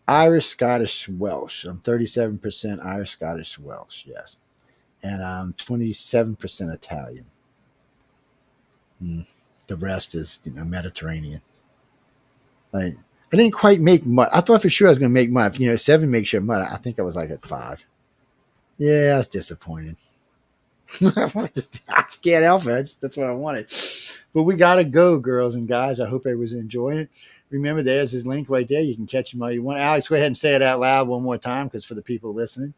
Irish, Scottish, Welsh. I'm 37% Irish, Scottish, Welsh. Yes, and I'm 27% Italian. The rest is Mediterranean. Like. I didn't quite make mud. I thought for sure I was going to make mud. 7 makes sure mud. I think I was like at 5. Yeah, I was disappointed. I can't help it. That's what I wanted. But we got to go, girls and guys. I hope everyone's enjoying it. Remember, there's his link right there. You can catch him all you want. Alex, go ahead and say it out loud one more time because for the people listening.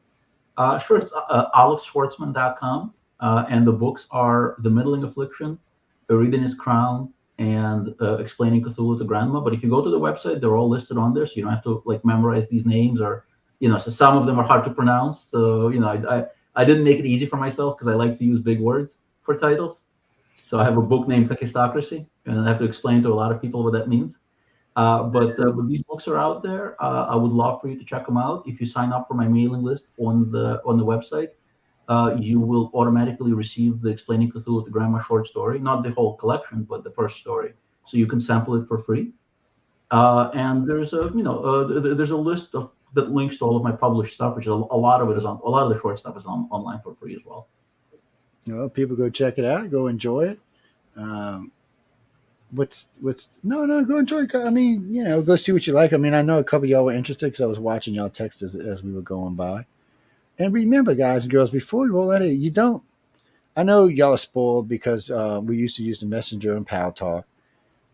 Sure. It's alexshvartsman.com. And the books are The Middling Affliction, Eridani's Crown, and Explaining Cthulhu to Grandma. But if you go to the website, they're all listed on there, so you don't have to like memorize these names, or so some of them are hard to pronounce. So I didn't make it easy for myself because I like to use big words for titles. So I have a book named Kakistocracy, and I have to explain to a lot of people what that means. But these books are out there. I would love for you to check them out. If you sign up for my mailing list on the website, you will automatically receive the Explaining Cthulhu to Grandma short story, not the whole collection, but the first story. So you can sample it for free. And there's there's a list that links to all of my published stuff, which is a lot of the short stuff is online for free as well. People go check it out, go enjoy it. Go enjoy it. I mean, go see what you like. I mean, I know a couple of y'all were interested because I was watching y'all text as we were going by. And remember, guys and girls, before you roll out of I know y'all are spoiled because we used to use the Messenger and Pal Talk.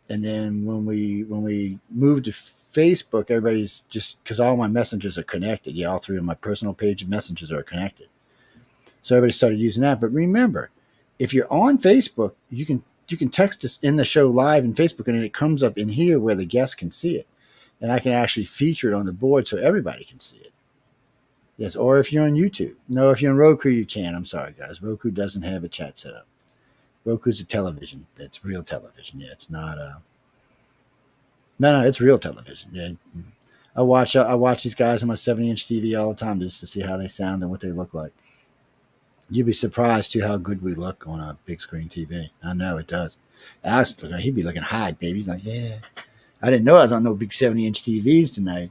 And then when we moved to Facebook, everybody's just, because all my messengers are connected. Yeah, all three of my personal page messengers are connected. So everybody started using that. But remember, if you're on Facebook, you can text us in the show live in Facebook, and it comes up in here where the guests can see it. And I can actually feature it on the board so everybody can see it. Yes, or if you're on YouTube. No, if you're on Roku, you can. I'm sorry, guys. Roku doesn't have a chat set up. Roku's a television. It's real television. Yeah, it's not No, it's real television. Yeah. I watch these guys on my 70-inch TV all the time just to see how they sound and what they look like. You'd be surprised too how good we look on a big screen TV. I know it does. He'd be looking high, baby. He's like, yeah. I didn't know I was on no big 70-inch TVs tonight.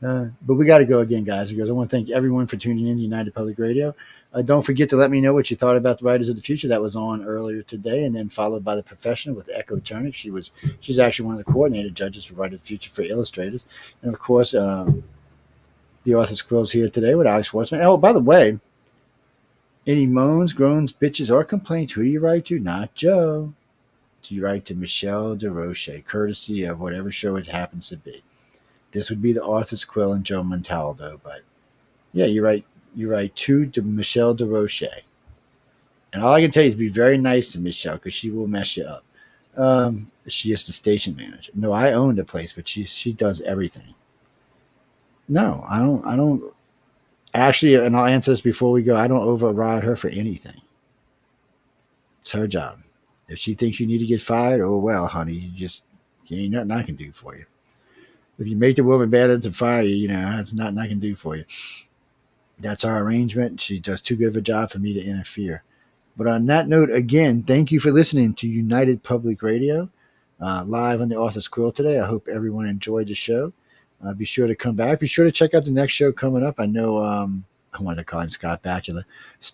But we got to go again, guys and girls. I want to thank everyone for tuning in to United Public Radio. Don't forget to let me know what you thought about the Writers of the Future. That was on earlier today, and then followed by The Professional with Echo Turnick. She's actually one of the coordinated judges for Writers of the Future for illustrators. And, of course, the Author's Quill's here today with Alex Shvartsman. Oh, by the way, any moans, groans, bitches, or complaints, who do you write to? Not Joe. Do you write to Michelle DeRoche, courtesy of whatever show it happens to be? This would be the Arthur's Quill and Joe Montado, but yeah, you write to Michelle DeRoche. And all I can tell you is be very nice to Michelle because she will mess you up. She is the station manager. No, I own the place, but she does everything. No, I don't actually, and I'll answer this before we go, I don't override her for anything. It's her job. If she thinks you need to get fired, oh well, honey, you ain't nothing I can do for you. If you make the woman bad enough to fire you, that's nothing I can do for you. That's our arrangement. She does too good of a job for me to interfere. But on that note, again, thank you for listening to United Public Radio, live on the Author's Quill today. I hope everyone enjoyed the show. Be sure to come back. Be sure to check out the next show coming up. I know I wanted to call him Scott Bakula.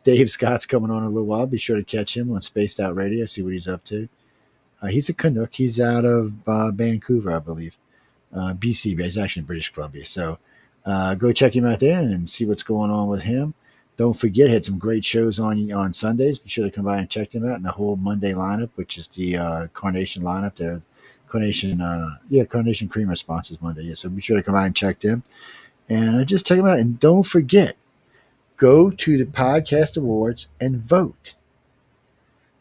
Dave Scott's coming on in a little while. Be sure to catch him on Spaced Out Radio, see what he's up to. He's a Canuck. He's out of Vancouver, I believe. BC, but he's actually in British Columbia. So go check him out there and see what's going on with him. Don't forget, had some great shows on Sundays. Be sure to come by and check them out. And the whole Monday lineup, which is the Carnation lineup there. Carnation Creamer sponsors Monday. Yeah, so be sure to come by and check them. And just check them out. And don't forget, go to the Podcast Awards and vote.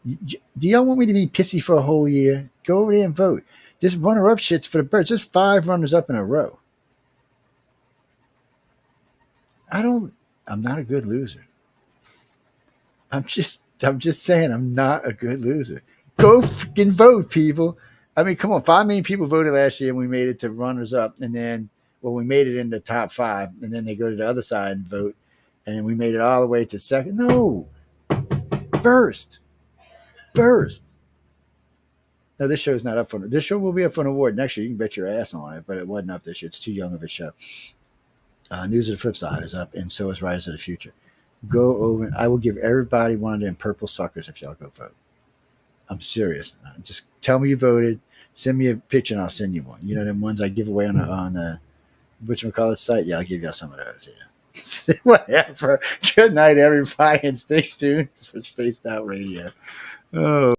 Do y'all want me to be pissy for a whole year? Go over there and vote. This runner-up shit's for the birds. There's 5 runners-up in a row. I'm not a good loser. I'm just saying I'm not a good loser. Go freaking vote, people. I mean, come on. 5 million people voted last year and we made it to runners-up. And then, we made it in the top 5. And then they go to the other side and vote. And then we made it all the way to second. No. First. Now, this show's not up for this show will be up for an award next year. You can bet your ass on it, but it wasn't up this year. It's too young of a show. News of the Flip Side is up, and so is Rise of the Future. Go over. I will give everybody one of them purple suckers if y'all go vote. I'm serious. Just tell me you voted. Send me a picture, and I'll send you one. You know them ones I give away on the whatchamacallit site? Yeah, I'll give y'all some of those. Yeah. Whatever. Good night, everybody, and stay tuned for Spaced Out Radio. Oh.